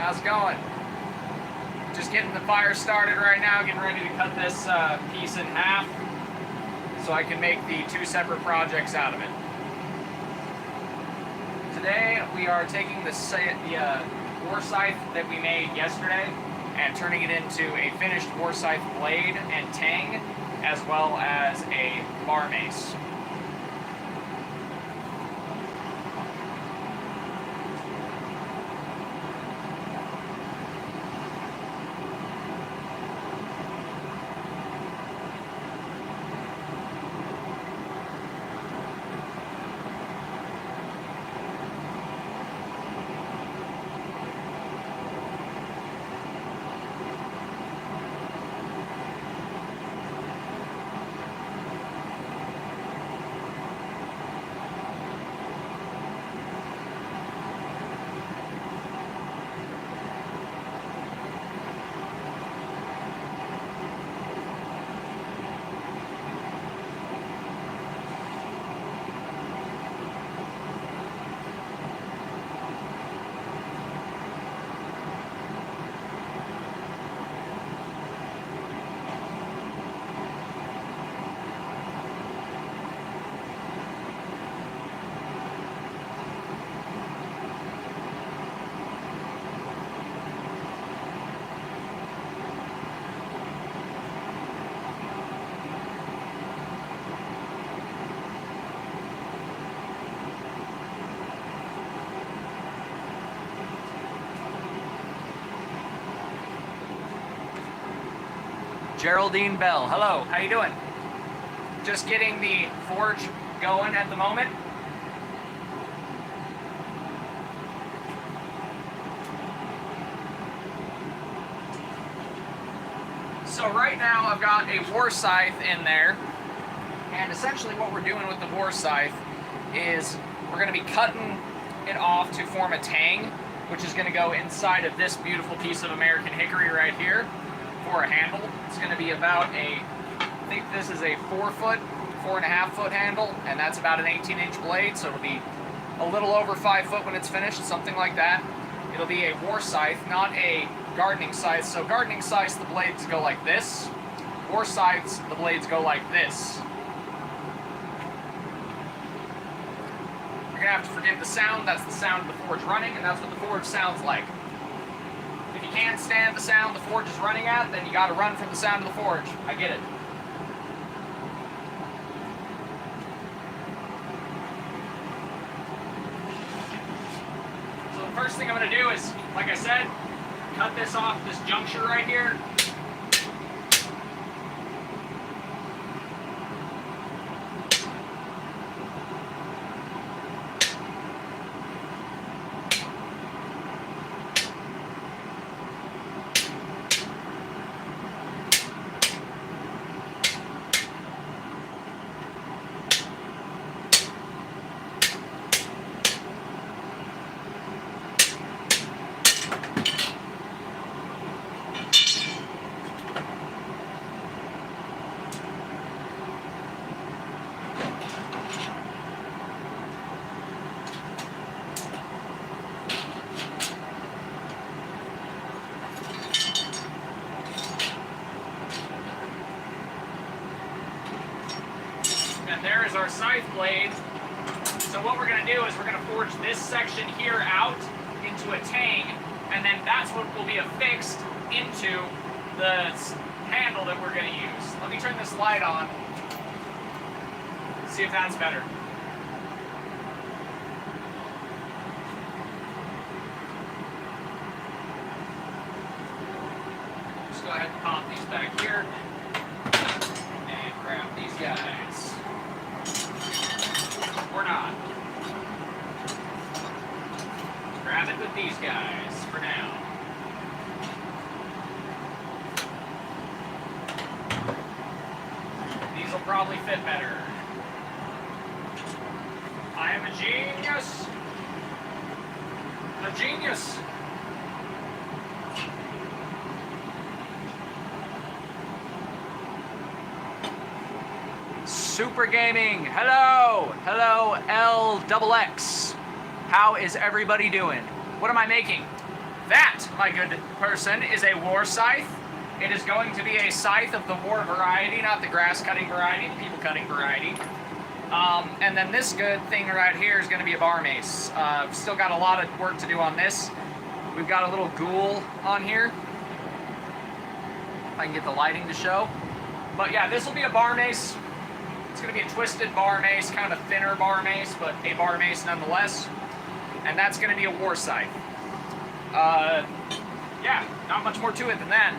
How's it going? Just getting the fire started right now, getting ready to cut this piece in half so I can make the two separate projects out of it. Today we are taking the war scythe that we made yesterday and turning it into a finished war scythe blade and tang, as well as a bar mace. Geraldine Bell, hello, how you doing? Just getting the forge going at the moment. So right now I've got a war scythe in there, and essentially what we're doing with the war scythe is we're going to be cutting it off to form a tang, which is going to go inside of this beautiful piece of American hickory right here for a handle. It's going to be about I think this is a 4.5 foot handle, and that's about an 18-inch blade, so it'll be a little over 5 foot when it's finished, something like that. It'll be a war scythe, not a gardening scythe. So gardening scythes, the blades go like this. War scythes, the blades go like this. You're going to have to forgive the sound. That's the sound of the forge running, and that's what the forge sounds like. If you can't stand the sound the forge is running at, then you got to run from the sound of the forge. I get it. So the first thing I'm going to do is, like I said, cut this off this juncture right here. And there is our scythe blade. So what we're going to do is we're going to forge this section here out into a tang, and then that's what will be affixed into the handle that we're going to use. Let me turn this light on, see if that's better. Just go ahead and pop these back here and grab these guys. Or not. Grab it with these guys for now. These will probably fit better. I am a genius. A genius. Super Gaming, hello! Hello, LXX. How is everybody doing? What am I making? That, my good person, is a war scythe. It is going to be a scythe of the war variety, not the grass cutting variety, the people cutting variety. And then this good thing right here is going to be a bar mace. Still got a lot of work to do on this. We've got a little ghoul on here. If I can get the lighting to show. But yeah, this will be a bar mace. It's going to be a twisted bar mace, kind of a thinner bar mace, but a bar mace nonetheless. And that's going to be a war scythe. Yeah, not much more to it than that.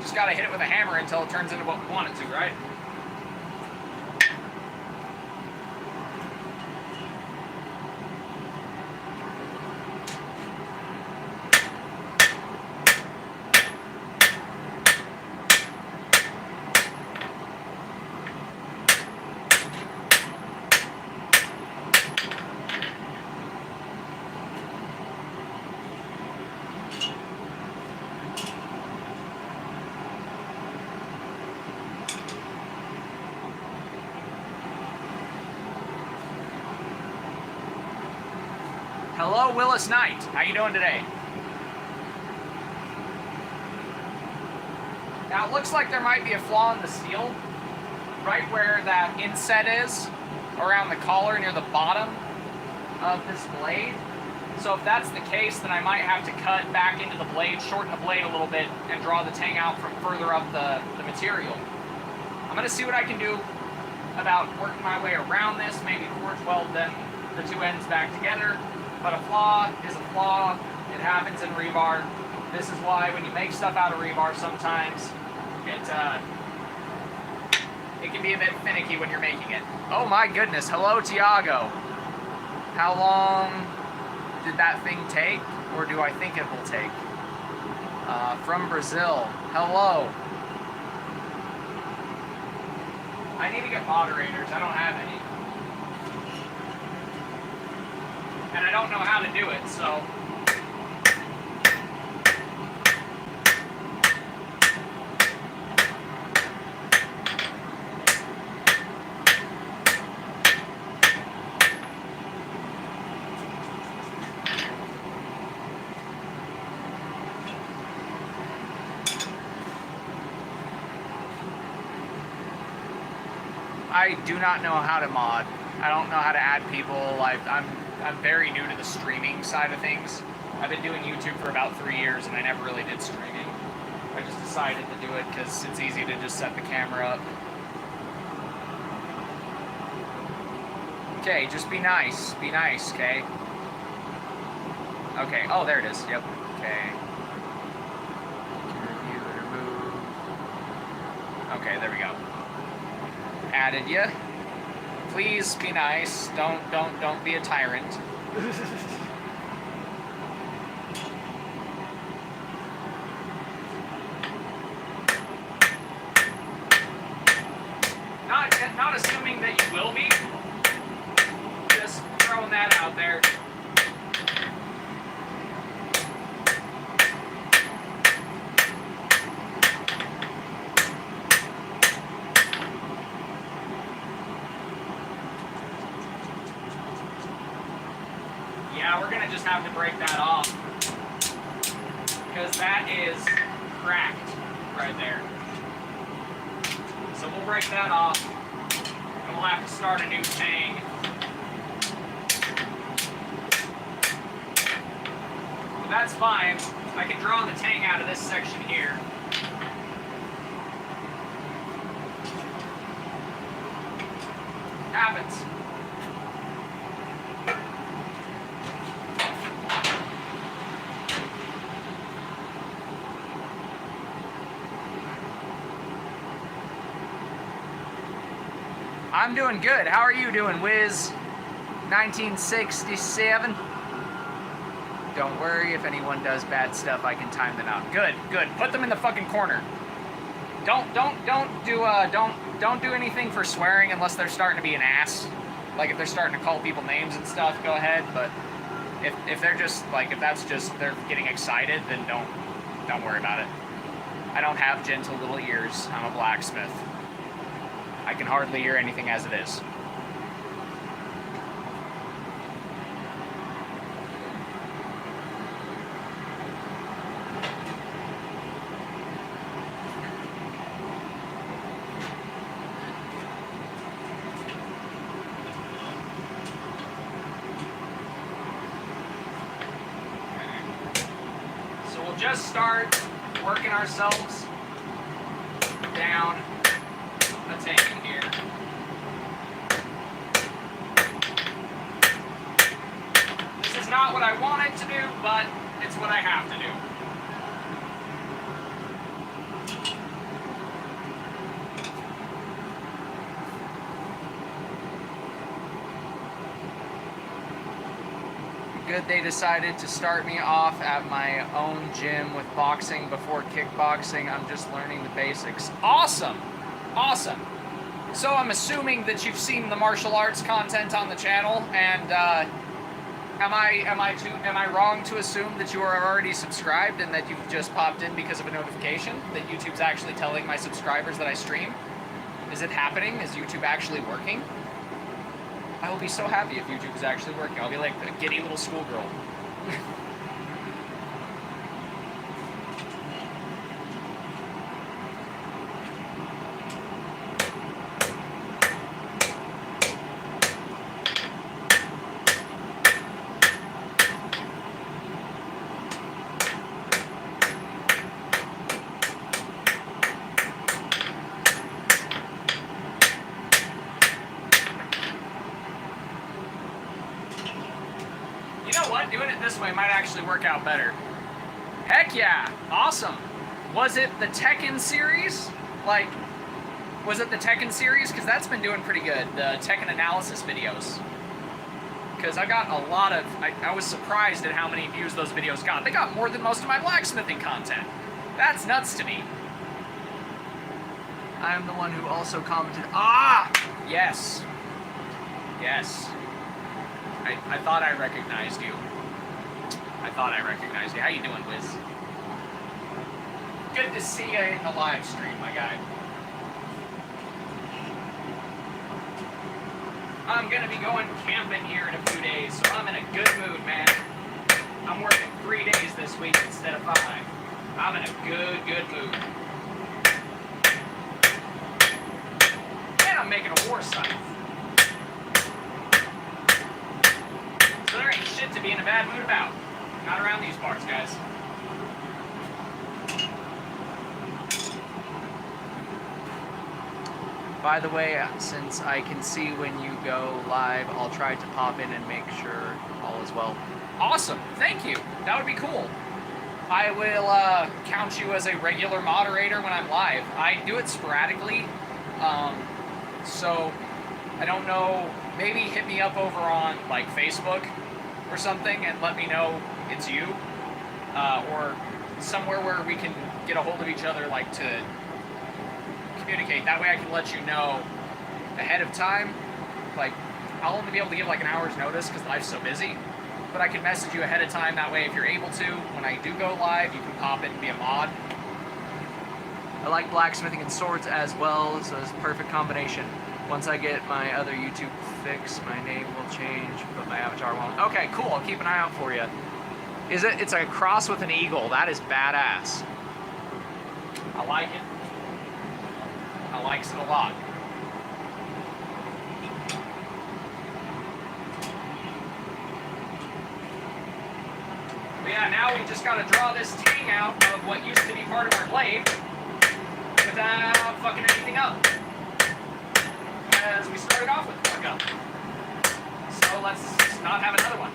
Just got to hit it with a hammer until it turns into what we want it to, right? Hello, Willis Knight. How you doing today? Now, it looks like there might be a flaw in the steel, right where that inset is, around the collar near the bottom of this blade. So if that's the case, then I might have to cut back into the blade, shorten the blade a little bit, and draw the tang out from further up the material. I'm going to see what I can do about working my way around this, maybe forge weld then the two ends back together. But a flaw is a flaw. It happens in rebar. This is why when you make stuff out of rebar, sometimes it can be a bit finicky when you're making it. Oh my goodness. Hello, Tiago. How long did that thing take? Or do I think it will take? From Brazil. Hello. I need to get moderators. I don't have any. And I don't know how to do it, so... I do not know how to mod. I don't know how to add people. I'm very new to the streaming side of things. I've been doing YouTube for about 3 years and I never really did streaming. I just decided to do it because it's easy to just set the camera up. Okay, just be nice. Be nice, okay? Okay, oh, there it is. Yep, okay. Review and remove. Okay, there we go. Added ya. Please be nice. Don't be a tyrant. Not assuming that you will be. Just throwing that out there. Yeah, we're gonna just have to break that off because that is cracked right there. So we'll break that off and we'll have to start a new tang. But that's fine. I can draw the tang out of this section here. Happens. I'm doing good. How are you doing, Wiz? 1967? Don't worry, if anyone does bad stuff, I can time them out. Good, good. Put them in the fucking corner. Don't do anything for swearing unless they're starting to be an ass. Like if they're starting to call people names and stuff, go ahead. But if they're just like if that's just they're getting excited, then don't worry about it. I don't have gentle little ears. I'm a blacksmith. I can hardly hear anything as it is. just start working ourselves down a tang here. This is not what I wanted to do, but it's what I have to do. Good they decided to start me off at my own gym with boxing before kickboxing. I'm just learning the basics. Awesome! Awesome. So I'm assuming that you've seen the martial arts content on the channel, and am I wrong to assume that you are already subscribed and that you've just popped in because of a notification that YouTube's actually telling my subscribers that I stream? Is it happening? Is YouTube actually working? I will be so happy if YouTube is actually working. I'll be like a giddy little schoolgirl. You know what? Doing it this way might actually work out better. Heck yeah! Awesome! Was it the Tekken series? Like, was it the Tekken series? Because that's been doing pretty good, the Tekken analysis videos. Because I got a lot of... I was surprised at how many views those videos got. They got more than most of my blacksmithing content. That's nuts to me. I am the one who also commented... Ah! Yes. Yes. I thought I recognized you. I thought I recognized you. How you doing, Wiz? Good to see you in the live stream, my guy. I'm gonna be going camping here in a few days, so I'm in a good mood, man. I'm working 3 days this week instead of 5. I'm in a good mood. And I'm making a war scythe. So there ain't shit to be in a bad mood about. Not around these parts, guys. By the way, since I can see when you go live, I'll try to pop in and make sure all is well. Awesome, thank you. That would be cool. I will count you as a regular moderator when I'm live. I do it sporadically, so I don't know. Maybe hit me up over on like Facebook or something and let me know it's you, or somewhere where we can get a hold of each other, like to communicate. That way I can let you know ahead of time. Like, I'll only be able to give like an hour's notice because life's so busy, but I can message you ahead of time. That way if you're able to, when I do go live, you can pop in and be a mod. I like blacksmithing and swords as well, so it's a perfect combination. Once I get my other YouTube fix, my name will change, but my avatar won't. Okay, cool. I'll keep an eye out for you. Is it? It's a cross with an eagle. That is badass. I like it. I likes it a lot. But yeah, now we just gotta draw this tang out of what used to be part of our blade without fucking anything up. As we started off with the fuck up. So let's not have another one.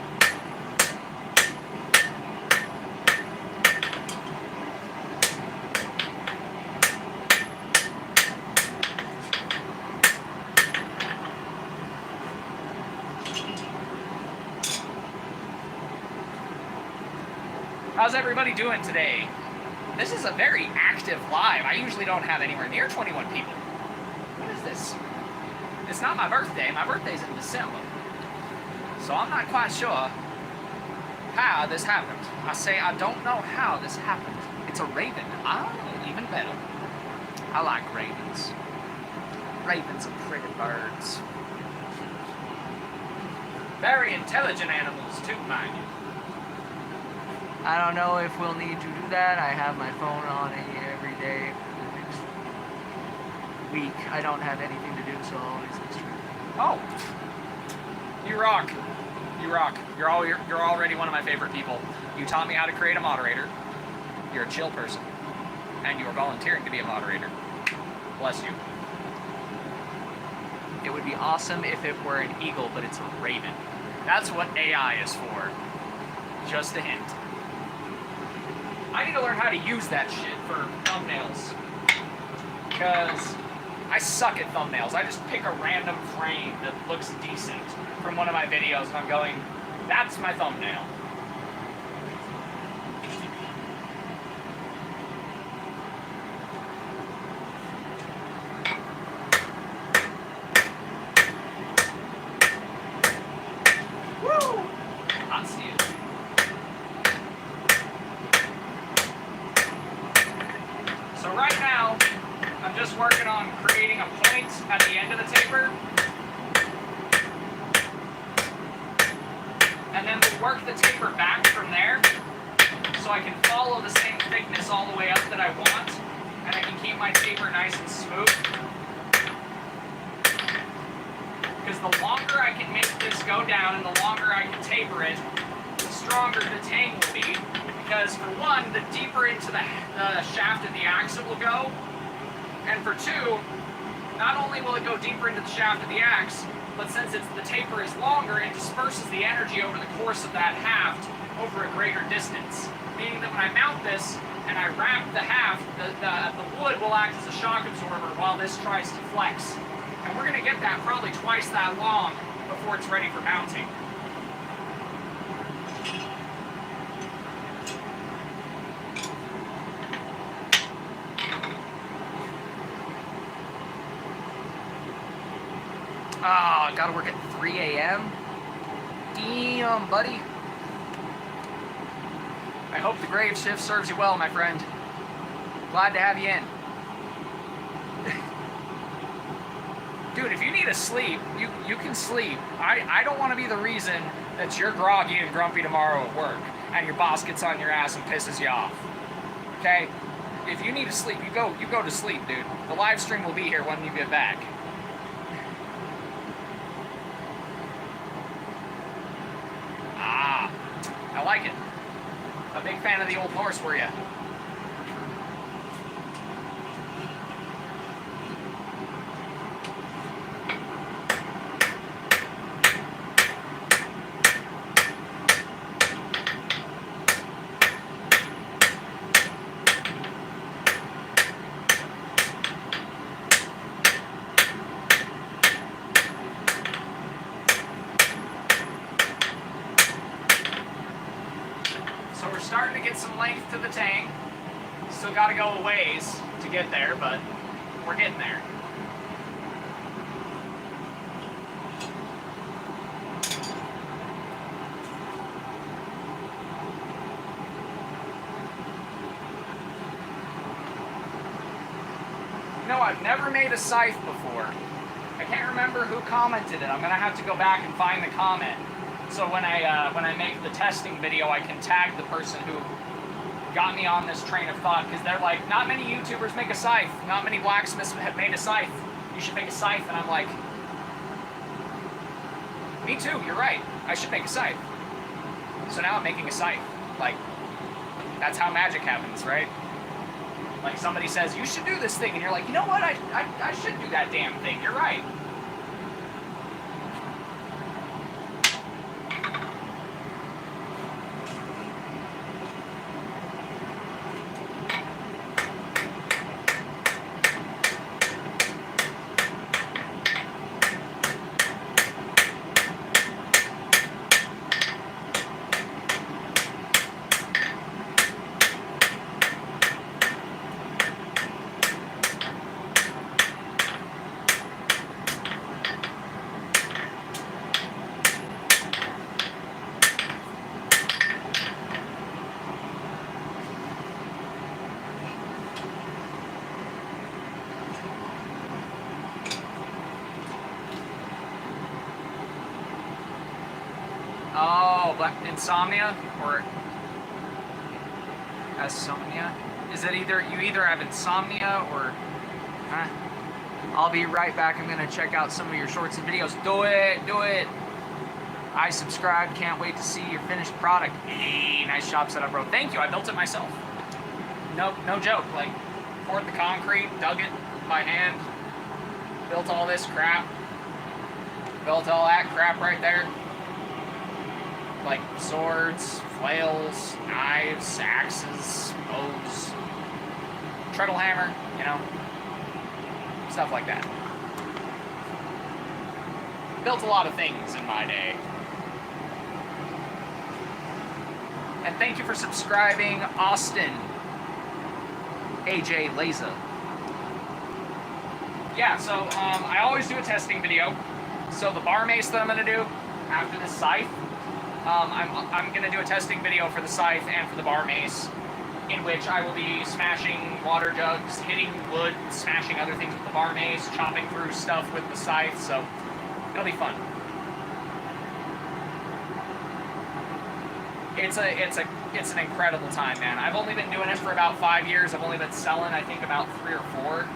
How's everybody doing today? This is a very active live. I usually don't have anywhere near 21 people. What is this? It's not my birthday. My birthday's in December. So I'm not quite sure how this happened. I say I don't know how this happened. It's a raven. Oh, even better. I like ravens. Ravens are pretty birds. Very intelligent animals too, mind you. I don't know if we'll need to do that. I have my phone on every day for the next week. I don't have anything to do, so I'll always stream. Oh, you rock! You rock! You're already one of my favorite people. You taught me how to create a moderator. You're a chill person. And you are volunteering to be a moderator. Bless you. It would be awesome if it were an eagle, but it's a raven. That's what AI is for. Just a hint. I need to learn how to use that shit for thumbnails. Because I suck at thumbnails. I just pick a random frame that looks decent from one of my videos and I'm going, that's my thumbnail. Woo! Hot steel. So right now, I'm just working on creating a point at the end of the taper. And then we'll work the taper back from there so I can follow the same thickness all the way up that I want. And I can keep my taper nice and smooth. Because the longer I can make this go down and the longer I can taper it, the stronger the tang will be. Because for one, the deeper into the shaft of the axe it will go. And for two, not only will it go deeper into the shaft of the axe, but since the taper is longer, it disperses the energy over the course of that haft over a greater distance. Meaning that when I mount this and I wrap the haft, the wood will act as a shock absorber while this tries to flex. And we're going to get that probably twice that long before it's ready for mounting. Oh, gotta work at 3 a.m.? Damn, buddy. I hope the grave shift serves you well, my friend. Glad to have you in. Dude, if you need to sleep, you can sleep. I don't want to be the reason that you're groggy and grumpy tomorrow at work and your boss gets on your ass and pisses you off. Okay? If you need to sleep, you go to sleep, dude. The live stream will be here when you get back. I like it. A big fan of the Old Norse, were ya? Starting to get some length to the tang. Still got to go a ways to get there, but we're getting there. You know, I've never made a scythe before. I can't remember who commented it. I'm gonna have to go back and find the comment. So when I make the testing video, I can tag the person who got me on this train of thought, because they're like, not many YouTubers make a scythe, not many blacksmiths have made a scythe. You should make a scythe, and I'm like, me too. You're right. I should make a scythe. So now I'm making a scythe. Like, that's how magic happens, right? Like somebody says, you should do this thing, and you're like, you know what? I should do that damn thing. You're right. Oh, but insomnia or asomnia? Is it you either have insomnia or... I'll be right back. I'm going to check out some of your shorts and videos. Do it. I subscribe. Can't wait to see your finished product. Hey, nice job set up, bro. Thank you. I built it myself. no joke. Like, poured the concrete, dug it by hand, built all this crap, built all that crap right there. Like swords, flails, knives, axes, bows, treadle hammer, you know, stuff like that. Built a lot of things in my day. And thank you for subscribing, Austin AJ Laza. Yeah, so I always do a testing video. So the bar mace that I'm going to do after the scythe, I'm going to do a testing video for the scythe and for the bar mace, in which I will be smashing water jugs, hitting wood, smashing other things with the bar mace, chopping through stuff with the scythe, so it'll be fun. It's an incredible time, man. I've only been doing this for about 5 years. I've only been selling, I think, about 3 or 4.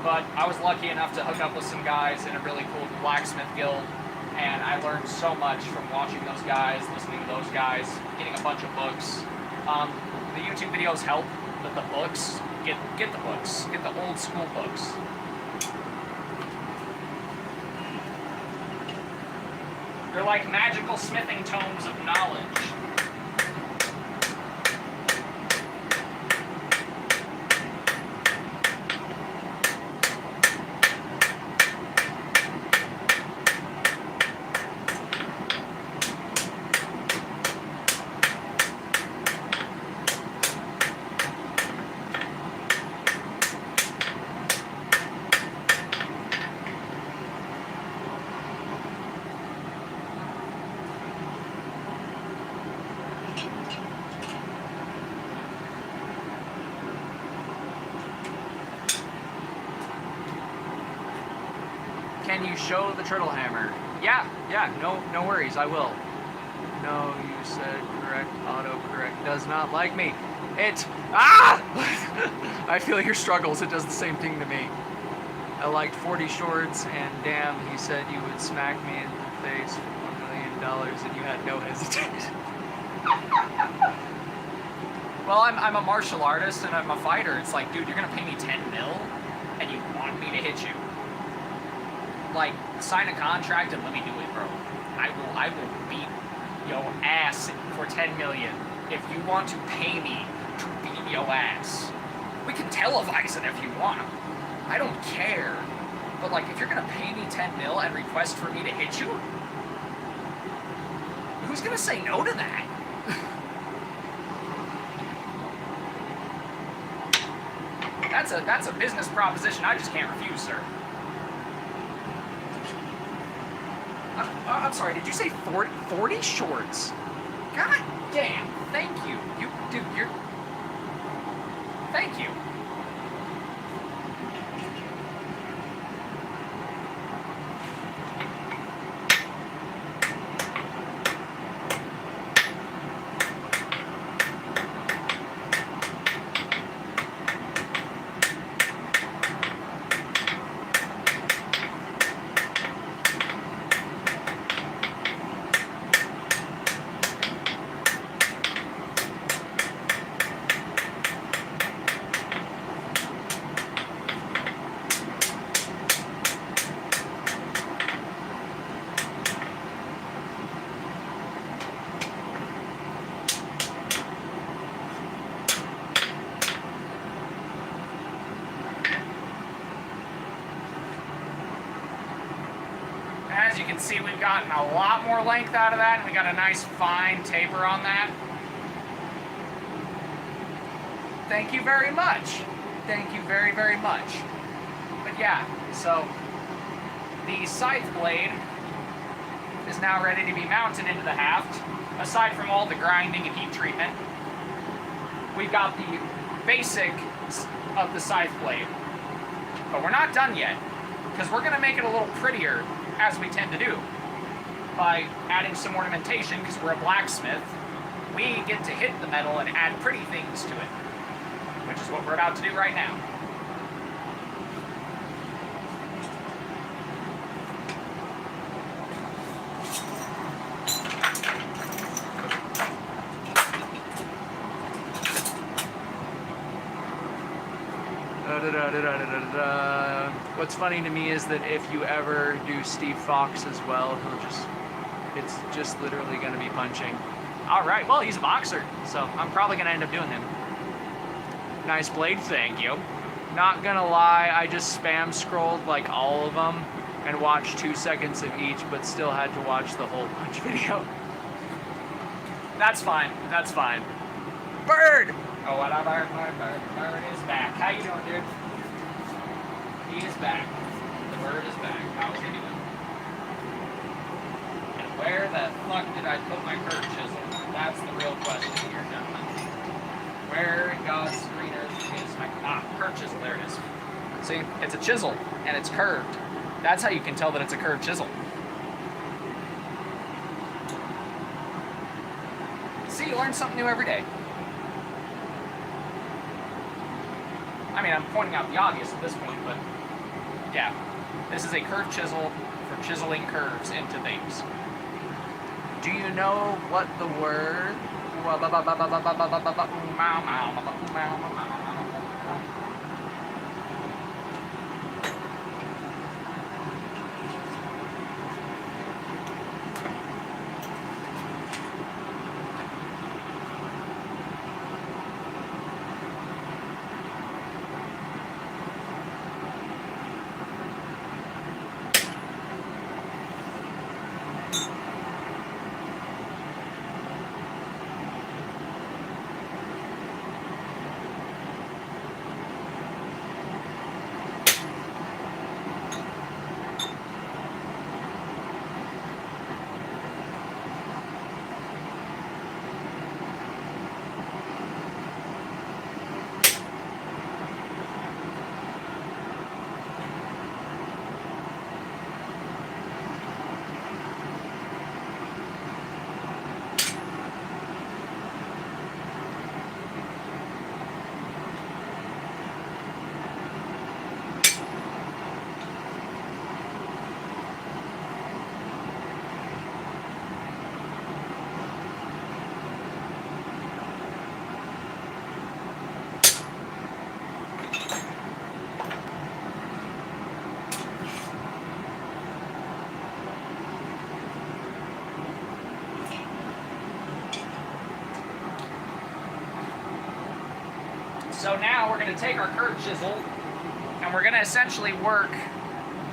But I was lucky enough to hook up with some guys in a really cool blacksmith guild, and I learned so much from watching those guys, listening to those guys, getting a bunch of books. The YouTube videos help, but the books, get the books. Get the old school books. They're like magical smithing tomes of knowledge. Can you show the turtle hammer? Yeah, no worries, I will. No, you said correct, autocorrect does not like me. I feel your struggles, it does the same thing to me. I liked 40 shorts, and damn, he said you would smack me in the face for $1 million, and you had no hesitation. Well, I'm a martial artist, and I'm a fighter. It's like, dude, you're gonna pay me 10 mil, and you want me to hit you? Like, sign a contract and let me do it, bro. I will beat your ass for 10 million if you want to pay me to beat your ass. We can televise it if you want. I don't care. But like, if you're gonna pay me 10 mil and request for me to hit you, who's gonna say no to that? That's a business proposition I just can't refuse, sir. I'm sorry, did you say 40 shorts? God damn, thank you. Thank you. As you can see, we've gotten a lot more length out of that, and we got a nice fine taper on that. Thank you very much. Thank you very, very much. But yeah, so the scythe blade is now ready to be mounted into the haft. Aside from all the grinding and heat treatment, we've got the basics of the scythe blade. But we're not done yet, because we're going to make it a little prettier, as we tend to do, by adding some ornamentation. Because we're a blacksmith, we get to hit the metal and add pretty things to it, which is what we're about to do right now. What's funny to me is that if you ever do Steve Fox as well, it's just literally going to be punching. All right, well, he's a boxer, so I'm probably going to end up doing him. Nice blade, thank you. Not going to lie, I just spam scrolled like all of them and watched 2 seconds of each, but still had to watch the whole punch video. That's fine, that's fine. Bird! Oh, what up, Bird? Bird is back. How you doing, dude? He is back. The bird is back. How's he doing? And where the fuck did I put my curved chisel? That's the real question here, gentlemen. Where in God's green earth is my curved chisel? There it is. See, it's a chisel and it's curved. That's how you can tell that it's a curved chisel. See, you learn something new every day. I mean, I'm pointing out the obvious at this point, but yeah, this is a curved chisel for chiseling curves into things. Do you know what the word? So now we're going to take our curved chisel and we're going to essentially work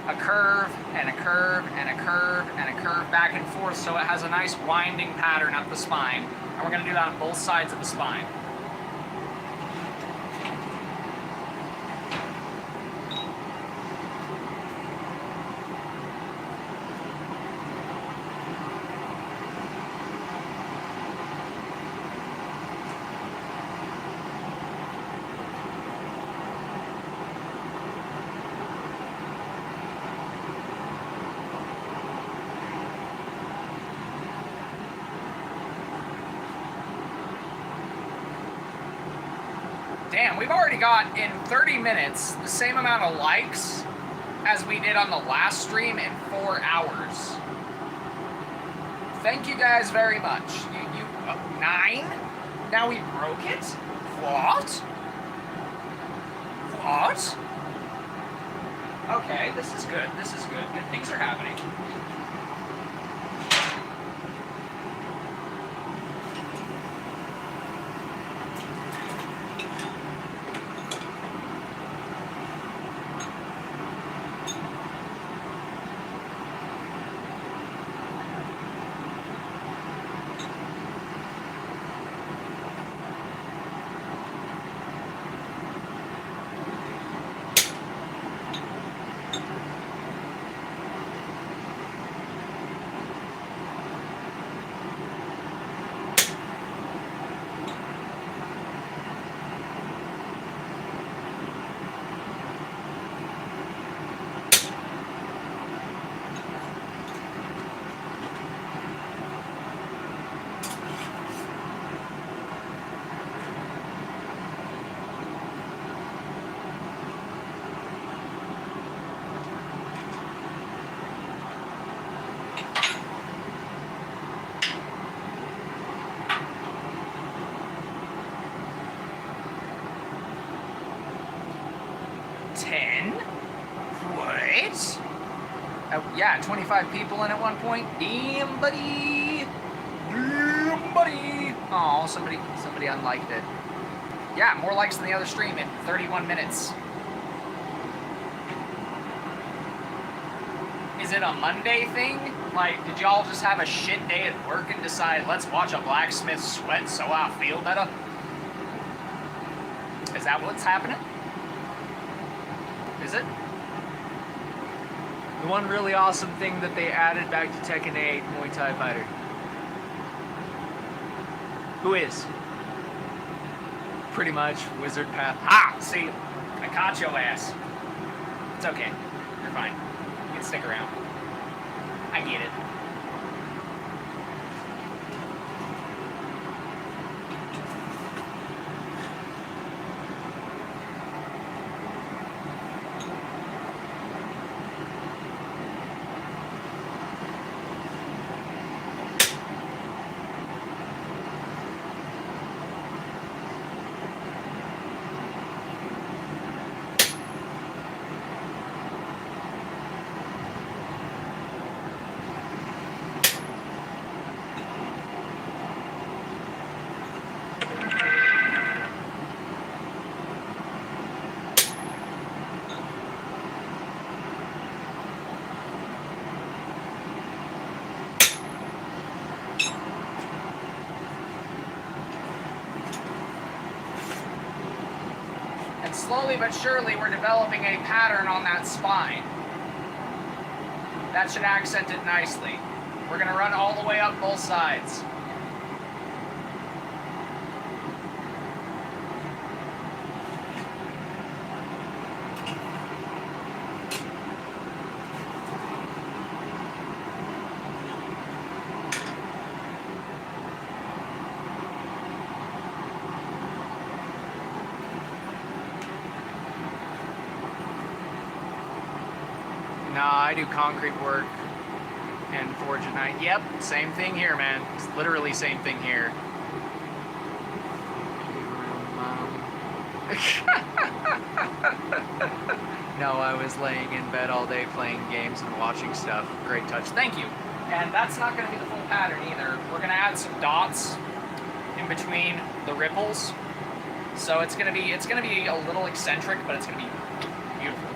a curve and a curve and a curve and a curve back and forth so it has a nice winding pattern up the spine. And we're going to do that on both sides of the spine. Damn, we've already got, in 30 minutes, the same amount of likes as we did on the last stream in 4 hours. Thank you guys very much. 9? Now we broke it? What? What? Okay, this is good. This is good. Good things are happening. What? Yeah, 25 people in at one point. Damn, buddy. Damn, buddy. Oh, somebody unliked it. Yeah, more likes than the other stream in 31 minutes. Is it a Monday thing? Like, did y'all just have a shit day at work and decide, let's watch a blacksmith sweat so I feel better? Is that what's happening? Is it? The one really awesome thing that they added back to Tekken 8 Muay Thai Fighter. Who is? Pretty much Wizard Path. Ah! See? I caught your ass. It's okay. You're fine. You can stick around. I get it. Slowly but surely, we're developing a pattern on that spine. That should accent it nicely. We're going to run all the way up both sides. I do concrete work and forge at night. Yep, same thing here, man. It's literally same thing here. No, I was laying in bed all day playing games and watching stuff. Great touch. Thank you. And that's not going to be the full pattern either. We're going to add some dots in between the ripples. So it's going to be a little eccentric, but it's going to be beautiful.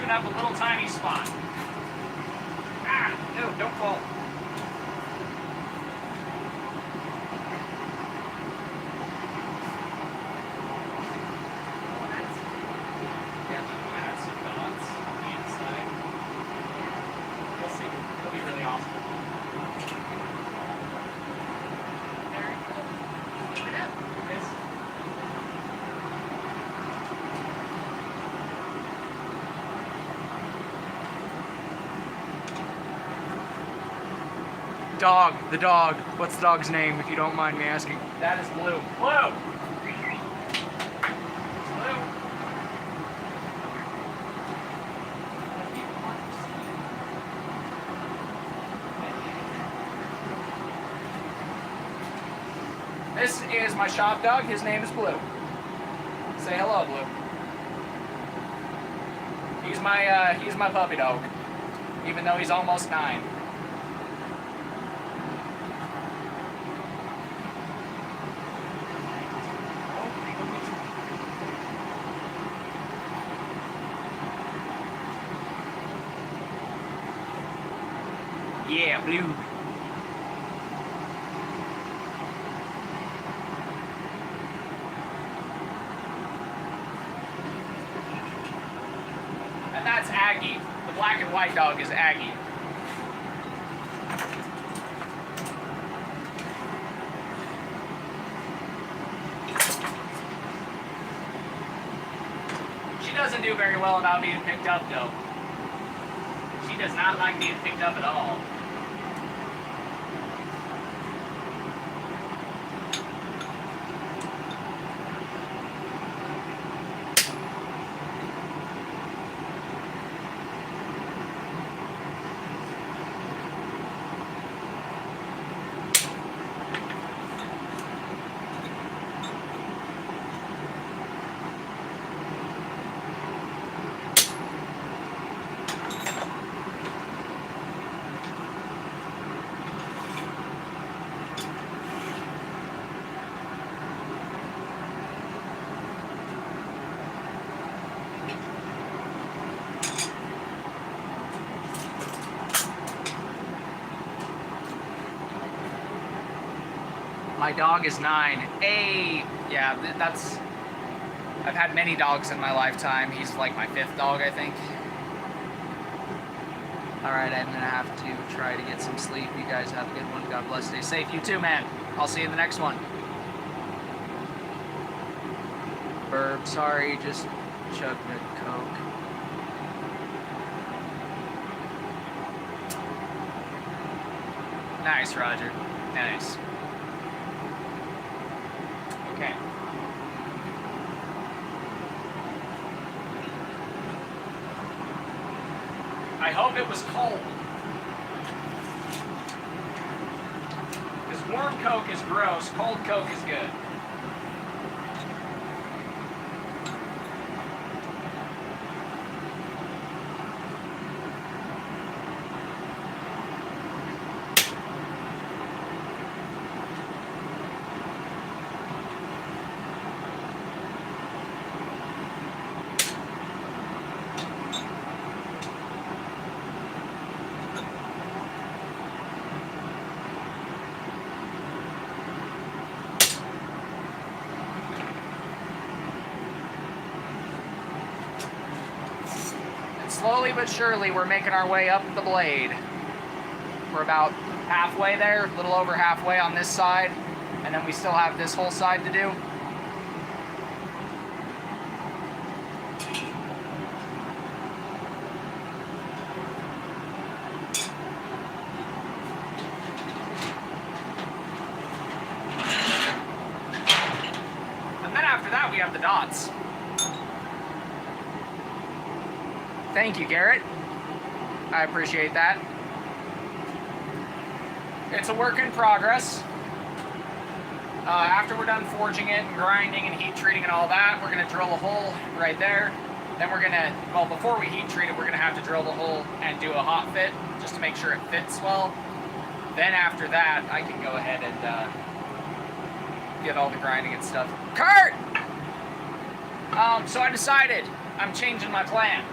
open up a little tiny spot. Ah, no, don't fall. Dog, the dog. What's the dog's name, if you don't mind me asking? That is Blue. Blue! Blue. This is my shop dog. His name is Blue. Say hello, Blue. He's my puppy dog, even though he's almost 9. Yeah, Blue. And that's Aggie. The black and white dog is Aggie. She doesn't do very well about being picked up, though. She does not like being picked up at all. My dog is 9. Hey, yeah, that's... I've had many dogs in my lifetime. He's like my 5th dog, I think. Alright, I'm gonna have to try to get some sleep. You guys have a good one. God bless. Stay safe. You too, man. I'll see you in the next one. Burp, sorry, just chugged a Coke. Nice, Roger. Nice. Okay. I hope it was cold. Because warm Coke is gross, cold Coke is good. Slowly but surely, we're making our way up the blade. We're about halfway there, a little over halfway on this side, and then we still have this whole side to do. And then after that, we have the dots. Thank you, Garrett. I appreciate that. It's a work in progress. After we're done forging it and grinding and heat treating and all that, we're going to drill a hole right there. Then we're going to, well, before we heat treat it, we're going to have to drill the hole and do a hot fit just to make sure it fits well. Then after that, I can go ahead and get all the grinding and stuff. Kurt! So I decided I'm changing my plan.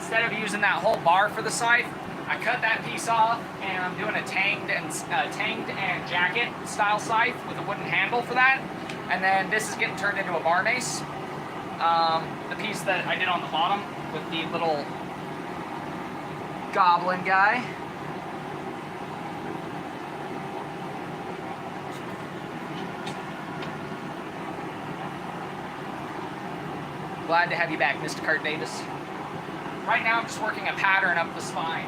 instead of using that whole bar for the scythe, I cut that piece off, and I'm doing a tanged and jacket style scythe with a wooden handle for that. And then this is getting turned into a bar mace. The piece that I did on the bottom with the little goblin guy. Glad to have you back, Mr. Kurt Davis. Right now I'm just working a pattern up the spine.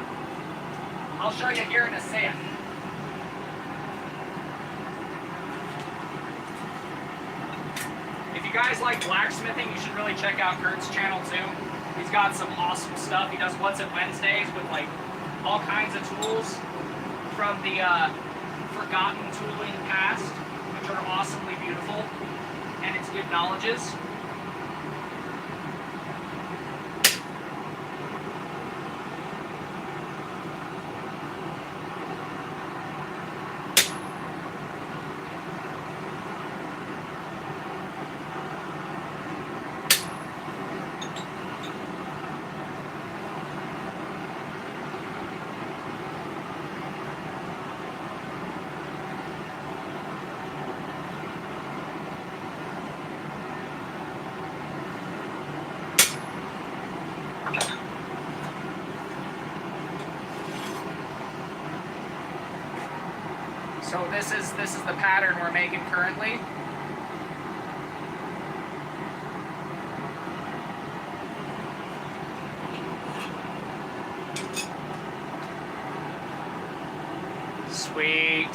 I'll show you here in a sec. If you guys like blacksmithing, you should really check out Kurt's channel too. He's got some awesome stuff. He does What's It Wednesdays with like all kinds of tools from the forgotten tooling past, which are awesomely beautiful, and it's good knowledges. So this is the pattern we're making currently. Sweet.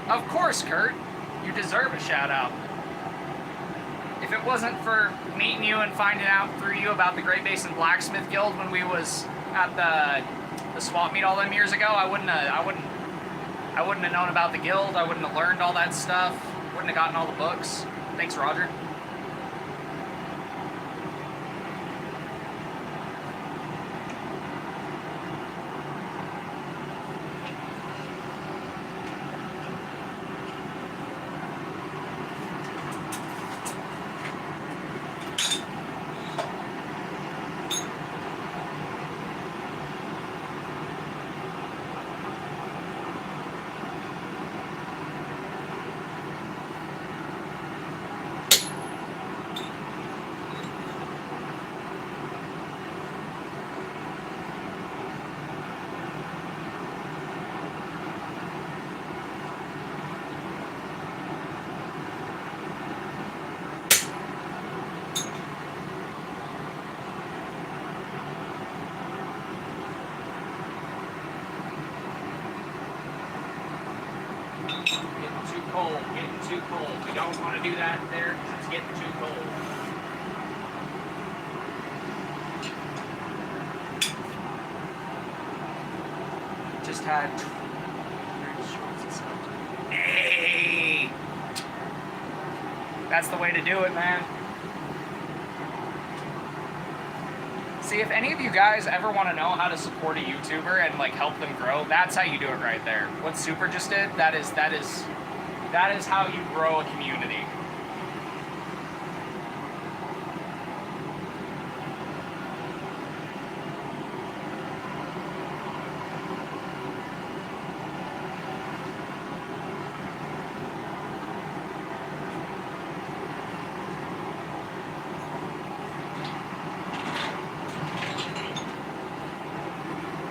Of course, Kurt. You deserve a shout out. If it wasn't for meeting you and finding out through you about the Great Basin Blacksmith Guild when we was at the swap meet all them years ago, I wouldn't have known about the guild. I wouldn't have learned all that stuff. Wouldn't have gotten all the books. Thanks, Roger. Getting too cold. We don't want to do that there because it's getting too cold. Just had... Hey! That's the way to do it, man. See, if any of you guys ever want to know how to support a YouTuber and like help them grow, that's how you do it right there. What Super just did, that is how you grow a community.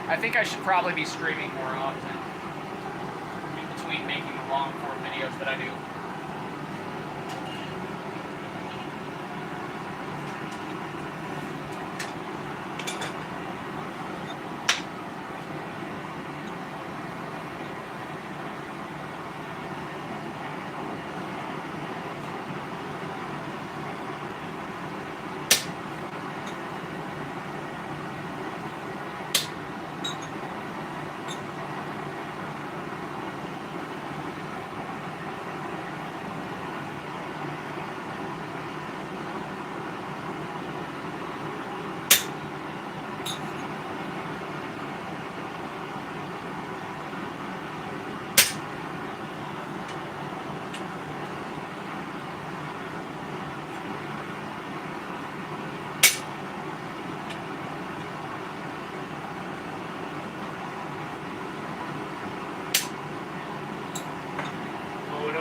I think I should probably be streaming more often in between making the long form videos that I do.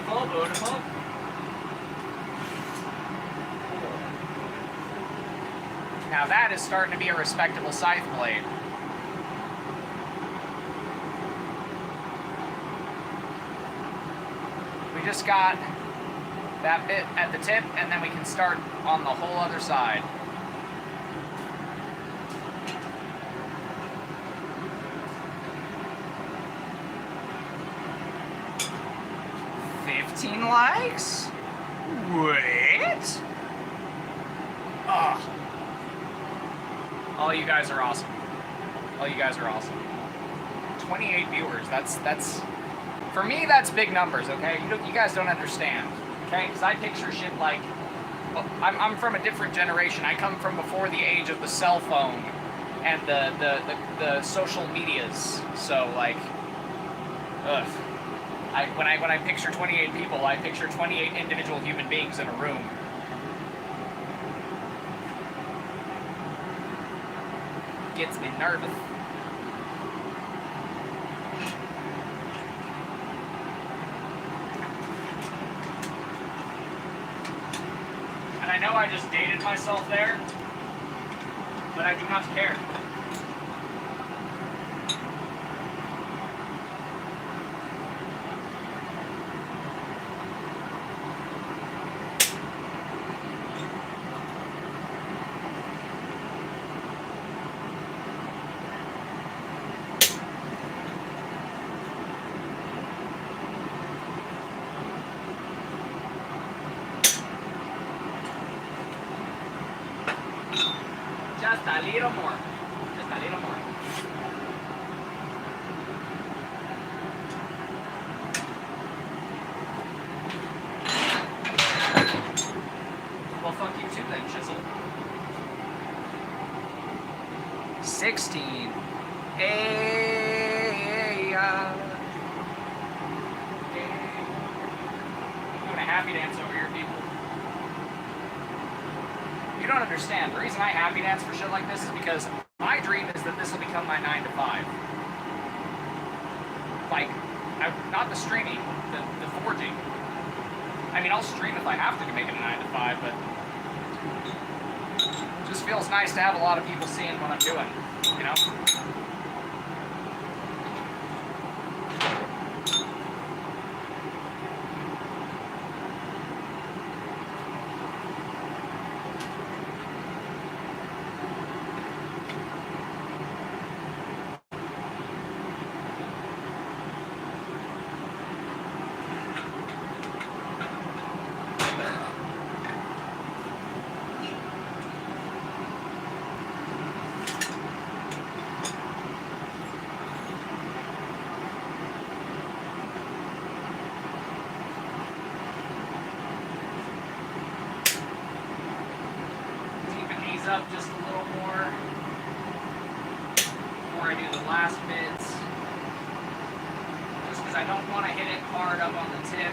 Beautiful, beautiful. Now that is starting to be a respectable scythe blade. We just got that bit at the tip, and then we can start on the whole other side. Likes? Wait. Oh. All you guys are awesome. All you guys are awesome. 28 viewers. That's for me. That's big numbers. Okay, you guys don't understand. Okay, because I picture shit like I'm from a different generation. I come from before the age of the cell phone and the social medias. So like, ugh. When I picture 28 people, I picture 28 individual human beings in a room. Gets me nervous. And I know I just dated myself there, but I do not care. Just a little more. Just a little more. Well, fuck you too then, Chisel. 16. Hey, doing a happy dance over here, people. You don't understand. The reason I happy dance for shit like this is because my dream is that this will become my 9 to 5. Like, not the streaming, the forging. I mean, I'll stream if I have to make it a 9 to 5, but it just feels nice to have a lot of people seeing what I'm doing, you know? Up just a little more before I do the last bits, just because I don't want to hit it hard up on the tip,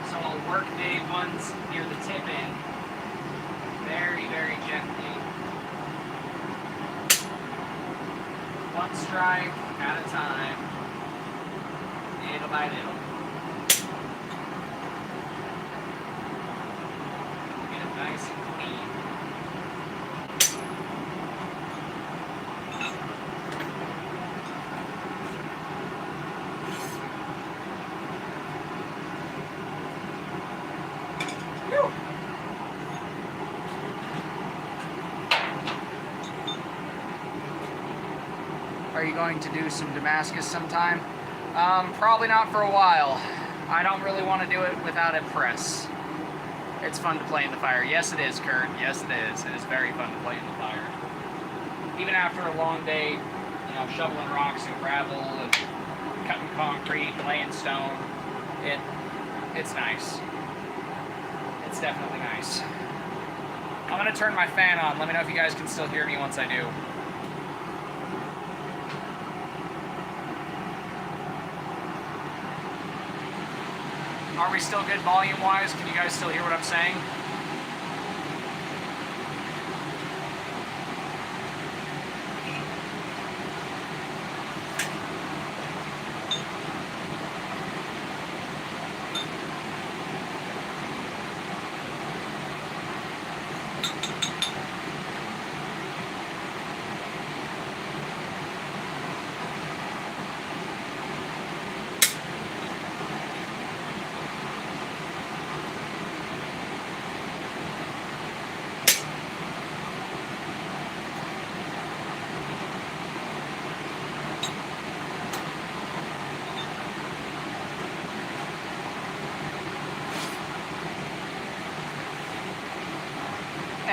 so I'll work the ones near the tip end very, very gently, one strike at a time, little by little. Get it nice and clean. Are you going to do some Damascus sometime? Probably not for a while. I don't really want to do it without a press. It's fun to play in the fire. Yes, it is, Kurt. Yes, it is. It is very fun to play in the fire. Even after a long day, you know, shoveling rocks and gravel and cutting concrete, laying stone, it's nice. It's definitely nice. I'm going to turn my fan on. Let me know if you guys can still hear me once I do. Are we still good volume-wise? Can you guys still hear what I'm saying?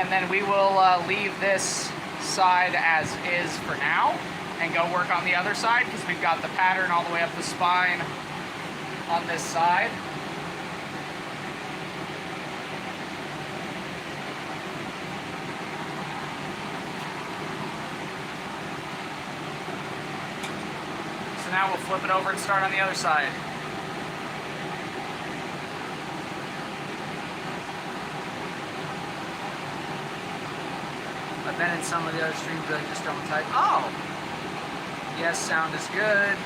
and then we will leave this side as is for now and go work on the other side because we've got the pattern all the way up the spine on this side. So now we'll flip it over and start on the other side. I've been in some of the other streams, but I just don't type. Oh! Yes, sound is good.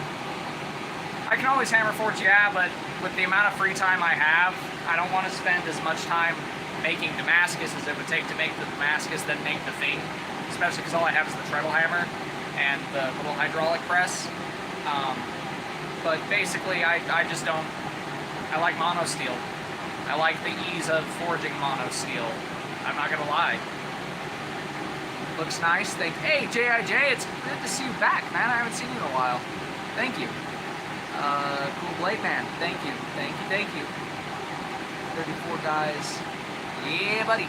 I can always hammer forge, yeah, but with the amount of free time I have, I don't want to spend as much time making Damascus as it would take to make the Damascus, then make the thing. Especially because all I have is the treadle hammer and the little hydraulic press. But basically, I just don't... I like mono steel. I like the ease of forging mono steel. I'm not gonna lie. Looks nice. Hey, J.I.J., it's good to see you back, man. I haven't seen you in a while. Thank you. Cool Blade Man. Thank you. Thank you. Thank you. 34 guys. Yeah, buddy.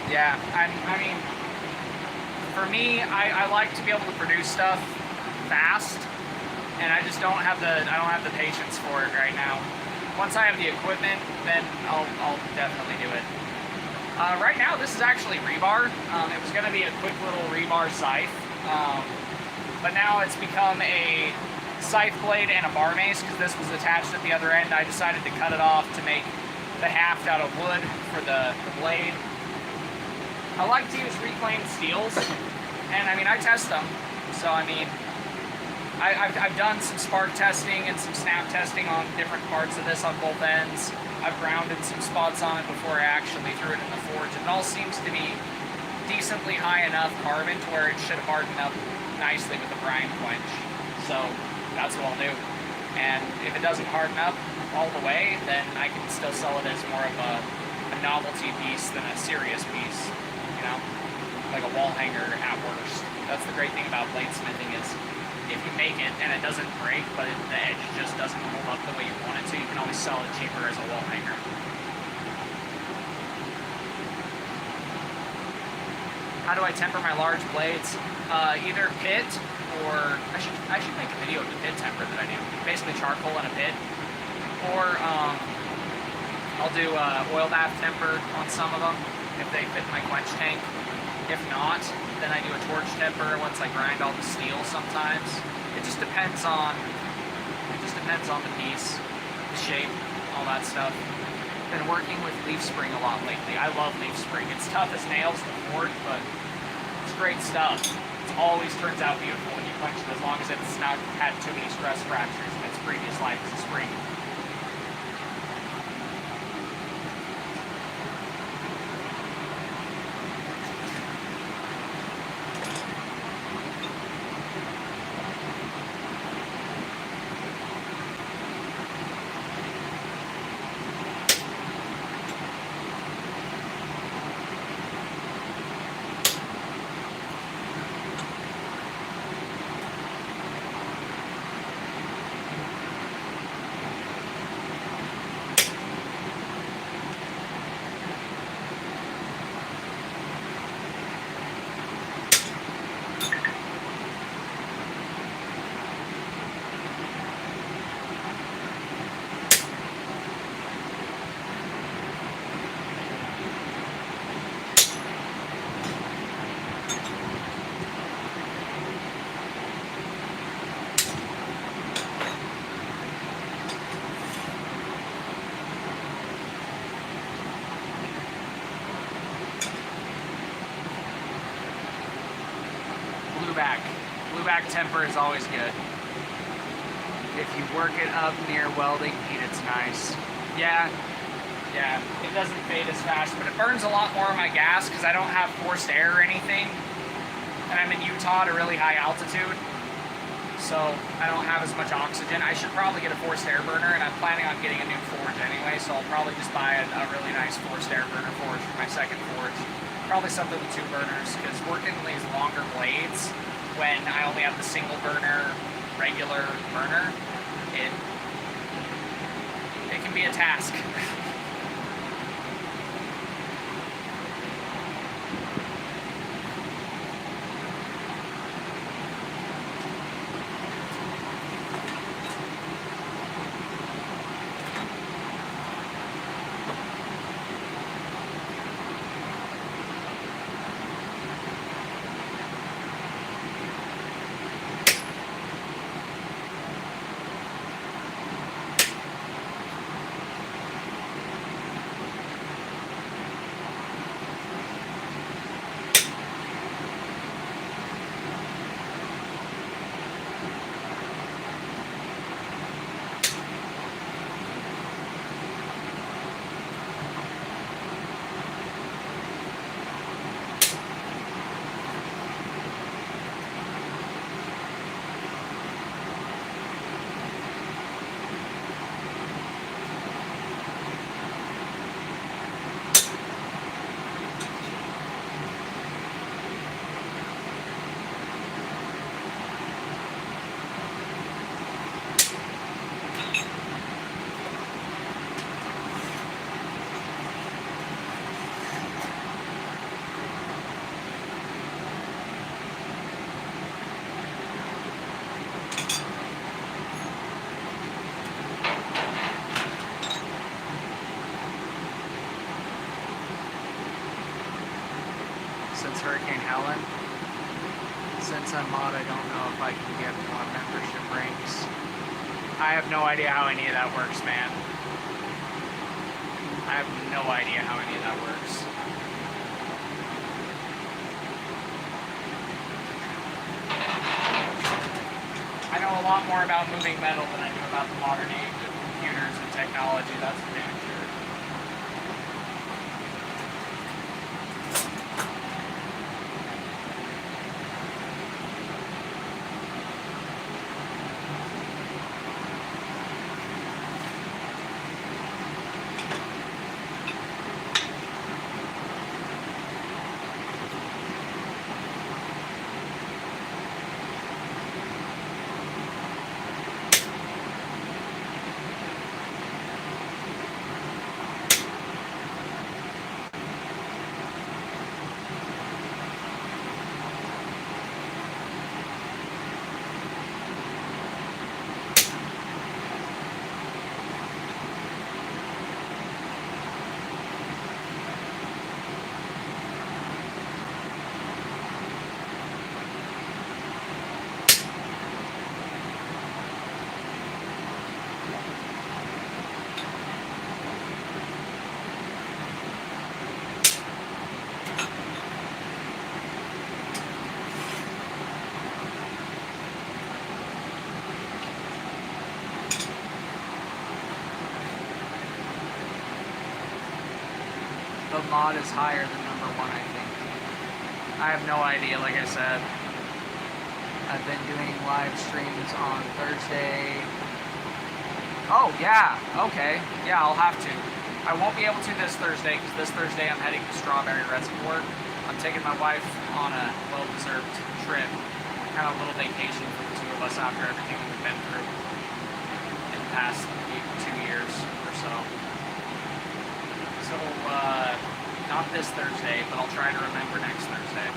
Yeah, I mean, for me, I like to be able to produce stuff fast, and I just don't have the patience for it right now. Once I have the equipment, then I'll definitely do it. Right now, this is actually rebar. It was going to be a quick little rebar scythe, but now it's become a scythe blade and a bar mace because this was attached at the other end. I decided to cut it off to make the haft out of wood for the blade. I like to use reclaimed steels, and I mean, I test them. So I mean, I've done some spark testing and some snap testing on different parts of this on both ends. I've grounded some spots on it before I actually threw it in the forge. It all seems to be decently high enough carbon to where it should harden up nicely with the brine quench. So that's what I'll do. And if it doesn't harden up all the way, then I can still sell it as more of a novelty piece than a serious piece. You know, like a wall hanger at worst. That's the great thing about bladesmithing is if you make it and it doesn't break, but the edge just doesn't hold up the way you want it to, you can always sell it cheaper as a wall hanger. How do I temper my large blades? Either pit or I should make a video of the pit temper that I do. Basically charcoal in a pit, or I'll do oil bath temper on some of them if they fit my quench tank. If not, then I do a torch temper once I grind all the steel sometimes. It just depends on the piece, the shape, all that stuff. Been working with leaf spring a lot lately. I love leaf spring. It's tough as nails to forge, but it's great stuff. It always turns out beautiful when you quench it, as long as it's not had too many stress fractures in its previous life as a spring. back temper is always good. If you work it up near welding heat, it's nice. Yeah, it doesn't fade as fast, but it burns a lot more of my gas because I don't have forced air or anything. And I'm in Utah at a really high altitude, so I don't have as much oxygen. I should probably get a forced air burner, and I'm planning on getting a new forge anyway, so I'll probably just buy a really nice forced air burner forge for my second forge. Probably something with 2 burners, because working these longer blades, when I only have the single burner, regular burner, it can be a task. Since Hurricane Helen, since I'm mod, I don't know if I can get mod membership rings. I have no idea how any of that works, man. I have no idea how any of that works. I know a lot more about moving metal than I do about the modern age of computers and technology, that's for damn sure. The mod is higher than #1, I think. I have no idea, like I said. I've been doing live streams on Thursday. Oh, yeah, okay. Yeah, I'll have to. I won't be able to this Thursday, because this Thursday I'm heading to Strawberry Reservoir. I'm taking my wife on a well-deserved trip. Kind of a little vacation for the 2 of us after everything we've been through in the past 2 years or so. So, not this Thursday, but I'll try to remember next Thursday.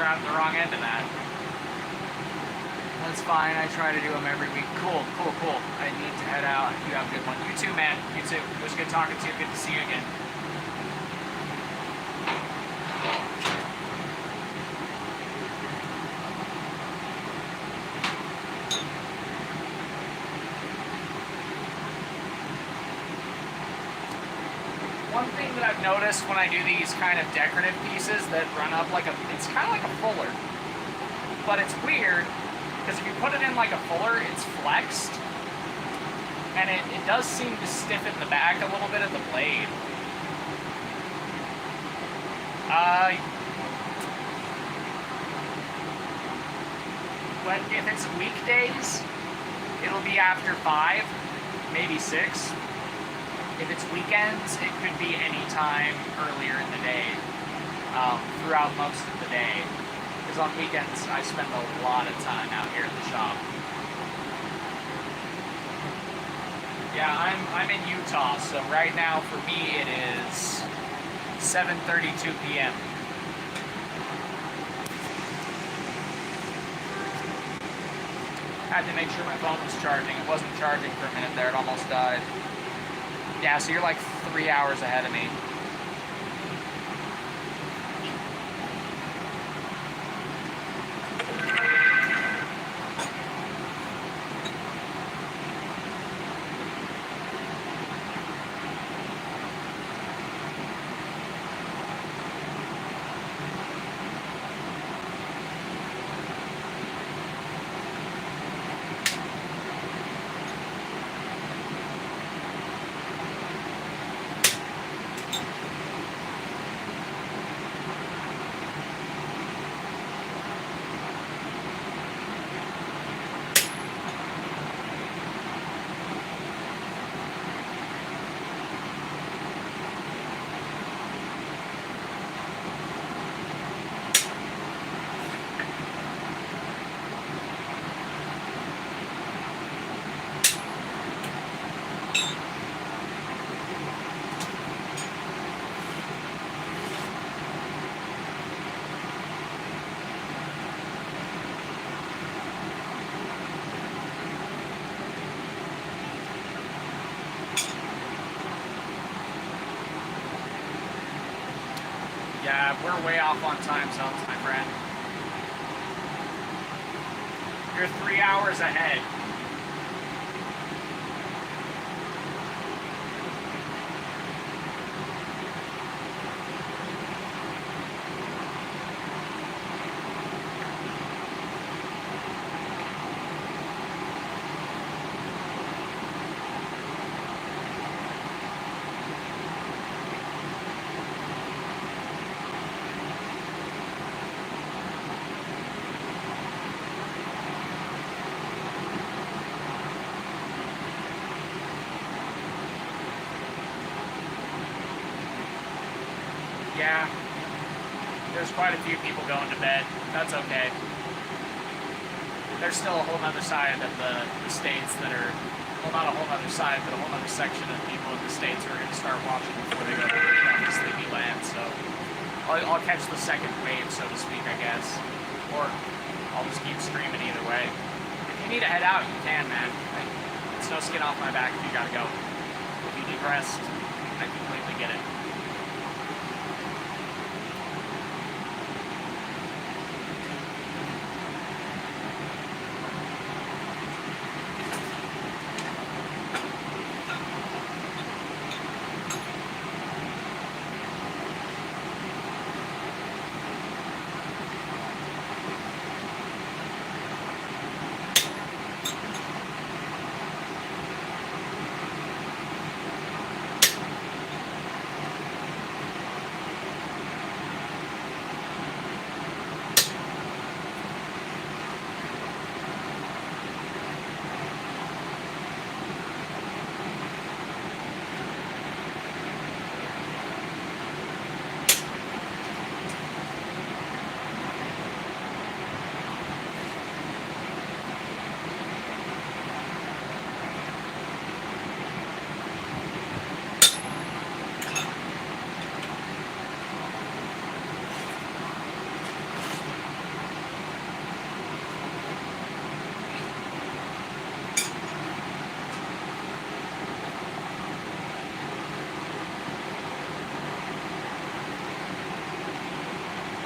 are at the wrong end of that. That's fine. I try to do them every week. Cool. I need to head out. You have a good one. You too, man. You too. It was good talking to you. Good to see you again. One thing that I've noticed when I do these kind of decorative pieces that run up like it's kind of like a fuller. But it's weird, because if you put it in like a fuller, it's flexed. And it does seem to stiffen the back a little bit of the blade. But if it's weekdays, it'll be after 5, maybe 6. If it's weekends, it could be any time earlier in the day, throughout most of the day. Because on weekends, I spend a lot of time out here at the shop. Yeah, I'm in Utah, so right now for me it is 7:32 p.m. Had to make sure my phone was charging. It wasn't charging for a minute there. It almost died. Yeah, so you're like 3 hours ahead of me. Yeah, we're way off on time zones, my friend. You're 3 hours ahead. Yeah, there's quite a few people going to bed. That's okay. There's still a whole other side of the states that are, well, not a whole other side, but a whole other section of people in the states who are going to start watching before they go to sleepy land. So I'll catch the second wave, so to speak, I guess. Or I'll just keep streaming either way. If you need to head out, you can, man. It's no skin off my back if you gotta go. If you need rest, I completely get it.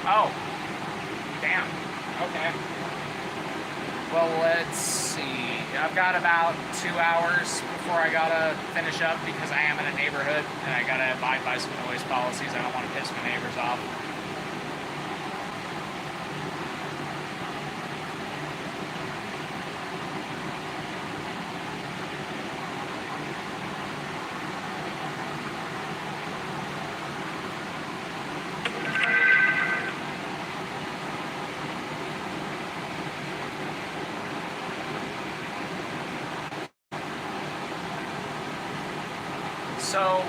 Oh. Damn. Okay. Well, let's see. I've got about 2 hours before I gotta finish up because I am in a neighborhood and I gotta abide by some noise policies. I don't want to piss my neighbors off. So,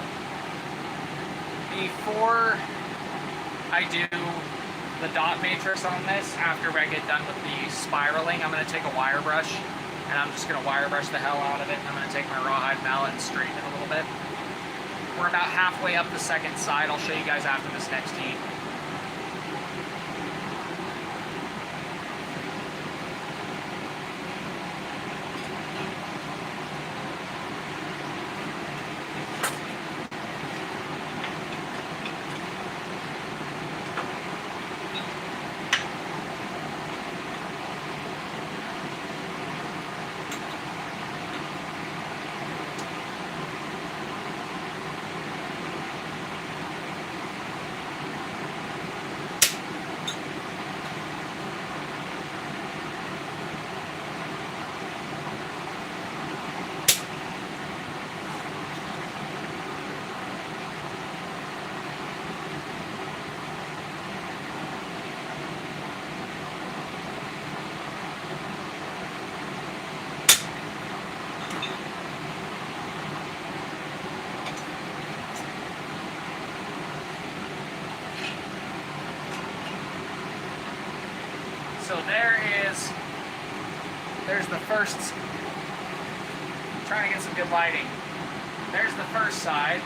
before I do the dot matrix on this, after I get done with the spiraling, I'm going to take a wire brush, and I'm just going to wire brush the hell out of it, and I'm going to take my rawhide mallet and straighten it a little bit. We're about halfway up the second side. I'll show you guys after this next heat. So there's the first, I'm trying to get some good lighting. There's the first side.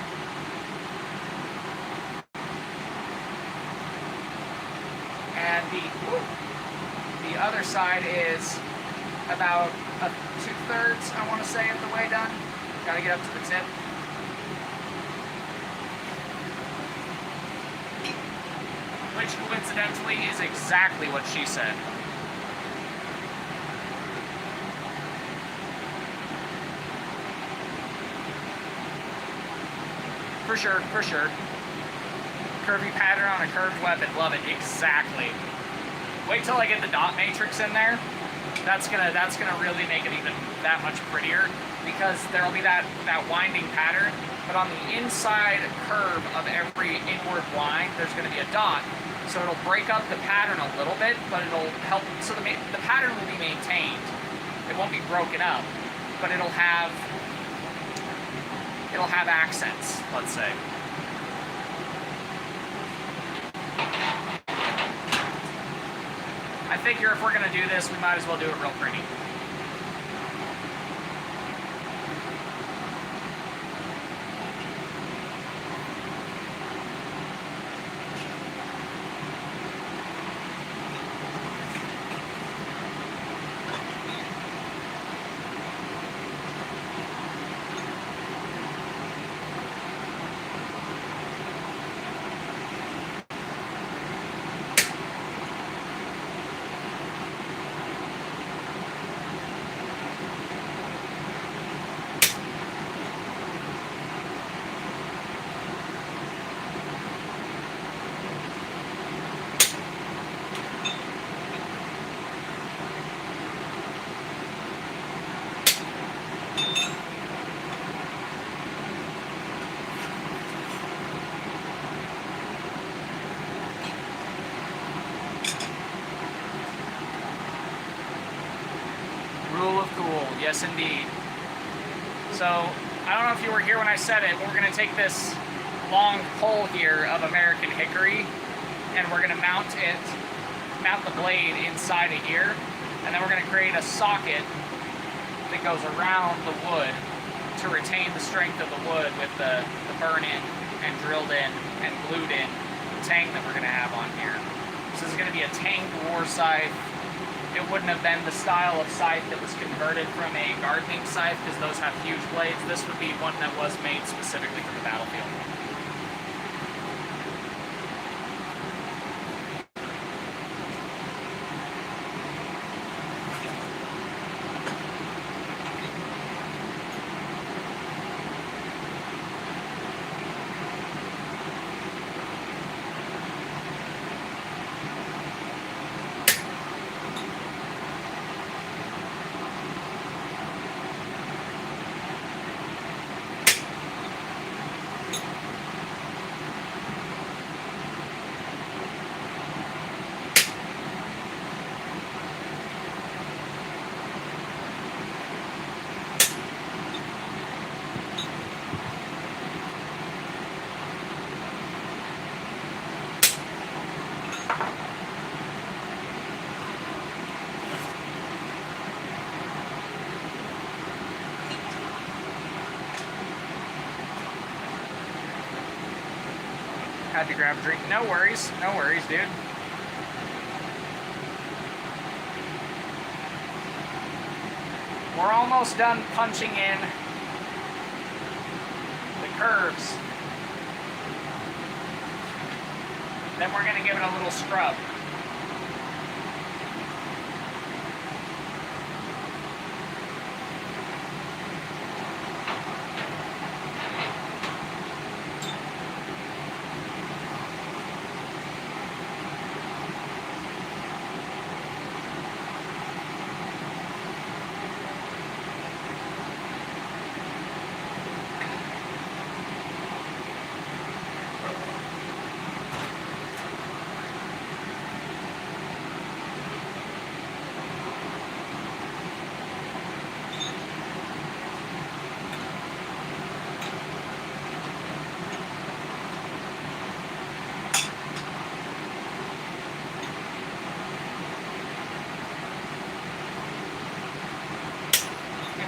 And the other side is about 2/3, I want to say, of the way done. Got to get up to the tip. Which coincidentally is exactly what she said. For sure, for sure. Curvy pattern on a curved weapon, love it, exactly. Wait till I get the dot matrix in there. That's gonna really make it even that much prettier, because there'll be that winding pattern, but on the inside curve of every inward wind, there's gonna be a dot. So it'll break up the pattern a little bit, but it'll help, so the pattern will be maintained. It won't be broken up, but it'll have accents, let's say. I figure if we're gonna do this, we might as well do it real pretty. Yes, indeed. So, I don't know if you were here when I said it, but we're going to take this long pole here of American hickory, and we're going to mount the blade inside of here, and then we're going to create a socket that goes around the wood to retain the strength of the wood with the burn-in and drilled-in and glued-in tang that we're going to have on here. So this is going to be a tang war scythe. It wouldn't have been the style of scythe that was converted from a gardening scythe, because those have huge blades. This would be one that was made specifically for the battlefield. Had to grab a drink. No worries, dude. We're almost done punching in the curves. Then we're gonna give it a little scrub.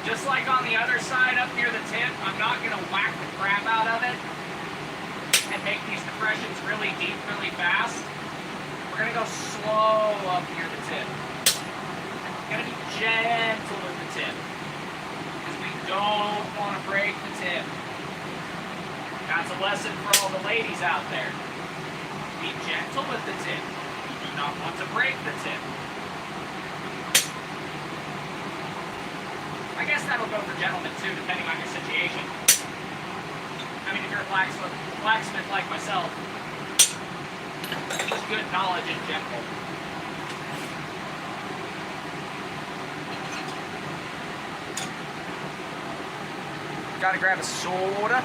Just like on the other side up near the tip, I'm not going to whack the crap out of it and make these depressions really deep, really fast. We're going to go slow up near the tip. Going to be gentle with the tip because we don't want to break the tip. That's a lesson for all the ladies out there. Be gentle with the tip. You do not want to break the tip. I guess that'll go for gentlemen too, depending on your situation. I mean, if you're a blacksmith like myself, it's good knowledge in general. Gotta grab a soda.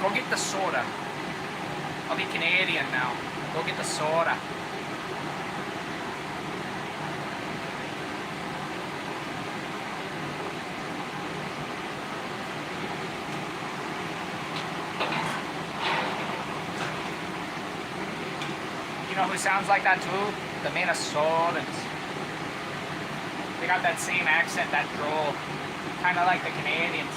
Go get the soda. I'll be Canadian now. Go get the soda. Who sounds like that too? The Minnesotans. They got that same accent, that drawl, kind of like the Canadians.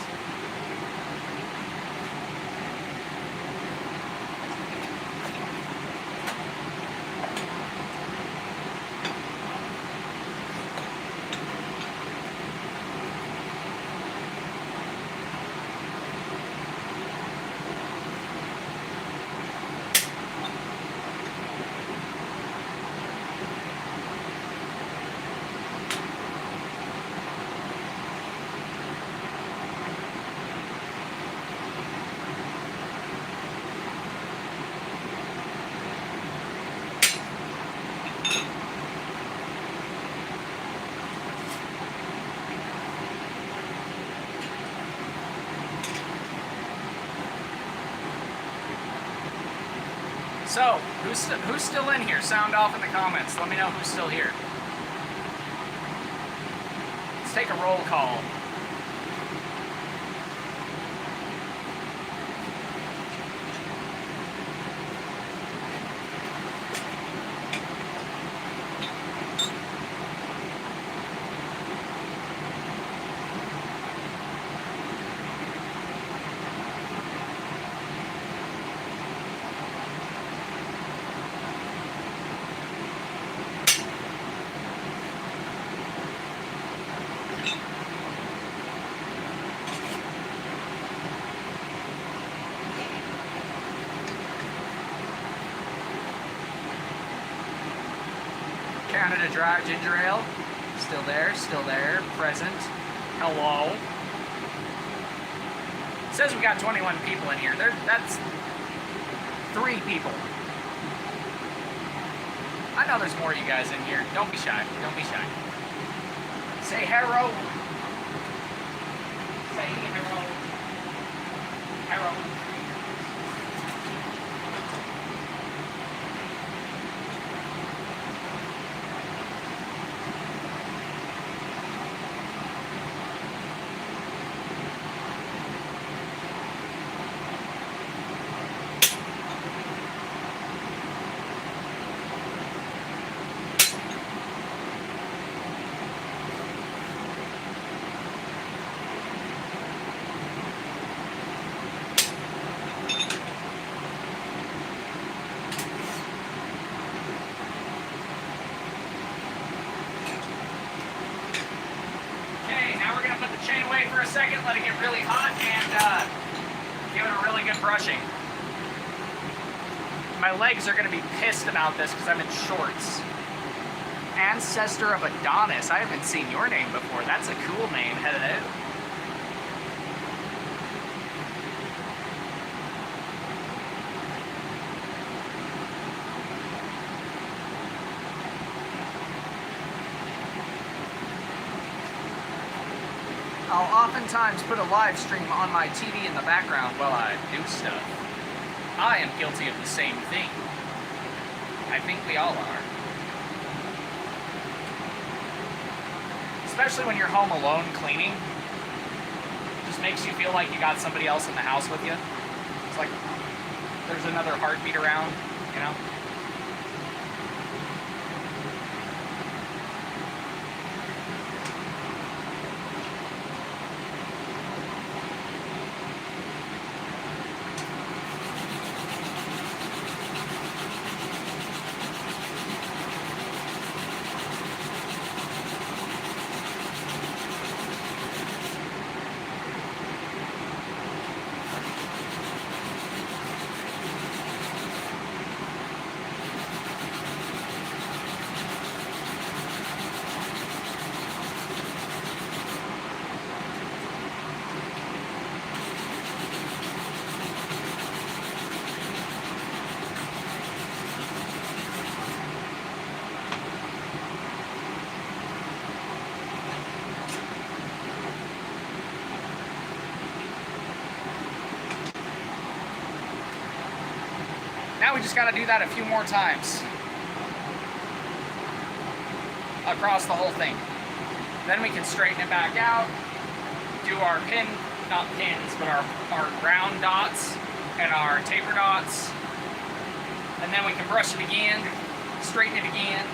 So, who's still in here? Sound off in the comments. Let me know who's still here. Let's take a roll call. Canada Dry Ginger Ale, still there, present. Hello. It says we got 21 people in here. That's 3 people. I know there's more of you guys in here. Don't be shy. Don't be shy. Say hello. Say hello. Hello. chain away for a second, let it get really hot, and give it a really good brushing. My legs are going to be pissed about this because I'm in shorts. Ancestor of Adonis. I haven't seen your name before. That's a cool name. Hello. I'll oftentimes put a live stream on my TV in the background while I do stuff. I am guilty of the same thing. I think we all are. Especially when you're home alone cleaning. Just makes you feel like you got somebody else in the house with you. It's like there's another heartbeat around, you know? Now we just got to do that a few more times across the whole thing. Then we can straighten it back out, do our not pins, but our round dots and our taper dots. And then we can brush it again, straighten it again.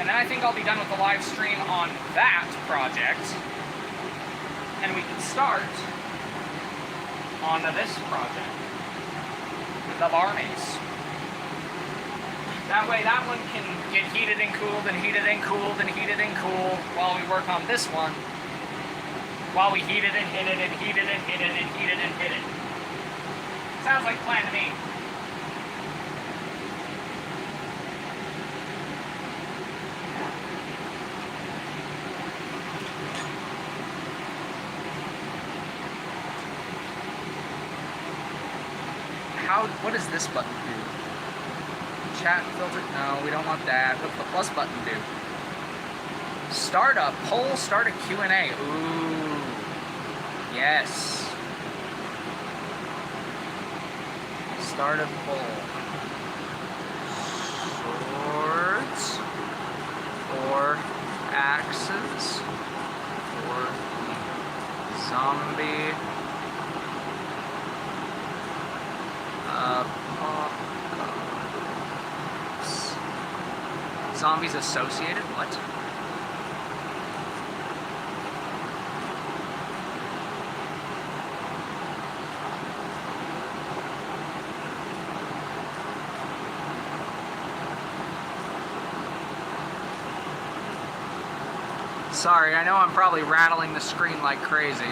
And then I think I'll be done with the live stream on that project. And we can start onto this project. The bar mace. That way that one can get heated and cooled and heated and cooled and heated and cooled while we work on this one. While we heat it and hit it and heat it and hit it and heat it and hit it. Sounds like a plan to me. What does this button do? Chat filter? No, we don't want that. What's the plus button do? Start a poll, start a Q&A. Ooh. Yes. Start a poll. Swords or axes or zombie zombies associated? What? Sorry, I know I'm probably rattling the screen like crazy.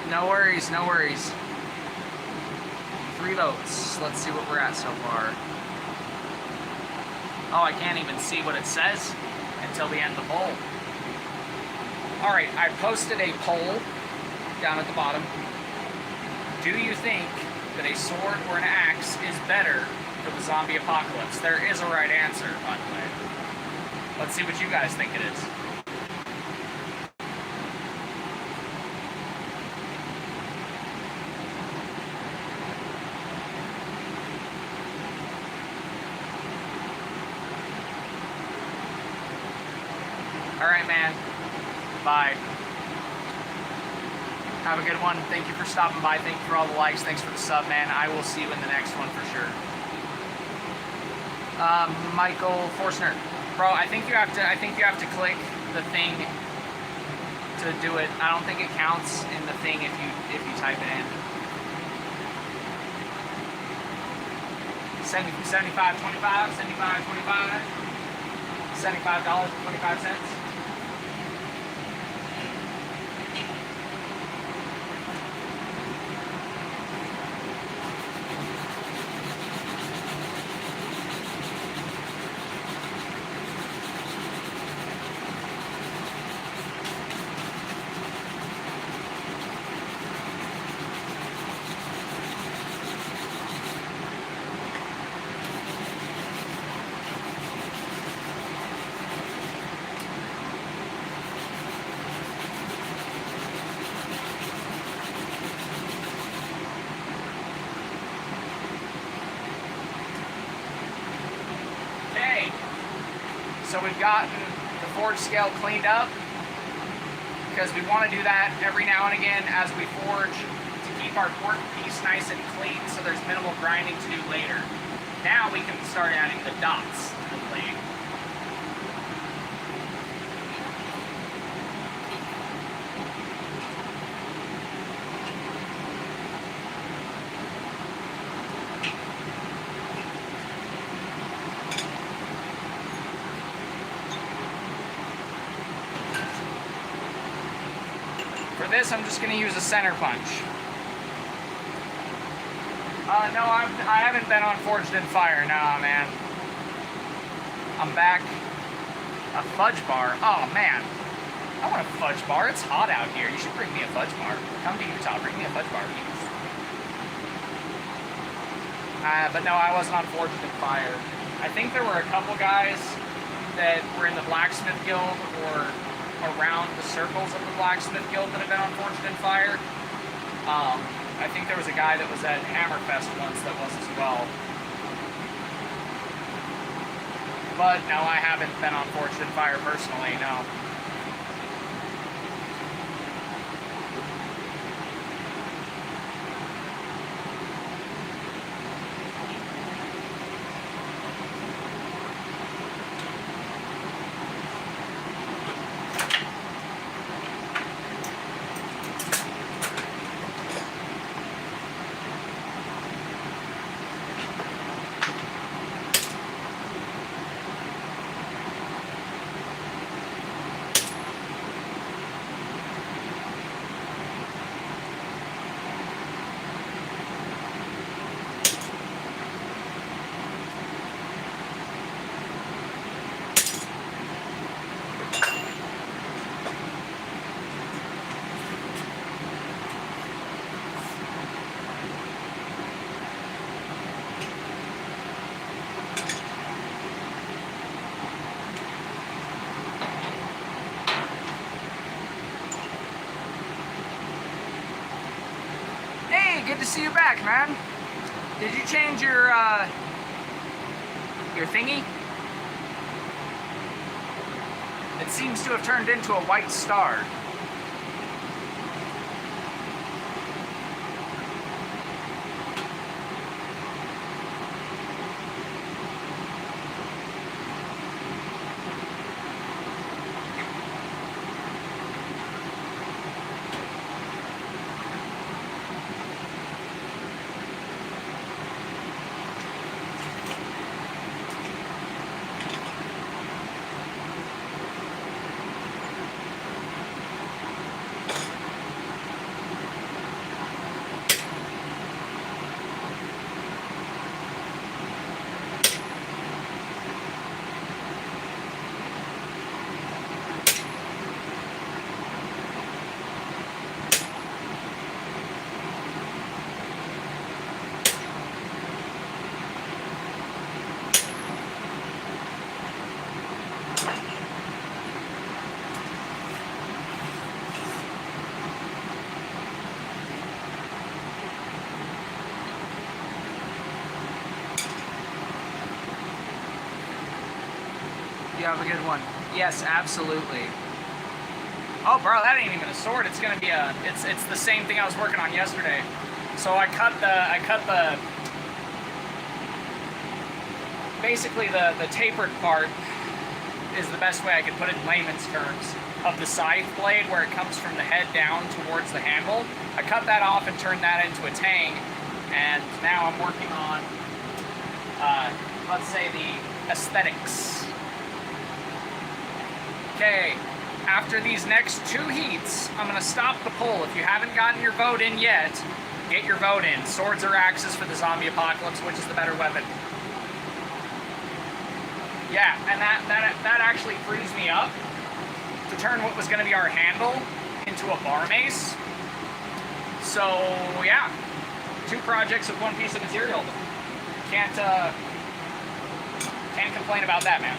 No worries, no worries. 3 votes. Let's see what we're at so far. Oh, I can't even see what it says until we end the poll. Alright, I posted a poll down at the bottom. Do you think that a sword or an axe is better for the zombie apocalypse? There is a right answer, by the way. Let's see what you guys think it is. Alright, man. Bye. Have a good one. Thank you for stopping by. Thank you for all the likes. Thanks for the sub, man. I will see you in the next one for sure. Michael Forstner. Bro, I think you have to click the thing to do it. I don't think it counts in the thing if you type it in. 75.25, 75.25, $75.25. So we've gotten the forge scale cleaned up because we want to do that every now and again as we forge to keep our work piece nice and clean so there's minimal grinding to do later. Now we can start adding the dots to the blade. For this, I'm just going to use a center punch. No, I haven't been on Forged in Fire. Nah, man. I'm back. A fudge bar. Oh, man. I want a fudge bar. It's hot out here. You should bring me a fudge bar. Come to Utah. Bring me a fudge bar, please. But no, I wasn't on Forged in Fire. I think there were a couple guys that were in the Blacksmith Guild or around the circles of the Blacksmith Guild that have been on Forged in Fire. I think there was a guy that was at Hammerfest once that was as well. But no, I haven't been on Forged in Fire personally, no. Good to see you back, man. Did you change your thingy? It seems to have turned into a white star. You have a good one. Yes, absolutely. Oh, bro, that ain't even a sword. It's gonna be a. It's the same thing I was working on yesterday. So I cut the basically the tapered part is the best way I could put it in layman's terms of the scythe blade, where it comes from the head down towards the handle. I cut that off and turned that into a tang, and now I'm working on let's say the aesthetics. Okay. After these next 2 heats, I'm going to stop the poll. If you haven't gotten your vote in yet, get your vote in. Swords or axes for the zombie apocalypse, which is the better weapon? Yeah, and that actually frees me up to turn what was going to be our handle into a bar mace. So, yeah. 2 projects with 1 piece of material. Can't complain about that, man.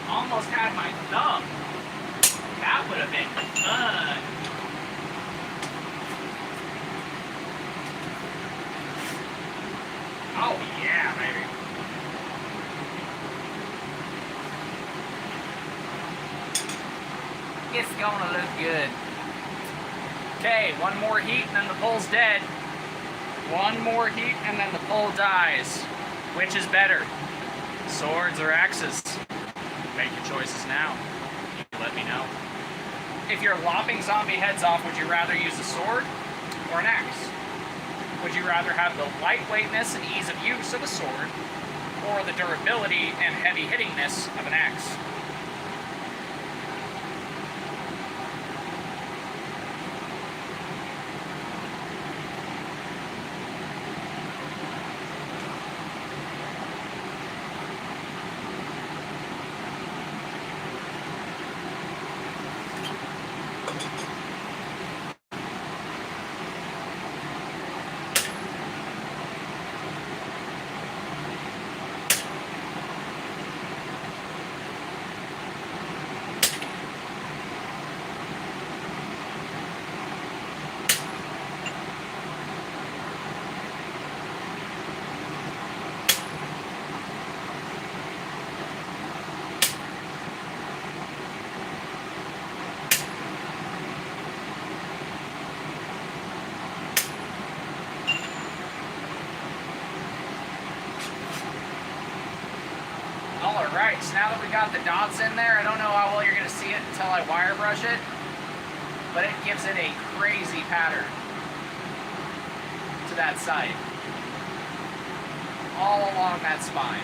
Almost had my thumb. That would have been fun. Oh yeah, baby. It's gonna look good. Okay, 1 more heat and then the pole's dead. 1 more heat and then the pole dies. Which is better? Swords or axes? Make your choices now. You let me know. If you're lopping zombie heads off, would you rather use a sword or an axe? Would you rather have the lightweightness and ease of use of a sword, or the durability and heavy hittingness of an axe? Alright, so now that we got the dots in there, I don't know how well you're going to see it until I wire brush it, but it gives it a crazy pattern to that side. All along that spine.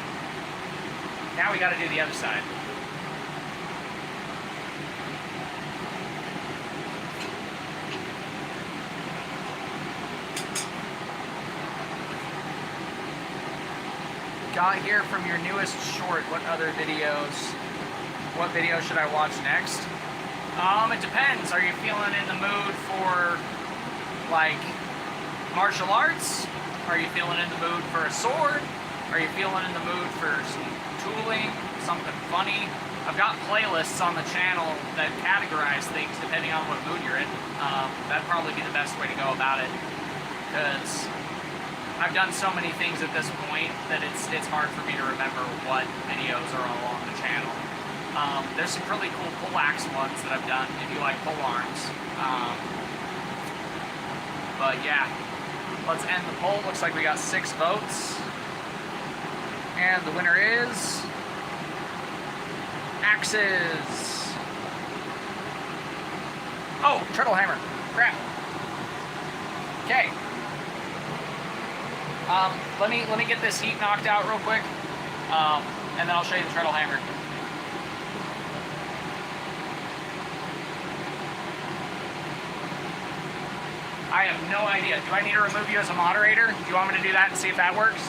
Now we got to do the other side. Got here from your newest short. What video should I watch next? It depends. Are you feeling in the mood for, like, martial arts? Are you feeling in the mood for a sword? Are you feeling in the mood for some tooling, something funny? I've got playlists on the channel that categorize things depending on what mood you're in. That'd probably be the best way to go about it, because I've done so many things at this point that it's hard for me to remember what videos are all on the channel. There's some really cool pull axe ones that I've done if you like pull arms. But yeah, let's end the poll. Looks like we got 6 votes. And the winner is axes. Oh, turtle hammer. Crap. Okay. Let me get this heat knocked out real quick, and then I'll show you the turtle hammer. I have no idea. Do I need to remove you as a moderator? Do you want me to do that and see if that works?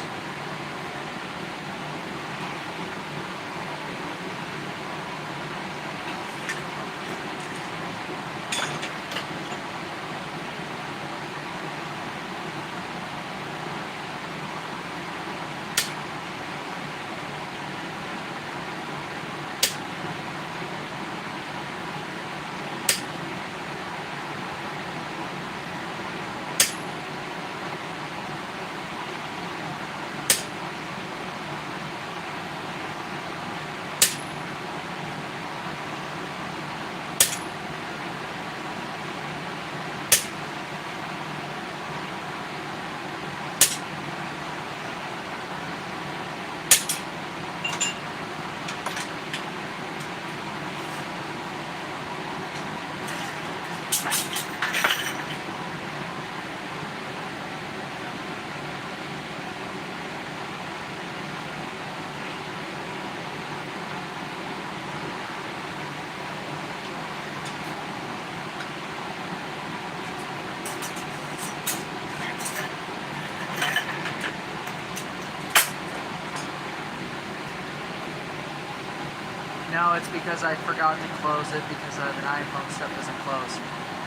No, it's because I forgot to close it because an iPhone stuff doesn't close.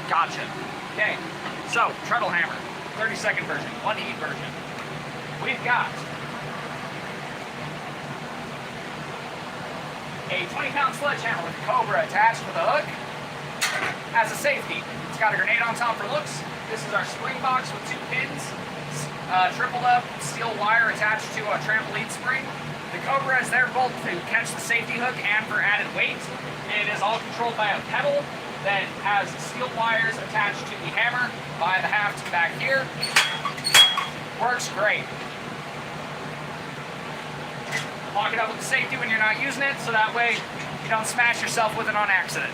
Gotcha. Okay, so treadle hammer, 30-second version, 1E version. We've got a 20-pound sledgehammer with a cobra attached with a hook as a safety. It's got a grenade on top for looks. This is our spring box with 2 pins, tripled up steel wire attached to a trampoline spring. The cobra is there both to catch the safety hook and for added weight. It is all controlled by a pedal that has steel wires attached to the hammer by the haft back here. Works great. Lock it up with the safety when you're not using it, so that way you don't smash yourself with it on accident.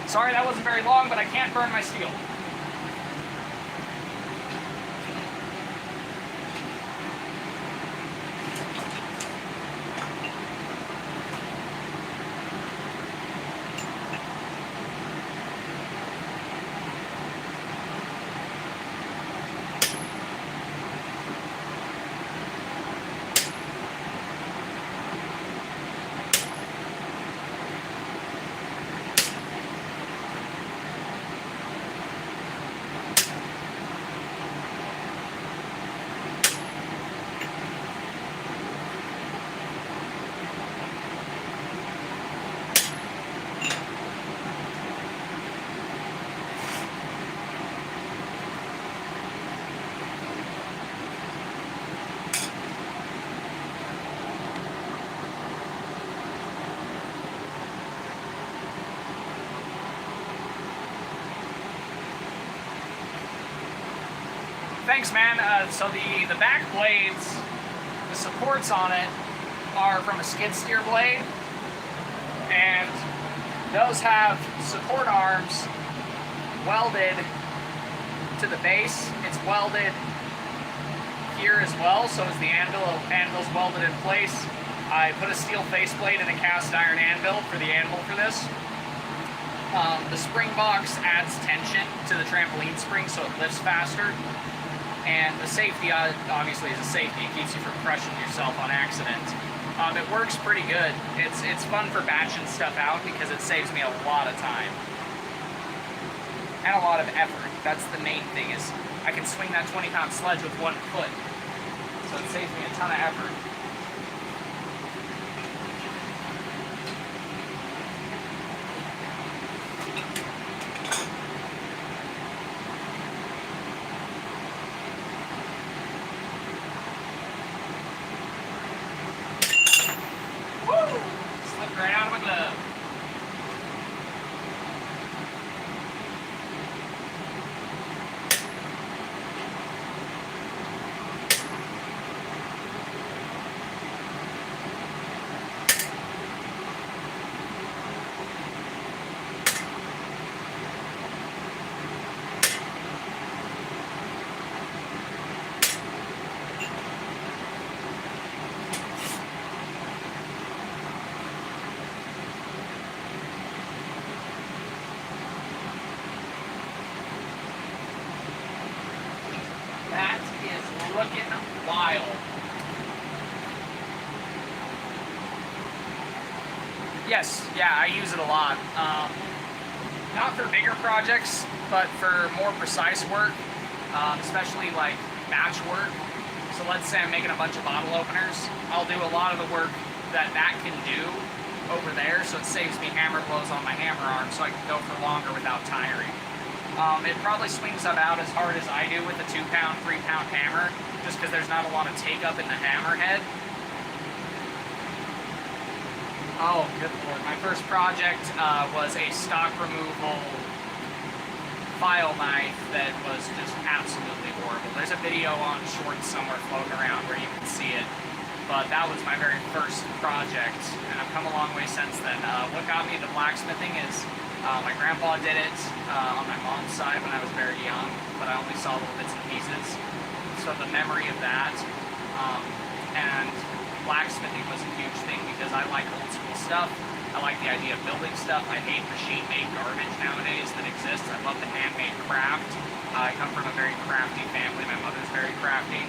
Sorry that wasn't very long, but I can't burn my steel. Thanks, man. So the back blades, the supports on it are from a skid steer blade, and those have support arms welded to the base. It's welded here as well, so as the anvil's welded in place. I put a steel faceplate and a cast iron anvil for the anvil for this. The spring box adds tension to the trampoline spring so it lifts faster. And the safety, obviously, is a safety. It keeps you from crushing yourself on accident. It works pretty good. It's fun for batching stuff out because it saves me a lot of time. And a lot of effort. That's the main thing, is I can swing that 20-pound sledge with 1 foot. So it saves me a ton of effort. Right out of my glove. Yes, yeah, I use it a lot. Not for bigger projects, but for more precise work, especially like batch work. So let's say I'm making a bunch of bottle openers. I'll do a lot of the work that can do over there, so it saves me hammer blows on my hammer arm, so I can go for longer without tiring. It probably swings about as hard as I do with a 2-pound, 3-pound hammer, just because there's not a lot of take up in the hammer head. Oh, good lord. My first project was a stock removal file knife that was just absolutely horrible. There's a video on Shorts somewhere floating around where you can see it. But that was my very first project, and I've come a long way since then. What got me into blacksmithing is my grandpa did it on my mom's side when I was very young, but I only saw little bits and pieces. So the memory of that, and blacksmithing was a huge thing because I like old school stuff. I like the idea of building stuff. I hate machine-made garbage nowadays that exists. I love the handmade craft. I come from a very crafty family. My mother's very crafty.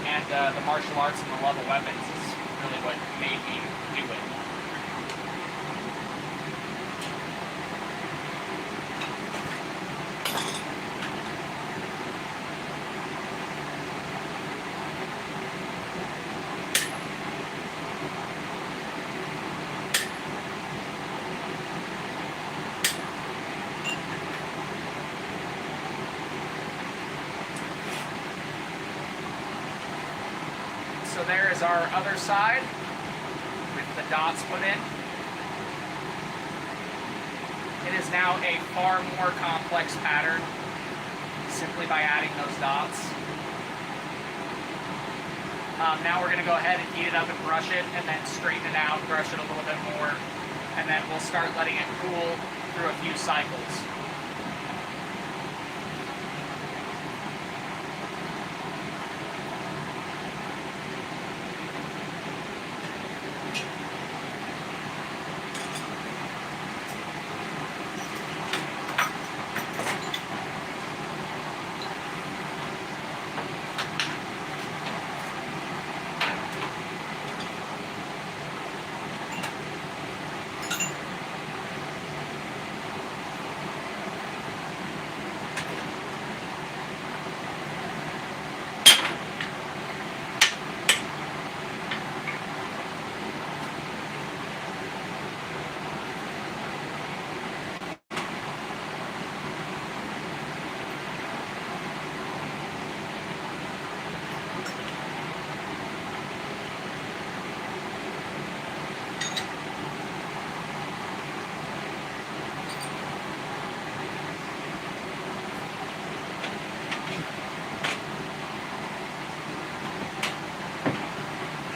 And the martial arts and the love of weapons is really what made me do it. So there is our other side with the dots put in. It is now a far more complex pattern simply by adding those dots. Now we're going to go ahead and heat it up and brush it, and then straighten it out, brush it a little bit more, and then we'll start letting it cool through a few cycles.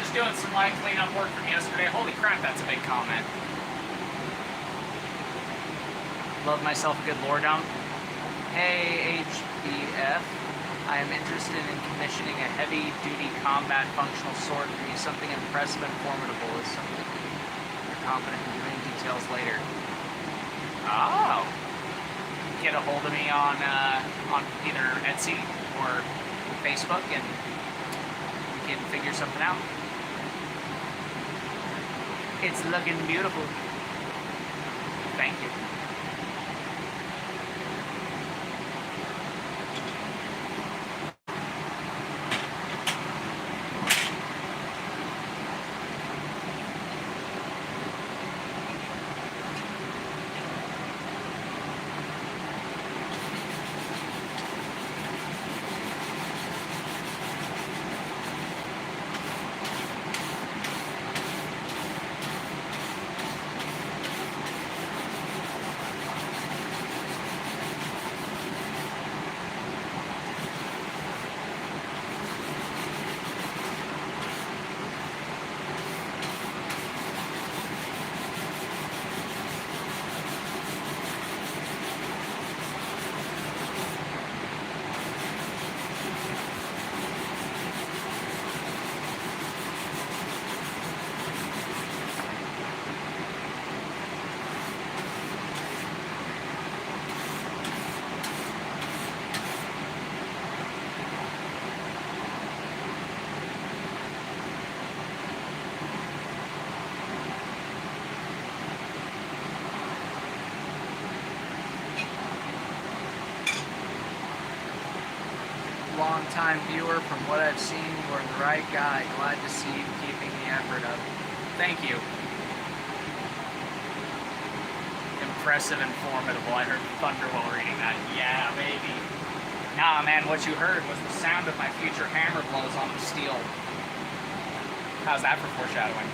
Doing some light cleanup work from yesterday. Holy crap, that's a big comment. Love myself a good lore dump. Hey, HBF. I am interested in commissioning a heavy-duty combat functional sword to be something impressive and formidable. Is something you're confident in doing. Details later. Oh. Get a hold of me on either Etsy or Facebook, and we can figure something out. It's looking beautiful. Thank you. long-time viewer. From what I've seen, you are the right guy. Glad to see you keeping the effort up. Thank you. Impressive and formidable. I heard thunder while reading that. Yeah, baby. Nah, man, what you heard was the sound of my future hammer blows on the steel. How's that for foreshadowing?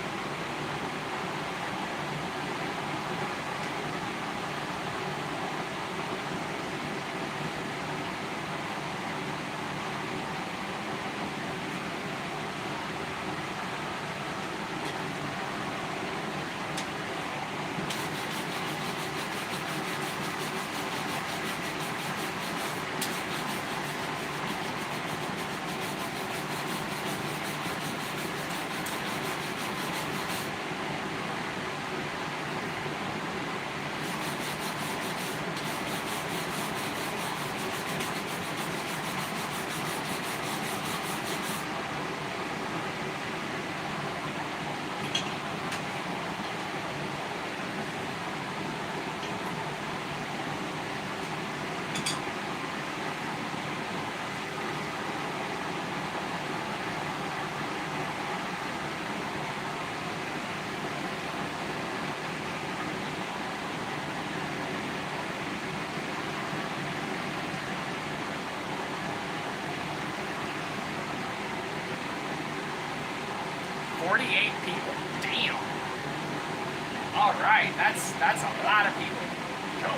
People. Damn. All right, that's a lot of people. Go.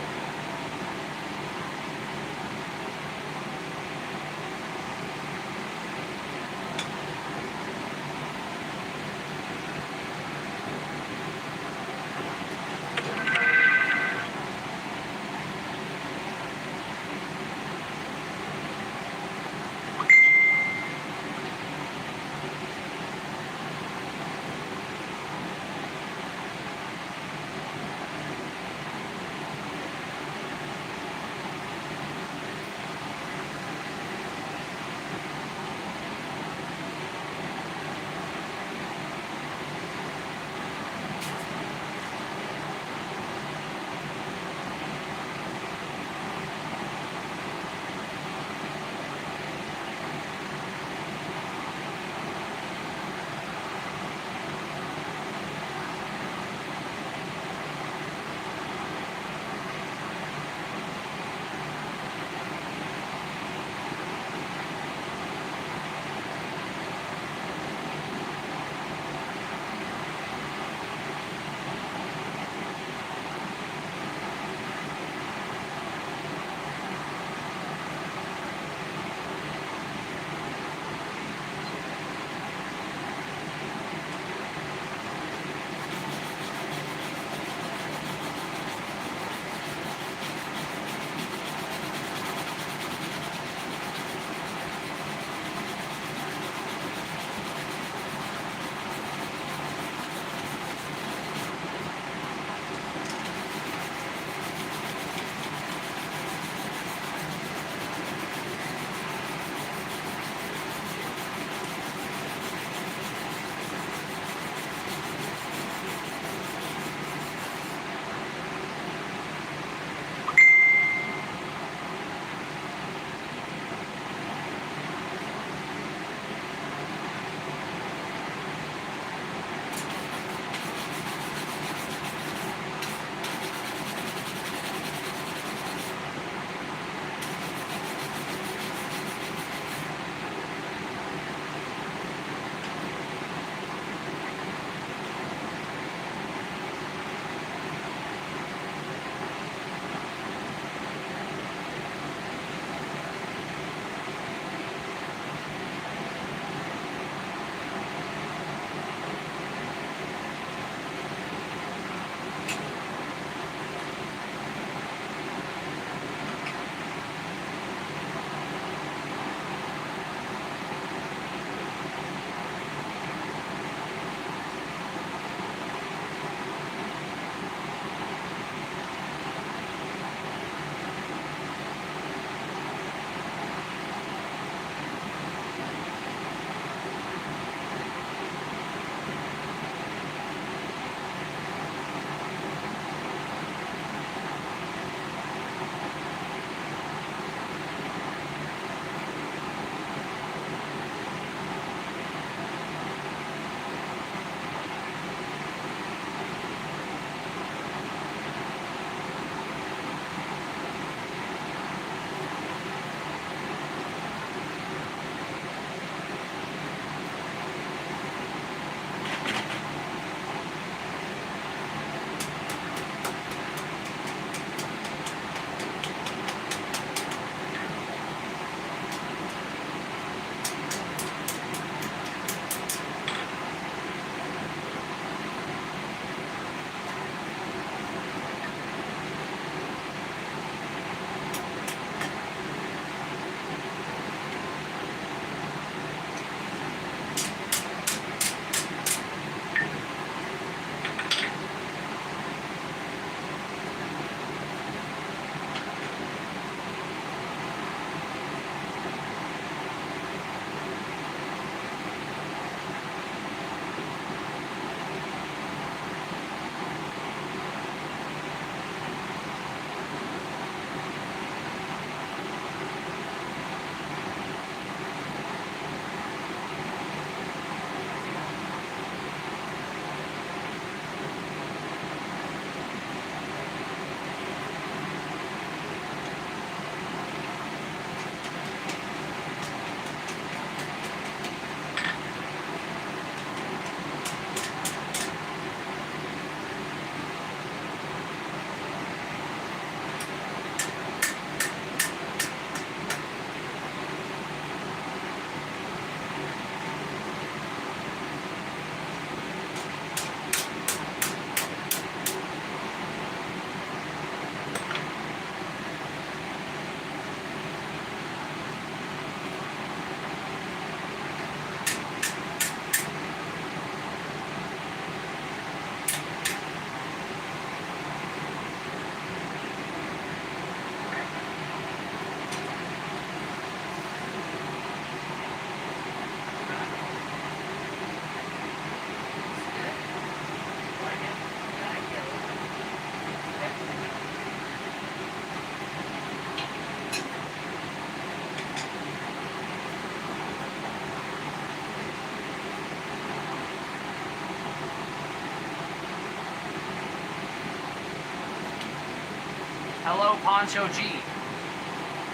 Hello, Poncho G.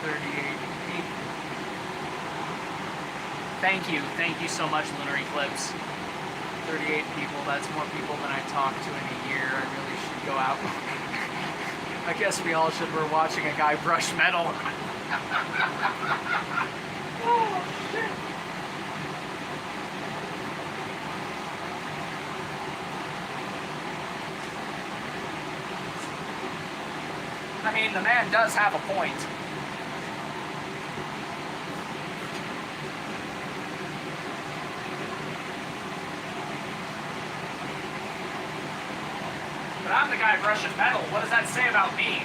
38 people. Thank you so much, Lunar Eclipse. 38 people, that's more people than I talk to in a year. I really should go out. I guess we all should. We're watching a guy brush metal. Oh, shit. I mean, the man does have a point. But I'm the guy brushing metal. What does that say about me?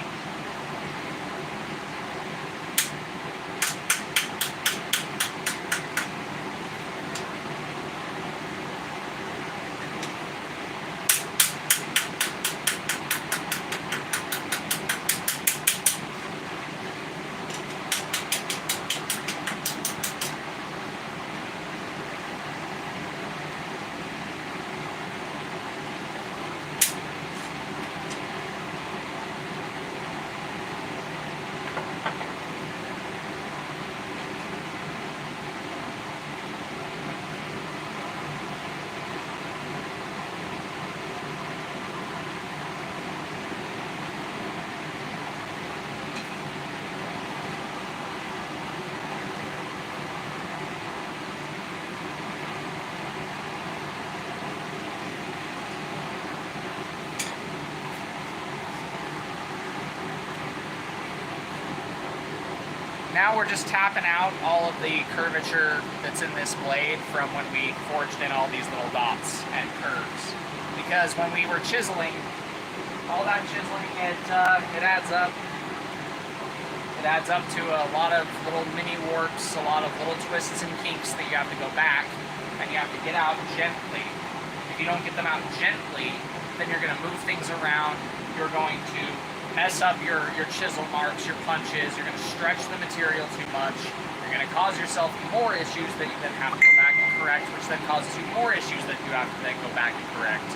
Now we're just tapping out all of the curvature that's in this blade from when we forged in all these little dots and curves. Because when we were chiseling, all that chiseling, it adds up. It adds up to a lot of little mini warps, a lot of little twists and kinks that you have to go back and you have to get out gently. If you don't get them out gently, then you're going to move things around. You're going to mess up your chisel marks, your punches. You're going to stretch the material too much. You're going to cause yourself more issues that you then have to go back and correct, which then causes you more issues that you have to then go back and correct.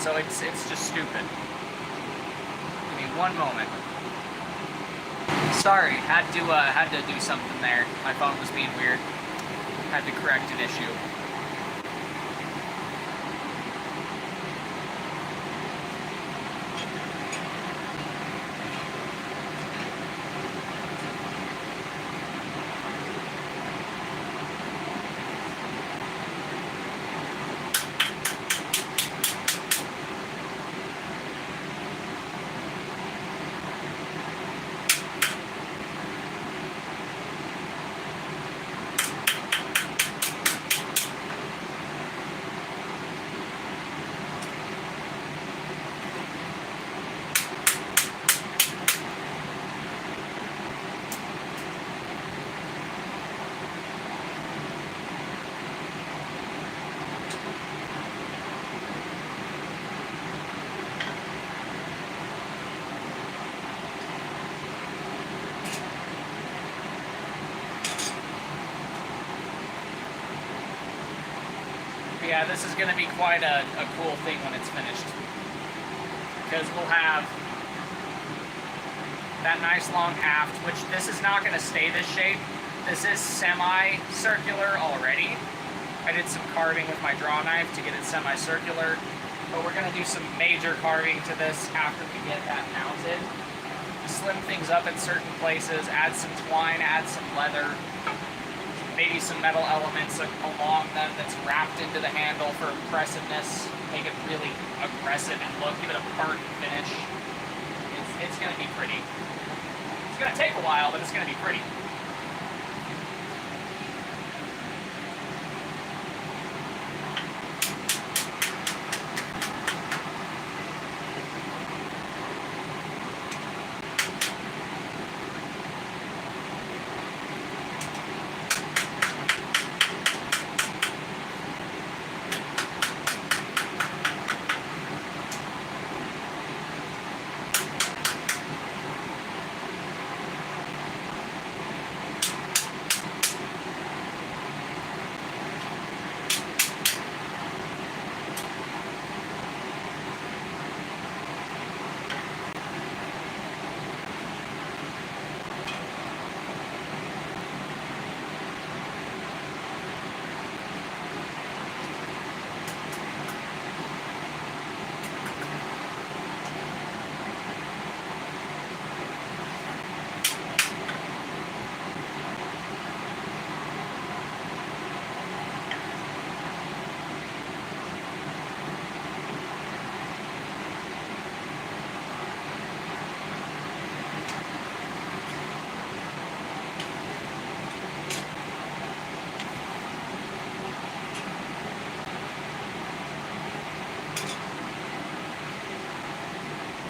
So it's just stupid. Give me one moment. Sorry, had to do something there. My phone was being weird. Had to correct an issue. Yeah, this is going to be quite a cool thing when it's finished. Because we'll have that nice long haft, which this is not going to stay this shape. This is semi-circular already. I did some carving with my draw knife to get it semi-circular, but we're going to do some major carving to this after we get that mounted. Slim things up in certain places, add some twine, add some leather, maybe some metal elements along them that's wrapped into the handle for impressiveness, make it really aggressive and look, give it a burnt finish. It's going to be pretty. It's going to take a while, but it's going to be pretty.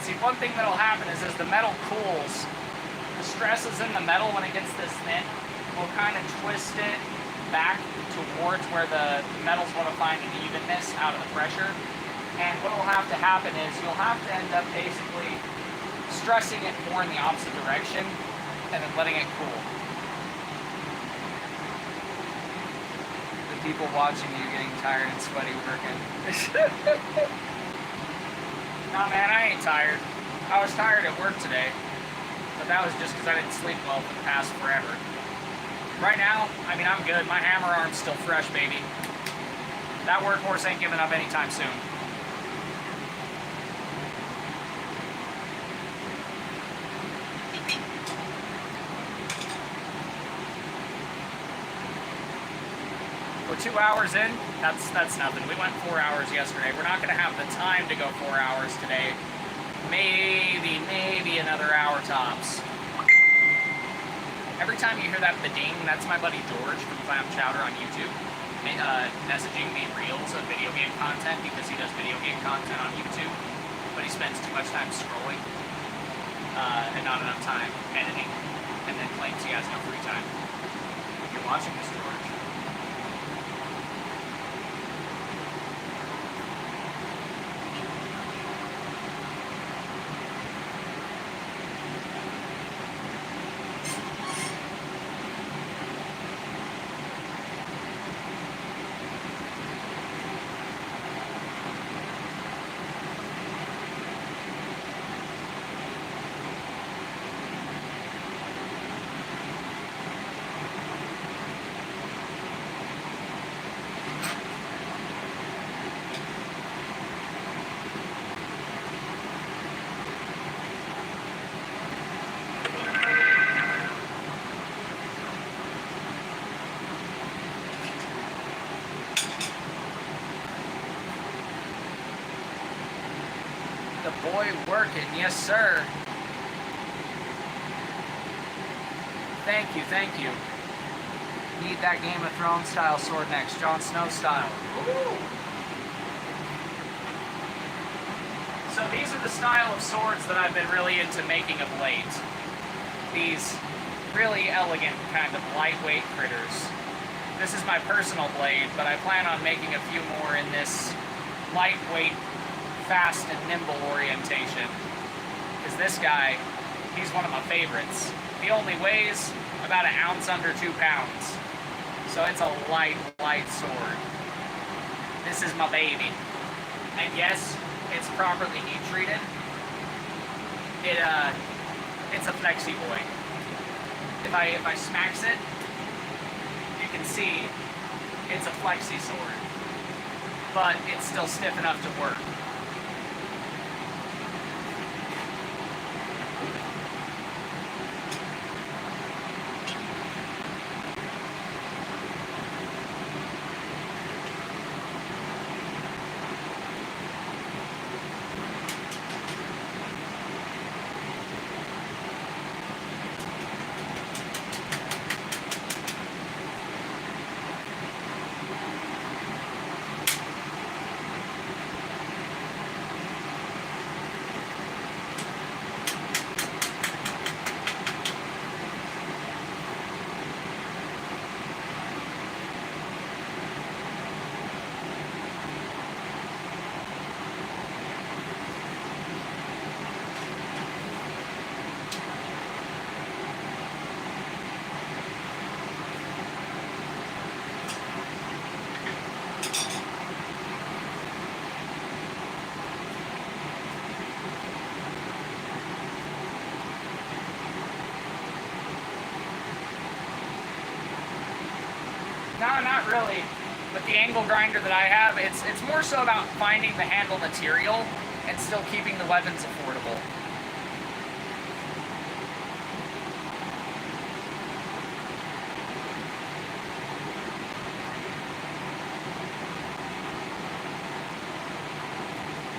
See, one thing that'll happen is as the metal cools, the stresses in the metal when it gets this thin will kind of twist it back towards where the metals want to find an evenness out of the pressure. And what will have to happen is you'll have to end up basically stressing it more in the opposite direction and then letting it cool. The people watching you getting tired and sweaty working. Nah, man, I ain't tired. I was tired at work today, but that was just because I didn't sleep well for the past forever. Right now, I mean, I'm good. My hammer arm's still fresh, baby. That workhorse ain't giving up anytime soon. We're 2 hours in. That's nothing. We went 4 hours yesterday. We're not going to have the time to go 4 hours today. Maybe another hour tops. Every time you hear that ba-ding, that's my buddy George from Clam Chowder on YouTube messaging me reels of video game content because he does video game content on YouTube, but he spends too much time scrolling and not enough time editing, and then claims he has no free time. If you're watching this, George, the boy working, yes sir. Thank you, thank you. Need that Game of Thrones style sword next, Jon Snow style. Ooh. So these are the style of swords that I've been really into making of late. These really elegant kind of lightweight critters. This is my personal blade, but I plan on making a few more in this lightweight, fast and nimble orientation. Because this guy, he's one of my favorites. He only weighs about an ounce under 2 pounds. So it's a light sword. This is my baby. And yes, it's properly heat treated. It's a flexi boy. If I smacks it, you can see it's a flexi sword. But it's still stiff enough to work. No, not really. With the angle grinder that I have, it's more so about finding the handle material and still keeping the weapons affordable.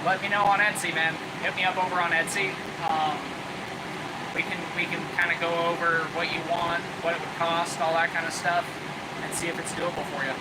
Let me know on Etsy, man. Hit me up over on Etsy. We can kind of go over what you want, what it would cost, all that kind of stuff, and see if it's doable for you.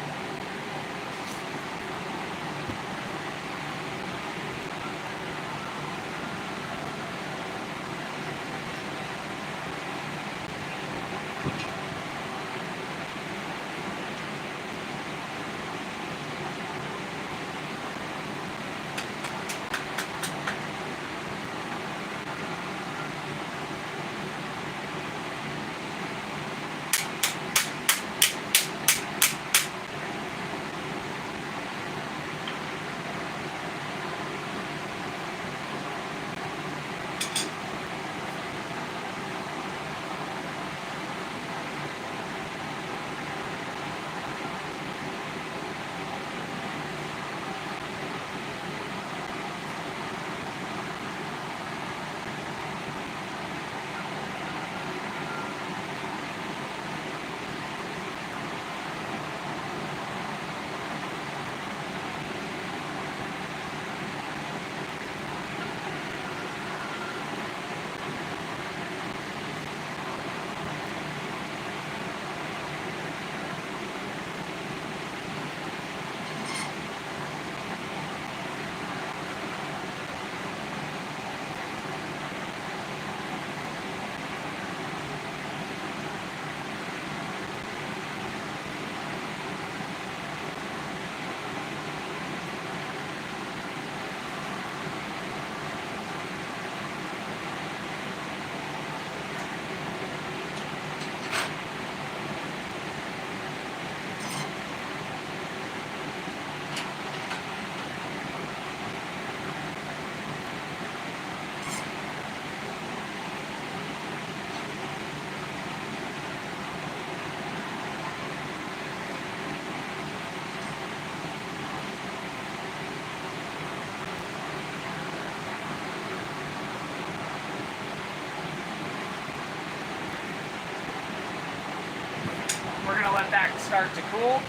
start to cool.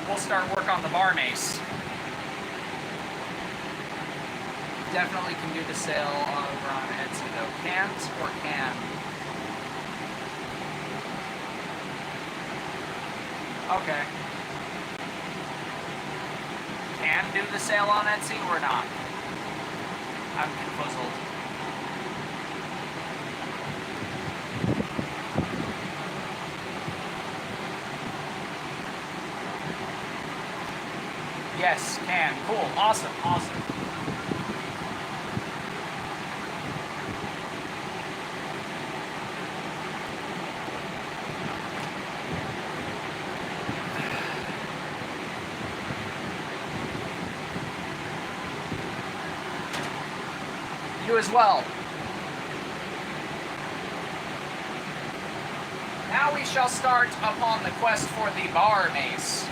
We'll start work on the bar mace. Definitely can do the sale over on Etsy though. Can't or can? Okay. Can do the sale on Etsy or not? I'm confuzzled. Yes, can. Cool. Awesome. Awesome. You as well. Now we shall start upon the quest for the bar mace.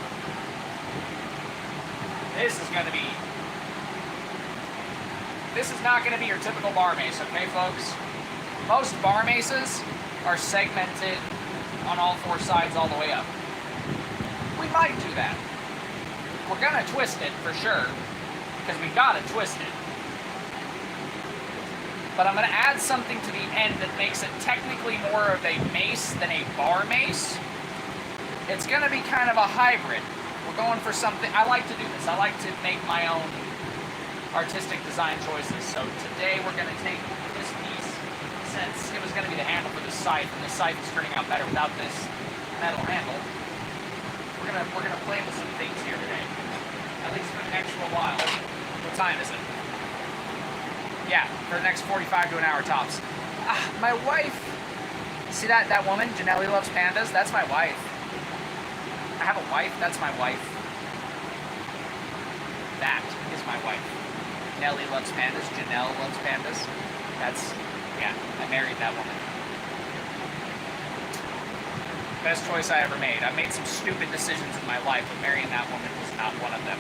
This is not going to be your typical bar mace, okay, folks? Most bar maces are segmented on all four sides all the way up. We might do that. We're going to twist it for sure, because we got to twist it. But I'm going to add something to the end that makes it technically more of a mace than a bar mace. It's going to be kind of a hybrid. We're going for something. I like to do this. I like to make my own artistic design choices. So today we're going to take this piece, since it was going to be the handle for the scythe, and the scythe is turning out better without this metal handle. We're gonna play with some things here today, at least for the next little while. What time is it? Yeah, for the next 45 to an hour tops. My wife. See that woman, Janelli Loves Pandas? That's my wife. I have a wife. That's my wife. That is my wife. Nellie loves pandas. Janelle loves pandas. Yeah, I married that woman. Best choice I ever made. I've made some stupid decisions in my life, but marrying that woman was not one of them.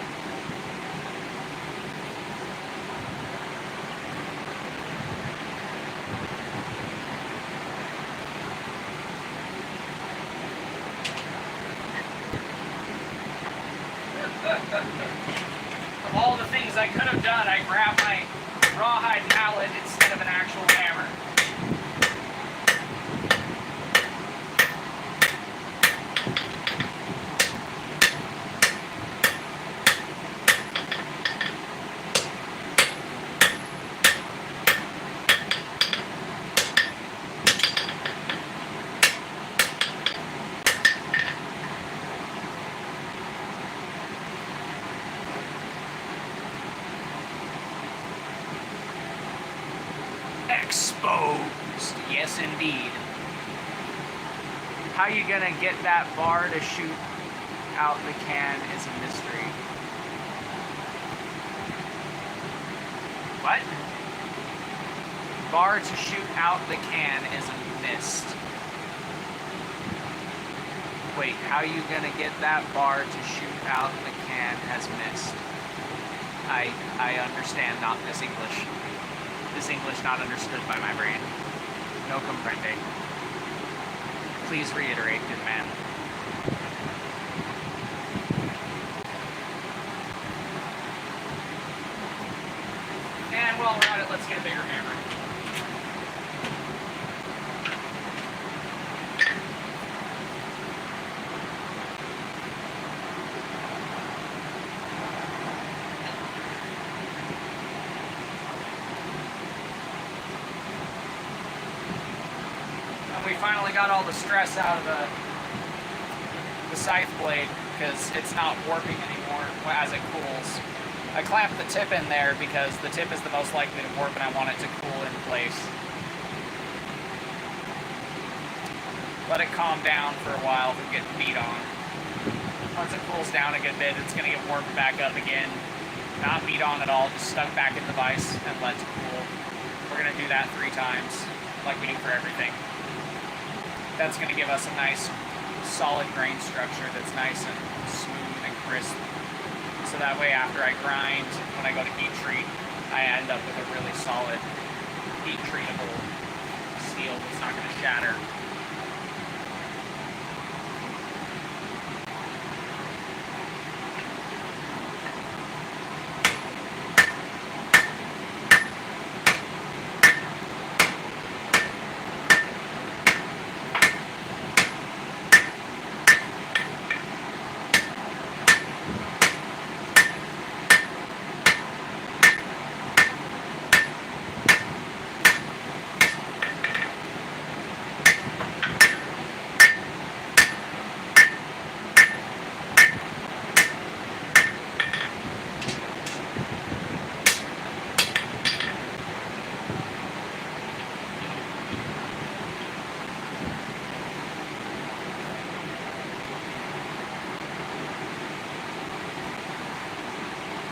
Of all the things I could have done, I grabbed my rawhide mallet instead of an actual hammer. Exposed. Yes, indeed. How you gonna get that bar to shoot out the can is a mystery. What? Bar to shoot out the can is a mist. Wait, how you gonna get that bar to shoot out the can as mist? I understand not this English. This English not understood by my brain. No comprende. Please reiterate, good man. And while we're at it, let's get a bigger hammer. We finally got all the stress out of the scythe blade because it's not warping anymore as it cools. I clamped the tip in there because the tip is the most likely to warp and I want it to cool in place. Let it calm down for a while if it gets beat on. Once it cools down a good bit, it's going to get warped back up again. Not beat on at all, just stuck back in the vise and let it cool. We're going to do that 3 times like we do for everything. That's going to give us a nice solid grain structure that's nice and smooth and crisp. So that way after I grind, when I go to heat treat, I end up with a really solid, heat treatable steel that's not going to shatter.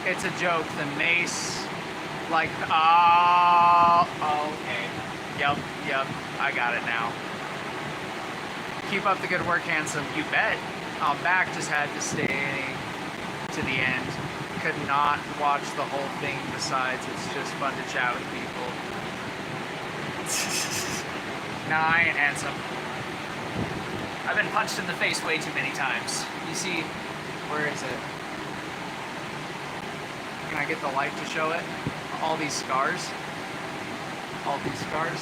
It's a joke. The mace, like, oh, okay. Yep, I got it now. Keep up the good work, handsome. You bet. Back just had to stay to the end. Could not watch the whole thing. Besides, it's just fun to chat with people. Nah, I ain't handsome. I've been punched in the face way too many times. You see, where is it? Can I get the light to show it? All these scars. All these scars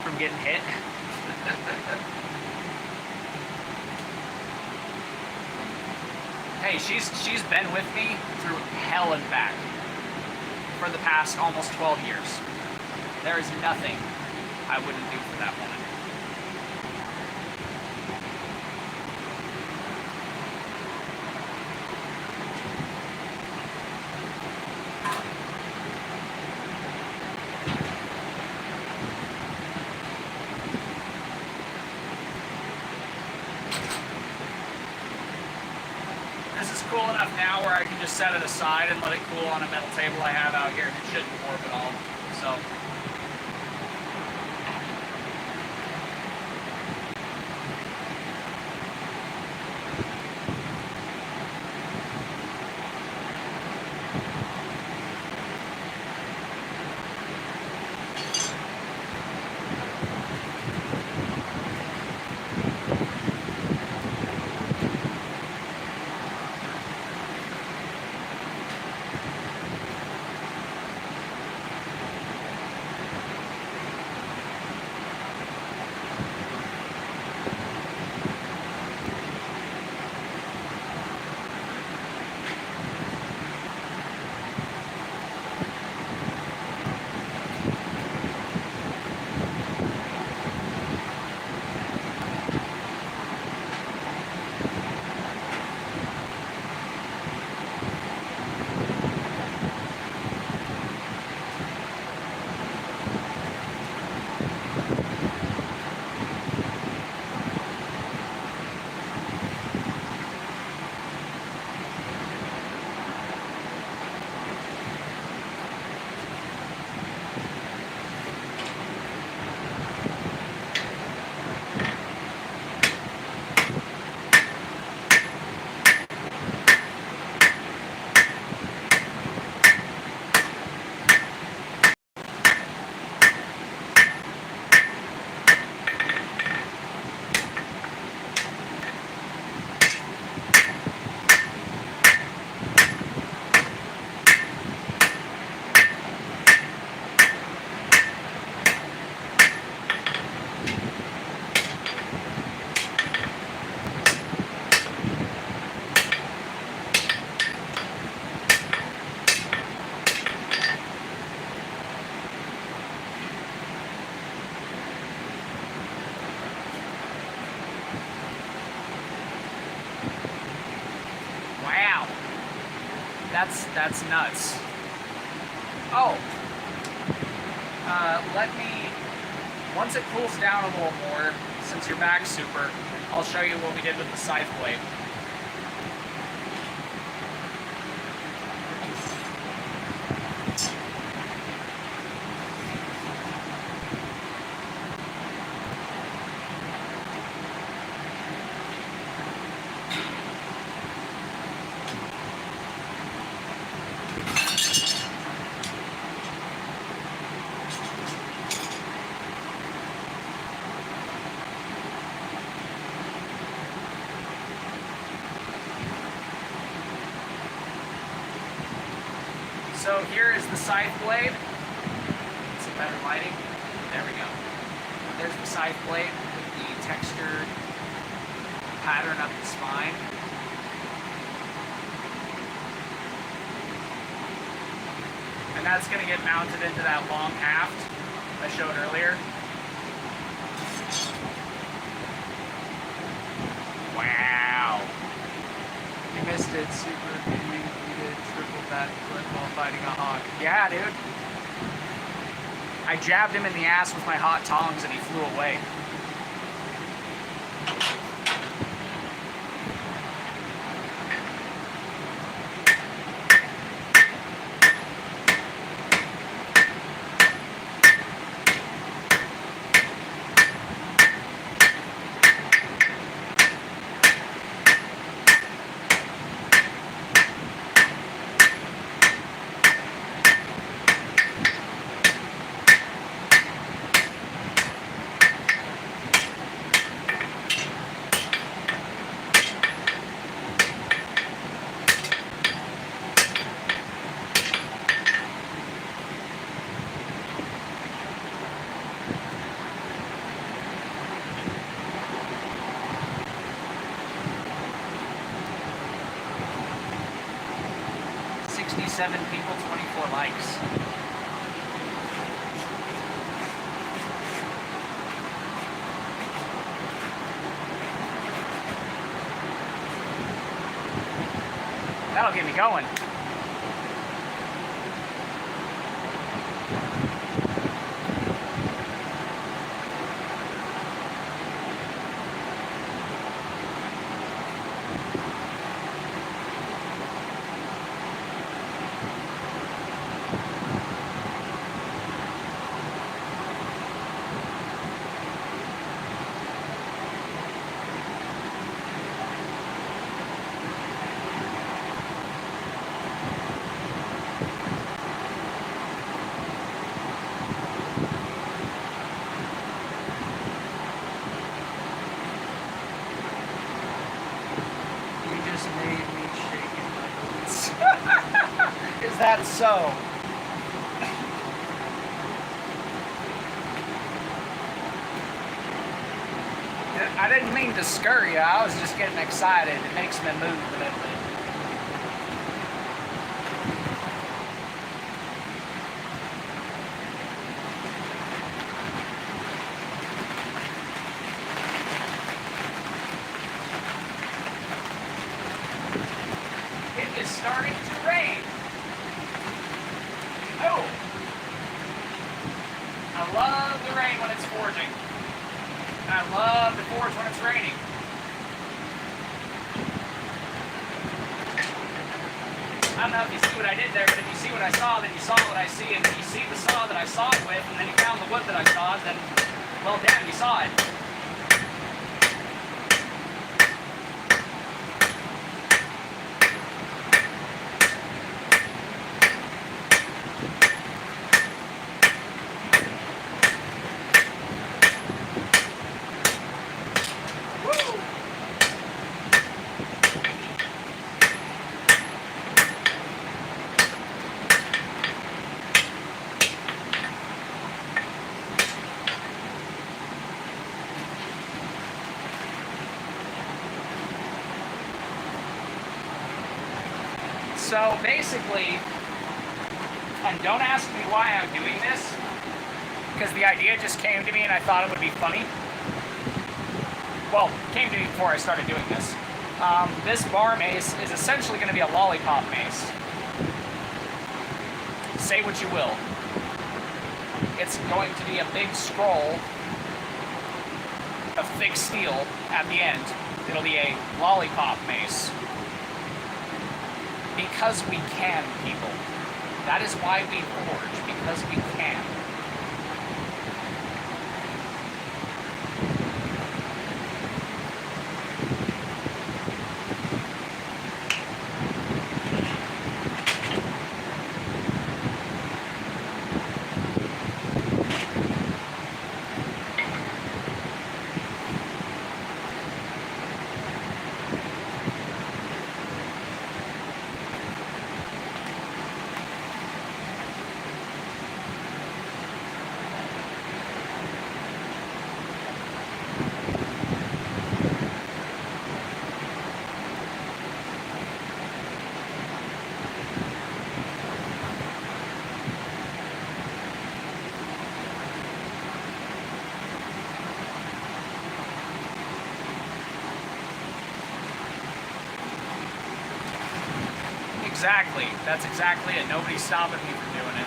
from getting hit. Hey, she's been with me through hell and back for the past almost 12 years. There is nothing I wouldn't do for that woman. This is cool enough now where I can just set it aside and let it cool on a metal table I have out here, and it shouldn't warp at all. So. That's nuts. Oh, once it cools down a little more, since your back's super, I'll show you what we did with the scythe blade. So here is the scythe blade. Some better lighting. There we go. There's the scythe blade with the textured pattern up the spine. And that's going to get mounted into that long haft I showed earlier. Wow. You missed it, super. You did triple that flip while fighting a hawk. Yeah, dude. I jabbed him in the ass with my hot tongs and he flew away. Seven people, 24 likes. That'll get me going. Is that so? I didn't mean to scurry you. I was just getting excited. It makes me move a little bit. It is starting to rain. Oh! I love the rain when it's forging. I love to forge when it's raining. I don't know if you see what I did there, but if you see what I saw, then you saw what I see, and if you see the saw that I saw it with, and then you found the wood that I sawed, then, well, damn, you saw it. So basically, and don't ask me why I'm doing this, because the idea just came to me and I thought it would be funny. Well, it came to me before I started doing this. This bar mace is essentially going to be a lollipop mace. Say what you will. It's going to be a big scroll of thick steel at the end. It'll be a lollipop mace. Because we can, people. That is why we forge, because we can. Exactly. That's exactly it. Nobody's stopping me from doing it.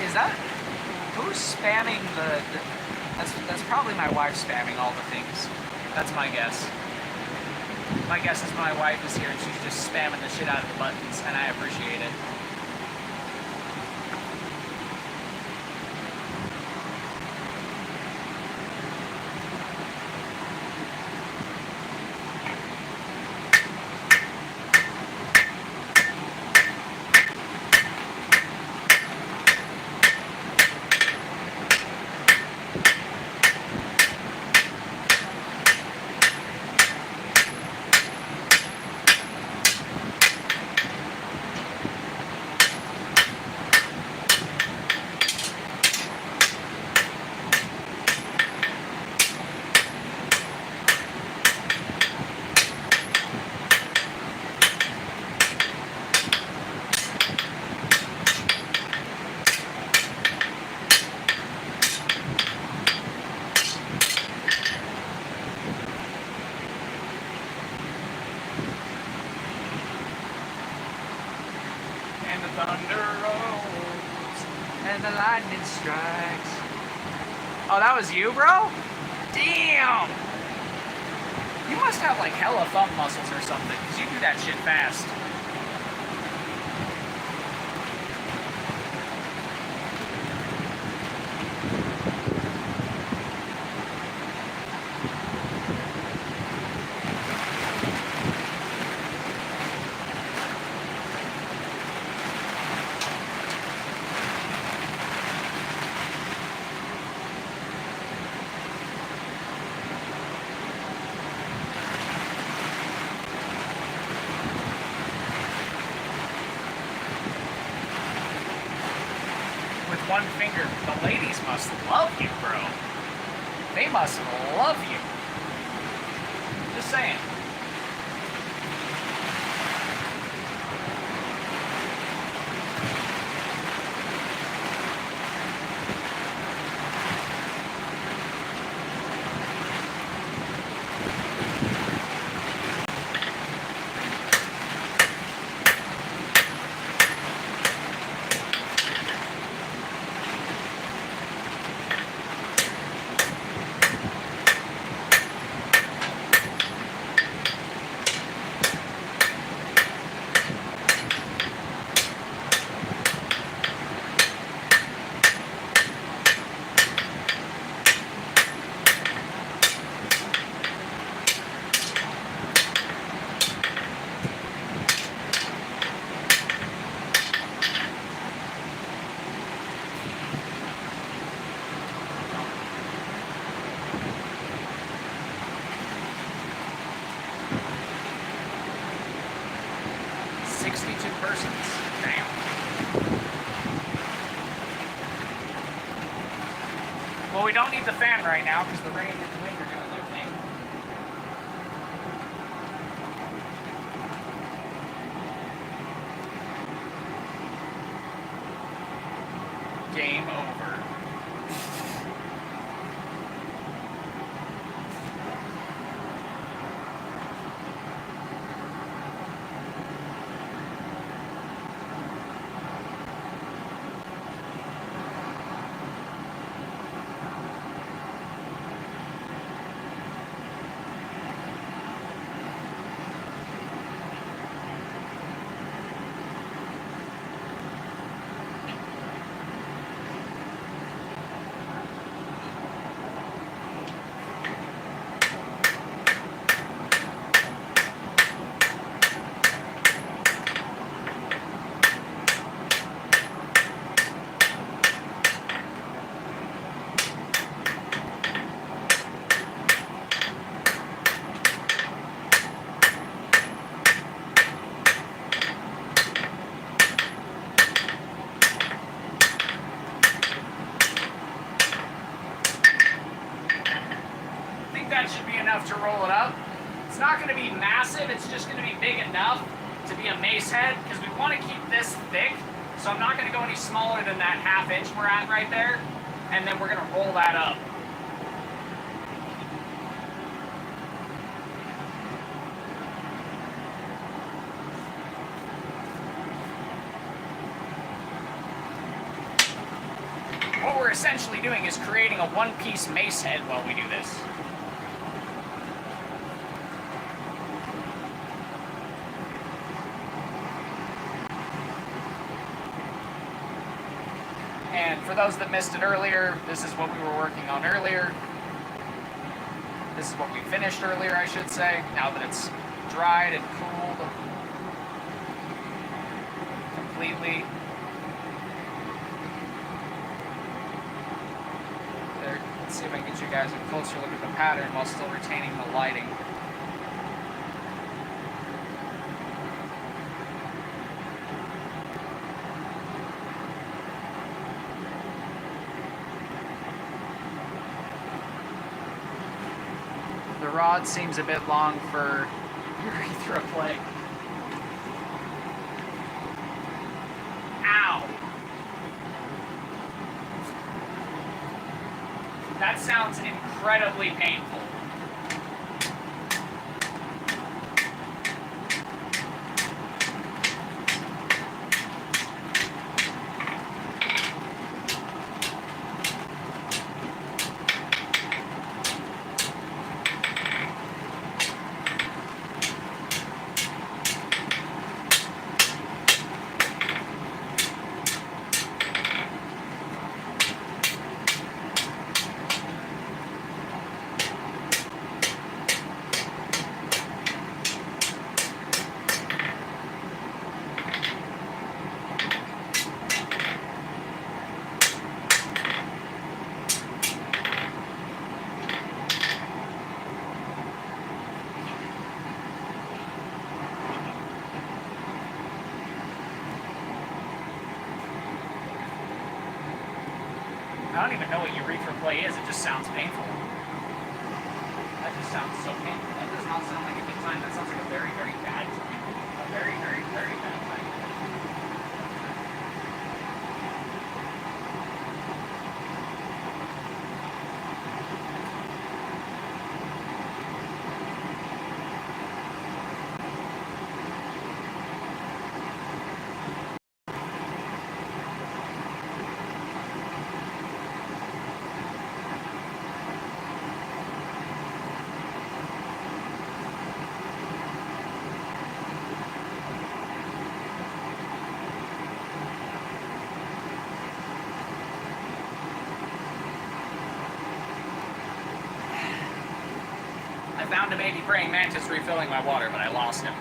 Is that... Who's spamming that's probably my wife spamming all the things. That's my guess. My guess is my wife is here and she's just spamming the shit out of the buttons, and I appreciate it. Strikes. Oh, that was you, bro? Damn! You must have like hella thumb muscles or something, because you do that shit fast. One finger. The ladies must love you, bro. They must love you. Just saying. Well, we don't need the fan right now because the rain and the wind are doing their thing. Game over. To roll it up. It's not going to be massive, it's just going to be big enough to be a mace head, because we want to keep this thick, so I'm not going to go any smaller than that 1/2 inch we're at right there, and then we're going to roll that up. we're essentially doing is creating a one-piece mace head while we do this. And for those that missed it earlier, this is what we were working on earlier. This is what we finished earlier, I should say, now that it's dried and cooled completely. There, let's see if I can get you guys a closer look at the pattern while still retaining the lighting. The rod seems a bit long for urethra plague. Ow! That sounds incredibly painful. I don't even know what urethra play is, it just sounds painful. That just sounds so painful. That does not sound like a good time, that sounds like a very, very bad time. A very, very, very bad time. I found a baby praying mantis refilling my water, but I lost him.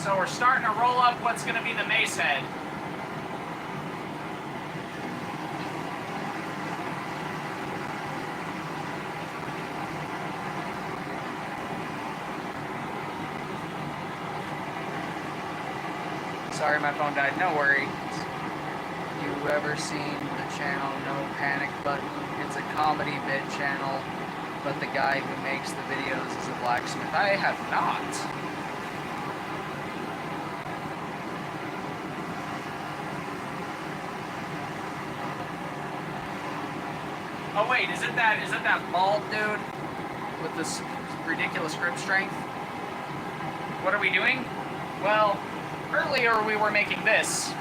So we're starting to roll up what's going to be the mace head. Sorry, my phone died. No worries. You ever seen the channel No Panic Button? It's a comedy vid channel, but the guy who makes the videos is a blacksmith. I have not. Oh wait, is it that bald dude with this ridiculous grip strength? What are we doing? Well, earlier we were making this,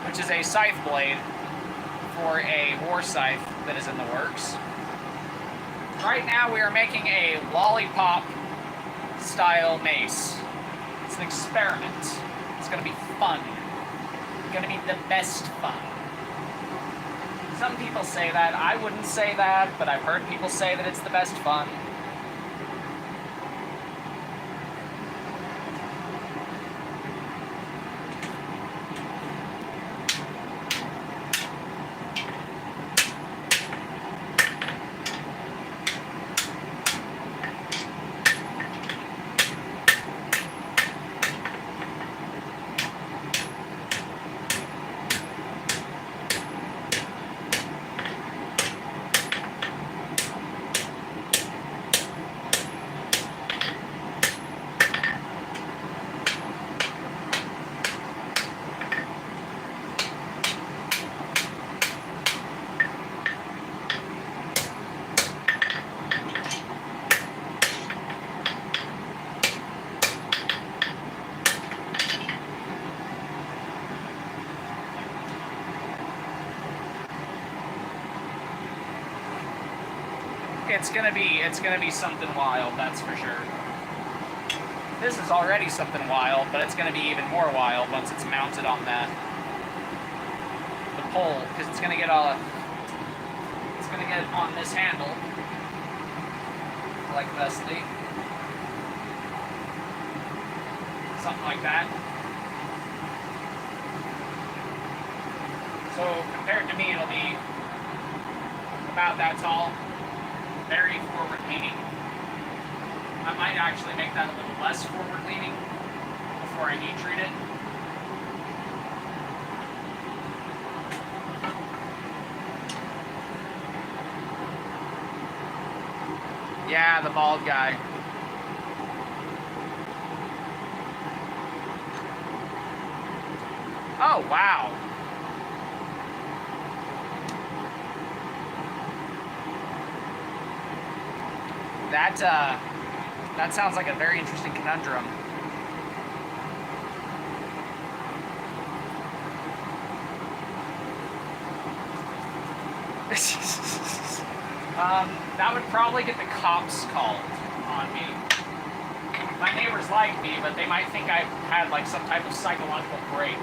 which is a scythe blade for a war scythe that is in the works. Right now we are making a lollipop style mace. It's an experiment. It's gonna be fun. It's gonna be the best fun. Some people say that. I wouldn't say that, but I've heard people say that it's the best fun. It's gonna be something wild, that's for sure. This is already something wild, but it's gonna be even more wild once it's mounted on the pole, because it's gonna get on this handle, like this, something like that. So compared to me, it'll be about that tall. Very forward leaning. I might actually make that a little less forward leaning before I heat treat it. Yeah, the bald guy. Oh, wow. That sounds like a very interesting conundrum. That would probably get the cops called on me. My neighbors like me, but they might think I had like some type of psychological break.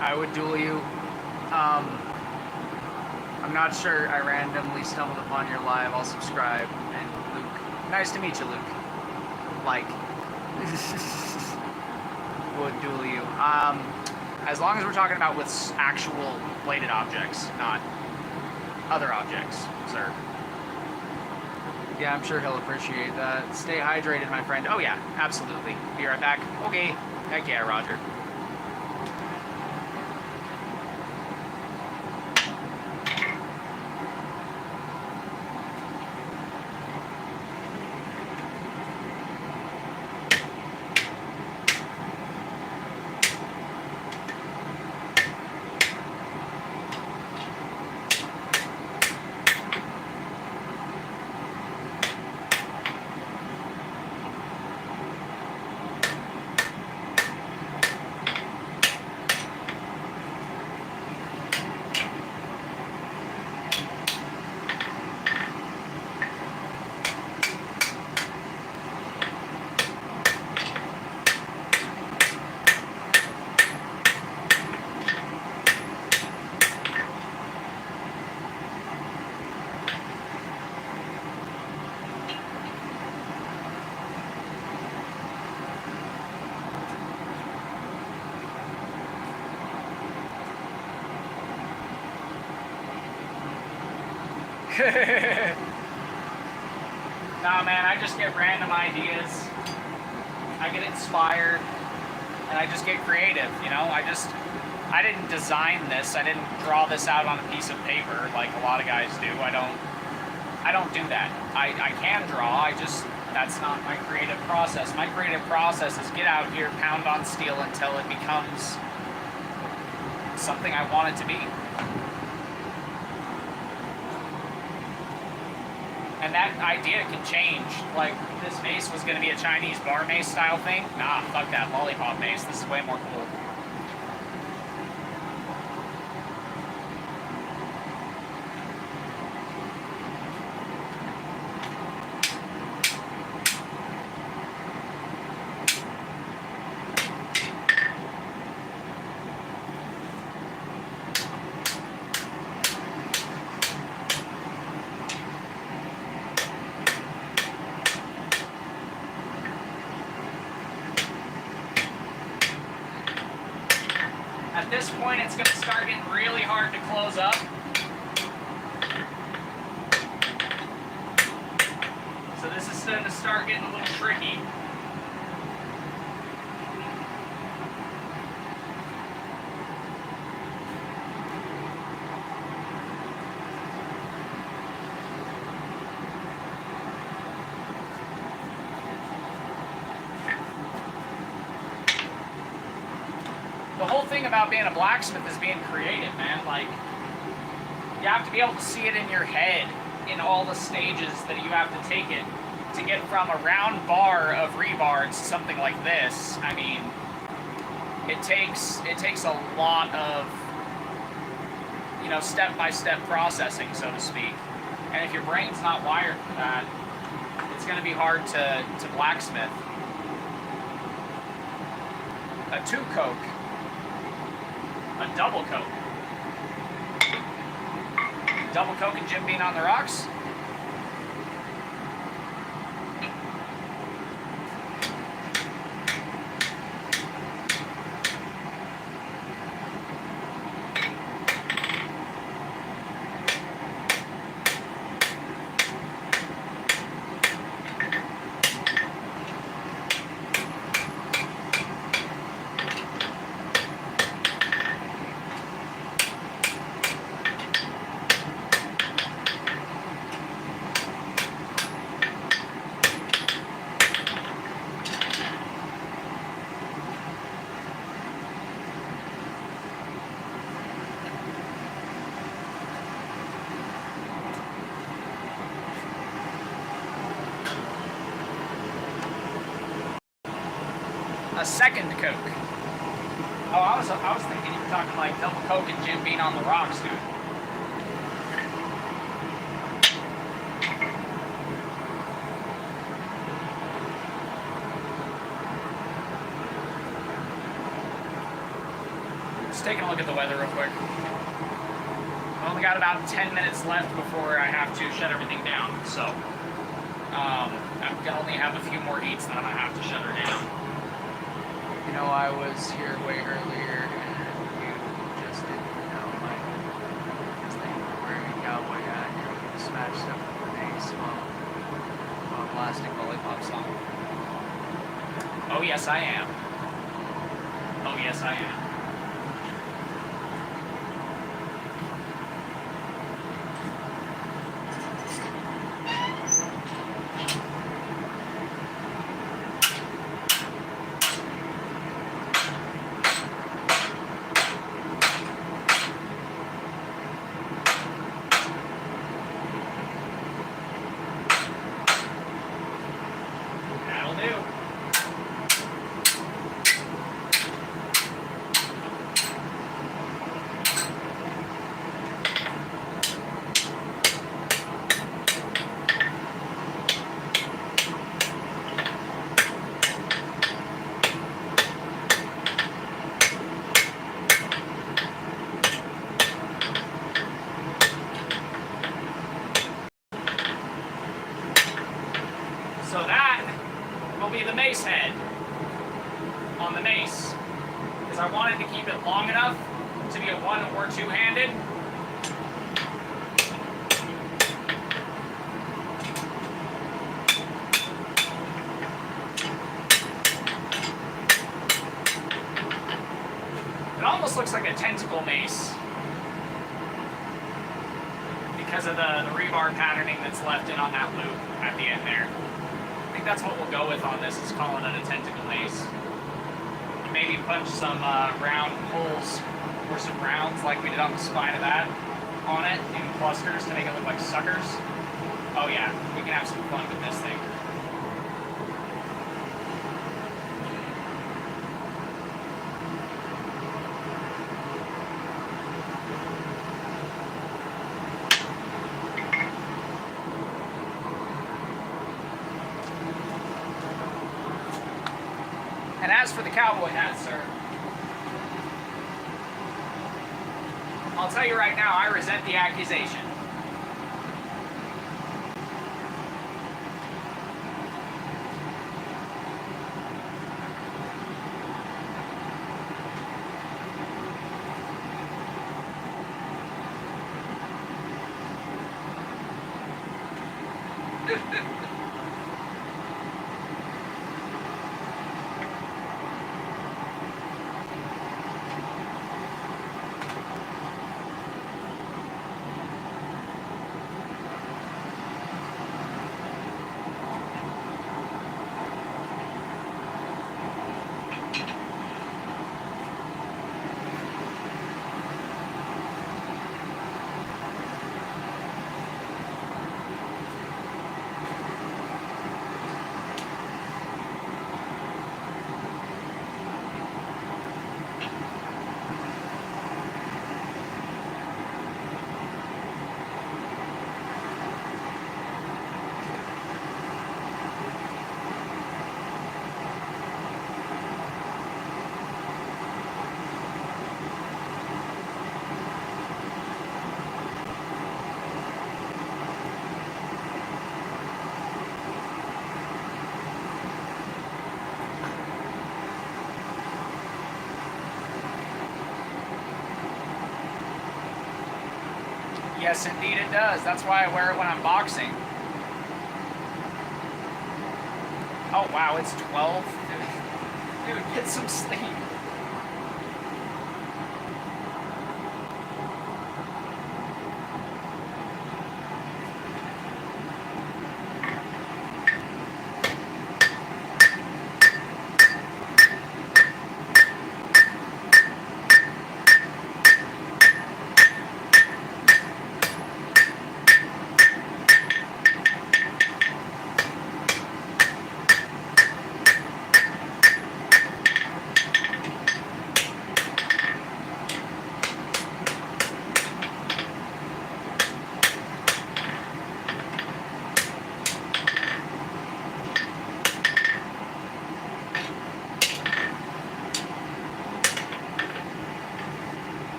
I would duel you. I'm not sure. I randomly stumbled upon your live. I'll subscribe. And Luke, nice to meet you, Luke. Like, would duel you. As long as we're talking about with actual bladed objects, not other objects, sir. Yeah, I'm sure he'll appreciate that. Stay hydrated, my friend. Oh yeah, absolutely. Be right back. Okay. Heck yeah, Roger. Nah, man, I just get random ideas. I get inspired, and I just get creative, you know? I didn't design this. I didn't draw this out on a piece of paper like a lot of guys do. I don't do that. I can draw, that's not my creative process. My creative process is get out here, pound on steel until it becomes something I want it to be. And that idea can change. Like, this mace was going to be a Chinese bar mace style thing. Nah, fuck that lollipop mace. This is way more cool. At this point, it's going to start getting really hard to close up. So this is going to start getting a little tricky. The whole thing about being a blacksmith is being creative, man. Like, you have to be able to see it in your head in all the stages that you have to take it to get from a round bar of rebar to something like this. I mean, it takes a lot of, you know, step-by-step processing, so to speak. And if your brain's not wired for that, it's going to be hard to blacksmith. A 2-coke. A double coke. Double coke and Jim Beam on the rocks. A second coke. Oh, I was thinking you were talking like double coke and Jim Beam on the rocks, dude. taking a look at the weather real quick. I only got about 10 minutes left before I have to shut everything down, so I only have a few more eats, then I have to shut her down. You know, I was here way earlier, and you just didn't know my thing. Wearing a cowboy hat, you're looking to smash stuff with the mace while blasting lollipop song. Oh yes, I am. Oh yes, I am. So that will be the mace head on the mace, because I wanted to keep it long enough to be a one or two-handed. It almost looks like a tentacle mace because of the rebar patterning that's left in on that loop at the end there. I think that's what we'll go with on this, is calling it a tentacle mace. Maybe punch some round holes or some rounds like we did on the spine of that on it in clusters to make it look like suckers. Oh yeah, we can have some fun with this thing. And as for the cowboy hat, sir, I'll tell you right now, I resent the accusation. Yes, indeed it does. That's why I wear it when I'm boxing. Oh, wow, it's 12? Dude, get some sleep.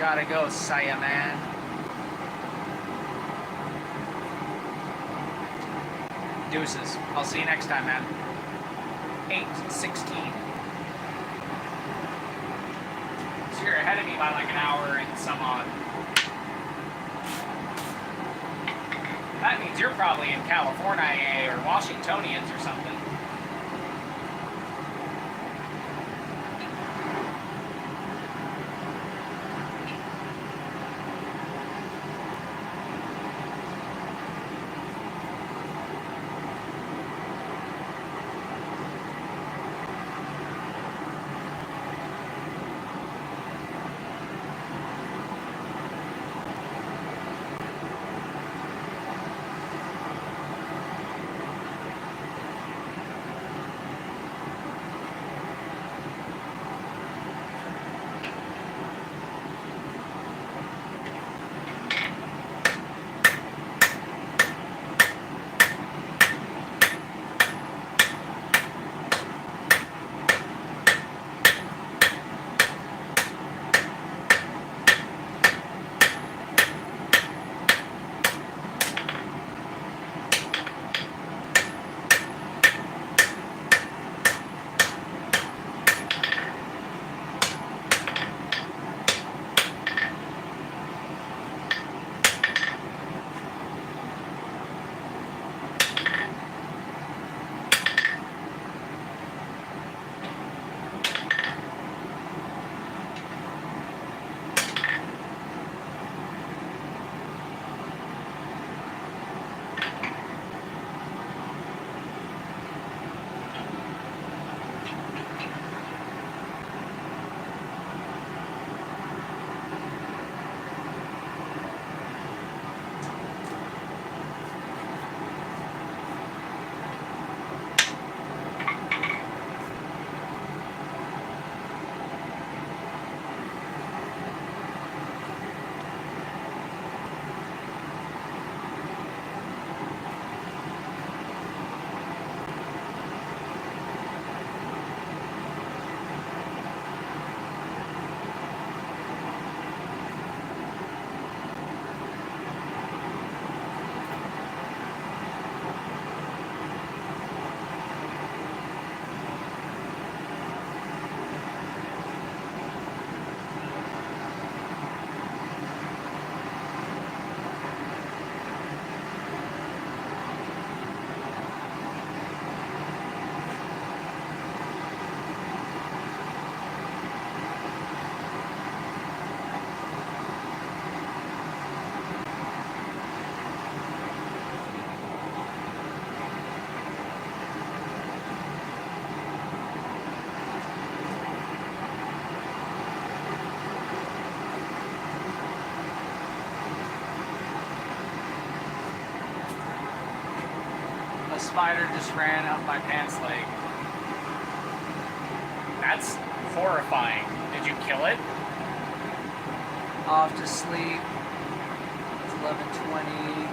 Gotta go, Saya man. Deuces. I'll see you next time, man. 8:16. So you're ahead of me by like an hour and some odd. That means you're probably in California or Washingtonians or something. Spider just ran up my pants leg. That's horrifying. Did you kill it? Off to sleep. It's 11:20.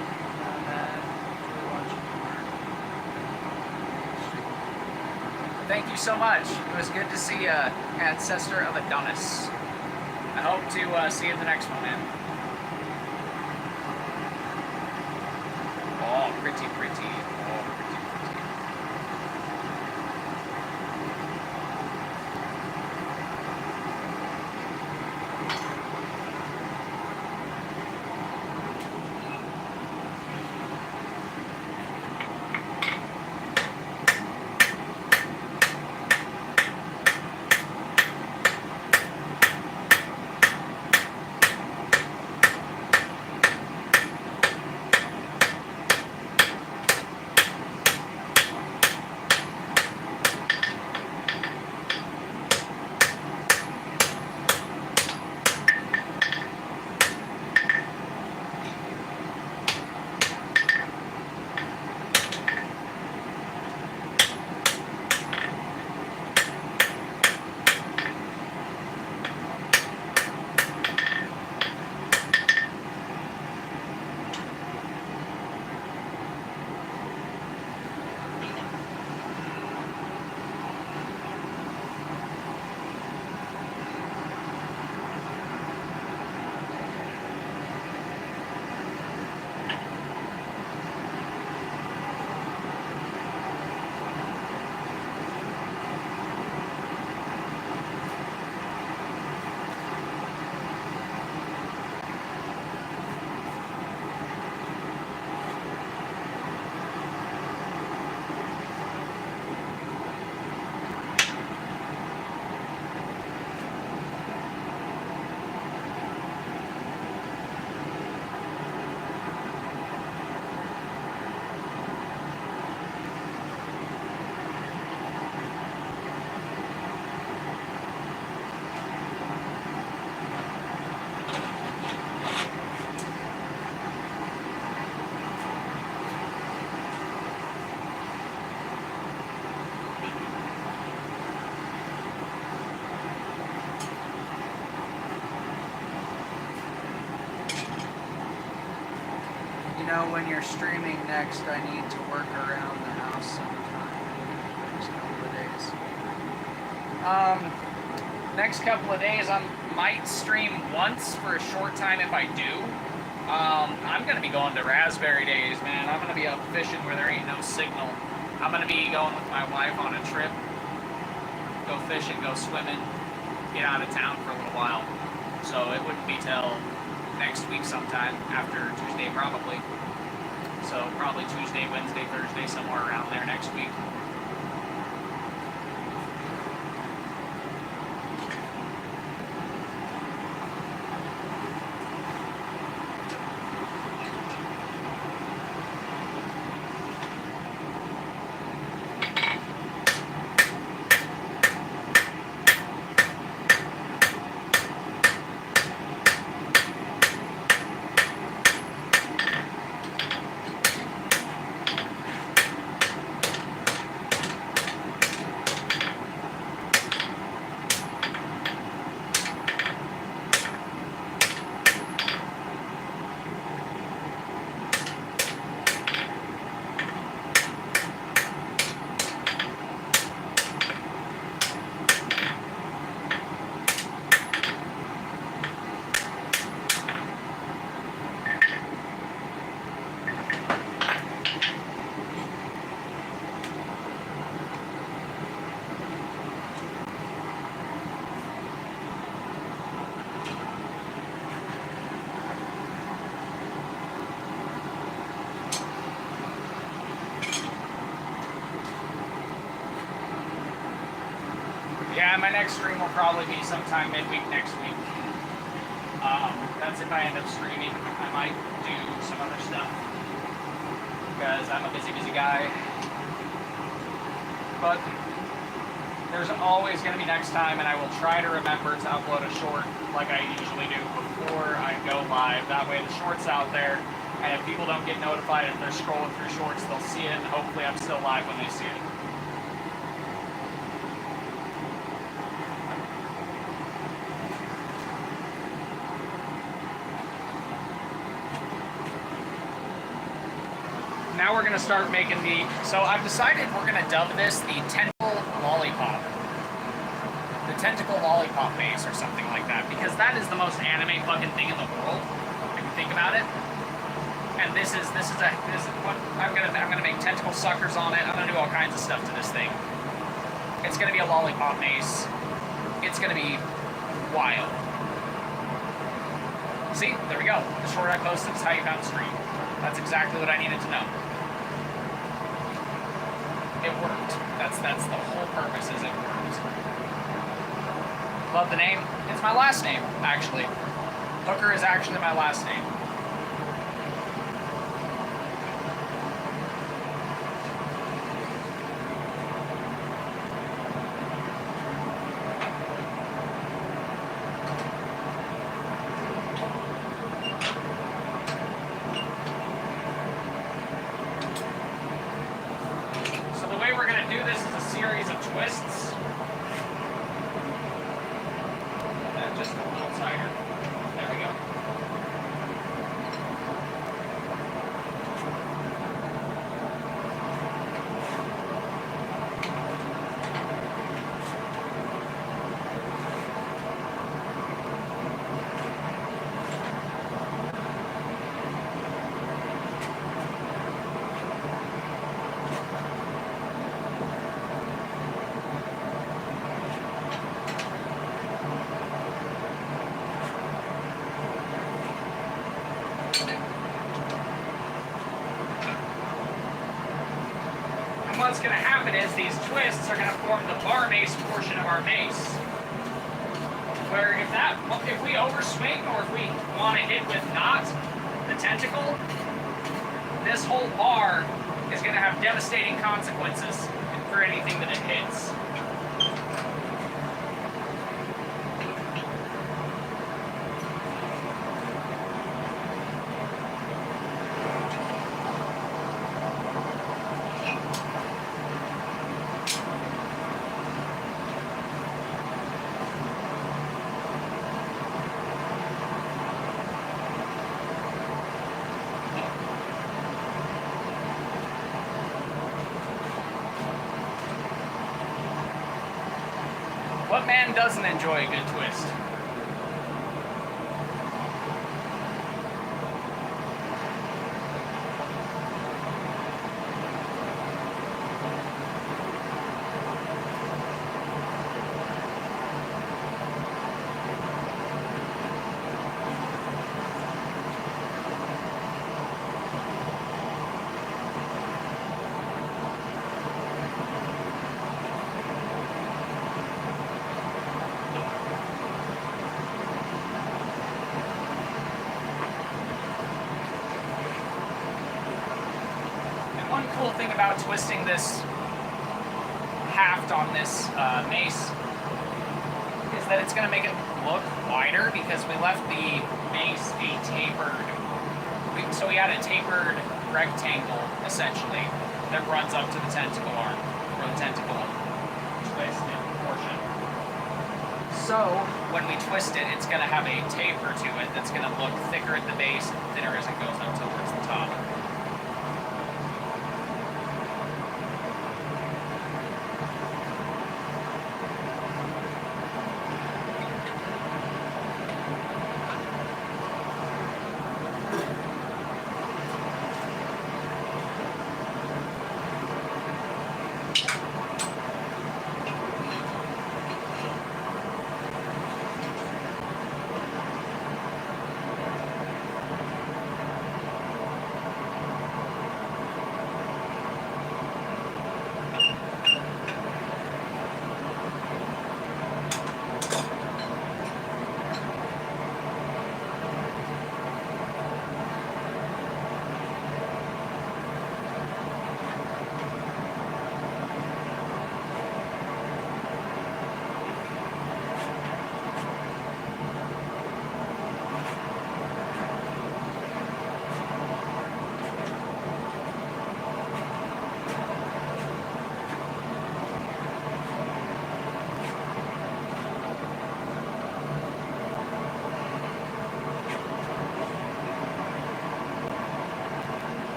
Thank you so much. It was good to see you, ancestor of Adonis. I hope to see you in the next one, man. Oh, pretty, pretty. Oh, pretty, pretty. know when you're streaming next. I need to work around the house sometime the next couple of days. Next couple of days, I might stream once for a short time if I do. I'm going to be going to raspberry days, man. I'm going to be up fishing where there ain't no signal. I'm going to be going with my wife on a trip. Go fishing, go swimming, get out of town for a little while. So it wouldn't be till next week sometime, after Tuesday probably. So probably Tuesday, Wednesday, Thursday, somewhere around there next week. Yeah, my next stream will probably be sometime midweek next week. That's if I end up streaming. I might do some other stuff because I'm a busy guy. But there's always going to be next time, and I will try to remember to upload a short like I usually do before I go live. That way the short's out there, and if people don't get notified if they're scrolling through shorts, they'll see it, and hopefully I'm still live when they see it. Now we're going to start making the... So I've decided we're going to dub this the tentacle lollipop. The tentacle lollipop mace or something like that. Because that is the most anime fucking thing in the world, if you think about it. And this is what I'm gonna make tentacle suckers on it. I'm gonna do all kinds of stuff to this thing. It's gonna be a lollipop mace. It's gonna be wild. See, there we go. The short I posted is how you found the stream. That's exactly what I needed to know. It worked. That's the whole purpose, is it worked. Love the name. It's my last name, actually. Hooker is actually my last name. What's going to happen is these twists are going to form the bar mace portion of our mace. Where if we overswing or if we want to hit with not the tentacle, this whole bar is going to have devastating consequences for anything that it hits. What man doesn't enjoy a good twist? One cool thing about twisting this haft on this mace is that it's going to make it look wider because we left the mace a tapered, so we had a tapered rectangle essentially that runs up to the tentacle arm, or the tentacle twisted portion. So when we twist it, it's going to have a taper to it that's going to look thicker at the base and thinner as it goes up towards the top.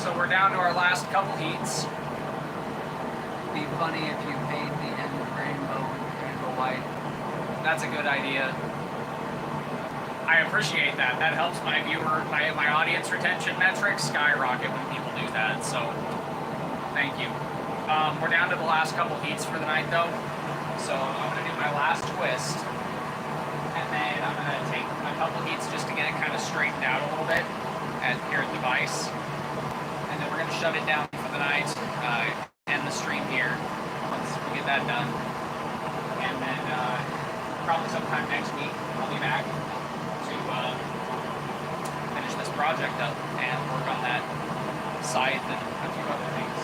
So we're down to our last couple heats. Be funny if you paint the end rainbow white. That's a good idea. I appreciate that. That helps my audience retention metrics skyrocket when people do that. So thank you. We're down to the last couple heats for the night though. So I'm gonna do my last twist, and then I'm gonna take a couple heats just to get it kind of straightened out a little bit here at the vise. And then we're going to shut it down for the night, end the stream here once we get that done. And then probably sometime next week I'll be back to finish this project up and work on that scythe and a few other things.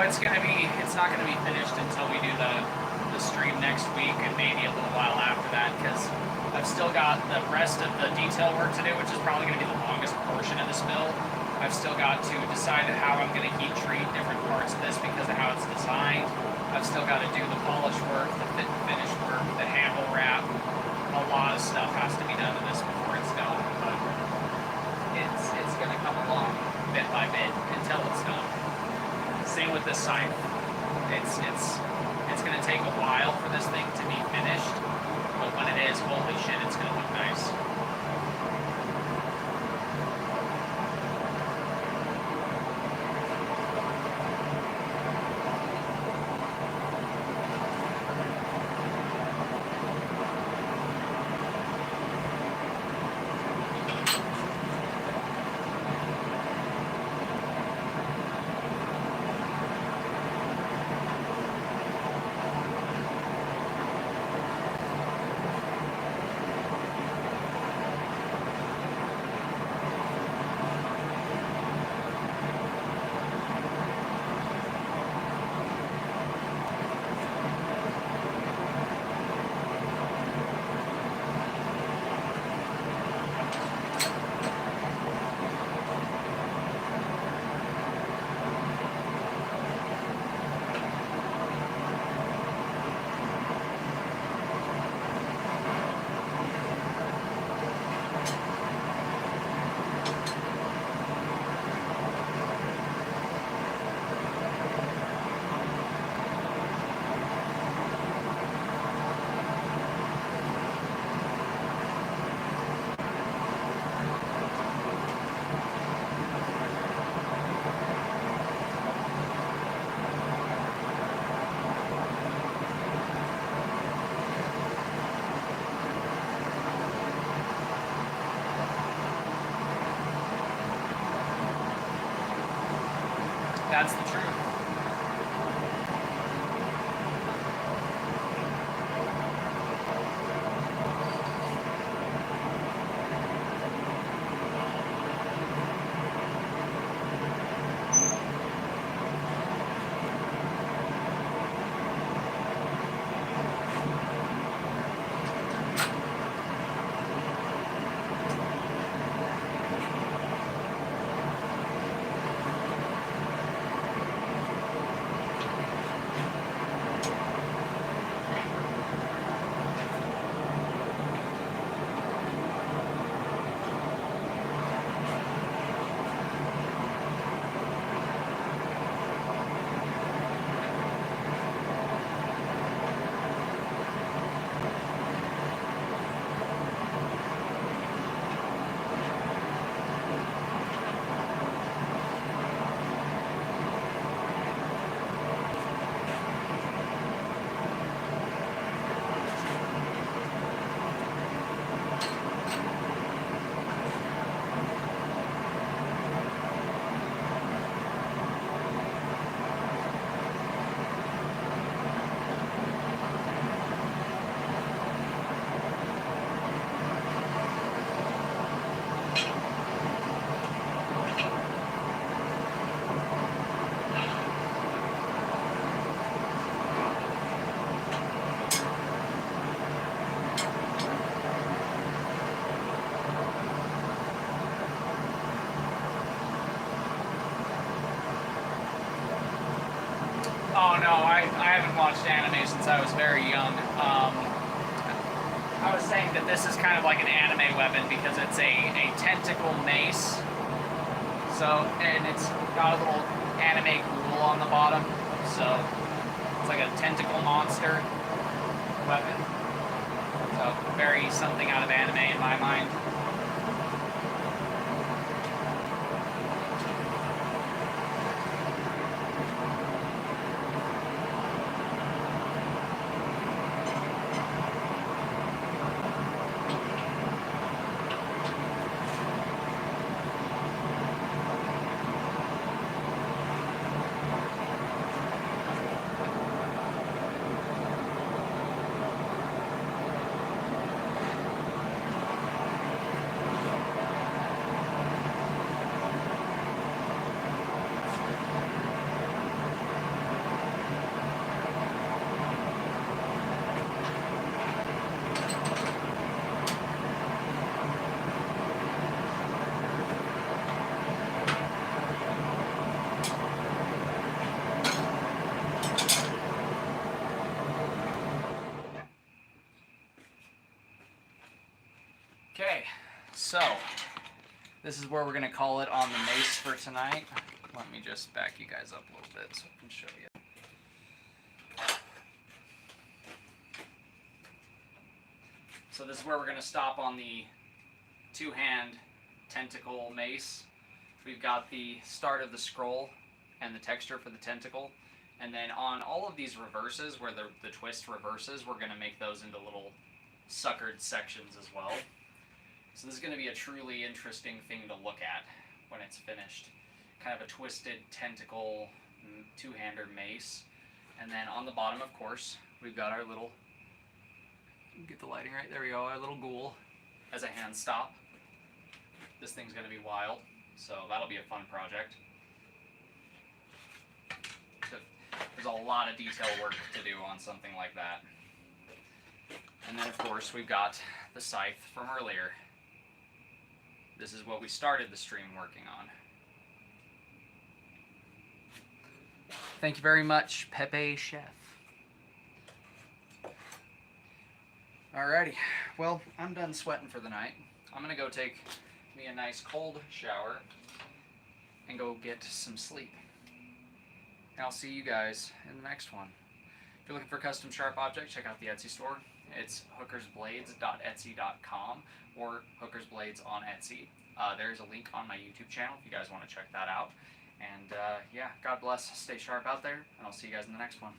it's not gonna be finished until we do the stream next week and maybe a little while after that, because I've still got the rest of the detail work to do, which is probably gonna be the longest portion of this build. I've still got to decide how I'm gonna heat treat different parts of this because of how it's designed. I've still got to do the polish work, the fit and finish work, the handle wrap. A lot of stuff has to be done to this before it's done, but it's gonna come along bit by bit until it's done. Same with this scythe. It's gonna take a while for this thing to be finished, but when it is, holy shit, it's gonna look nice. That's the truth. Oh no, I haven't watched anime since I was very young. I was saying that this is kind of like an anime weapon because it's a tentacle mace. So, and it's got a little anime ghoul on the bottom. So, it's like a tentacle monster weapon. So, very something out of anime in my mind. Okay, so this is where we're gonna call it on the mace for tonight. Let me just back you guys up a little bit so I can show you. So this is where we're going to stop on the two-hand tentacle mace. We've got the start of the scroll and the texture for the tentacle. And then on all of these reverses, where the twist reverses, we're going to make those into little suckered sections as well. So this is going to be a truly interesting thing to look at when it's finished. Kind of a twisted tentacle two-hander mace. And then on the bottom, of course, we've got our little, get the lighting right, there we go, our little ghoul as a hand stop. This thing's going to be wild, so that'll be a fun project. There's a lot of detail work to do on something like that. And then of course we've got the scythe from earlier. This is what we started the stream working on. Thank you very much, Pepe Chef. Alrighty, well, I'm done sweating for the night. I'm gonna go take me a nice cold shower and go get some sleep. And I'll see you guys in the next one. If you're looking for custom sharp objects, check out the Etsy store. It's hookersblades.etsy.com or hookersblades on Etsy. There's a link on my YouTube channel if you guys want to check that out. And yeah, God bless, stay sharp out there, and I'll see you guys in the next one.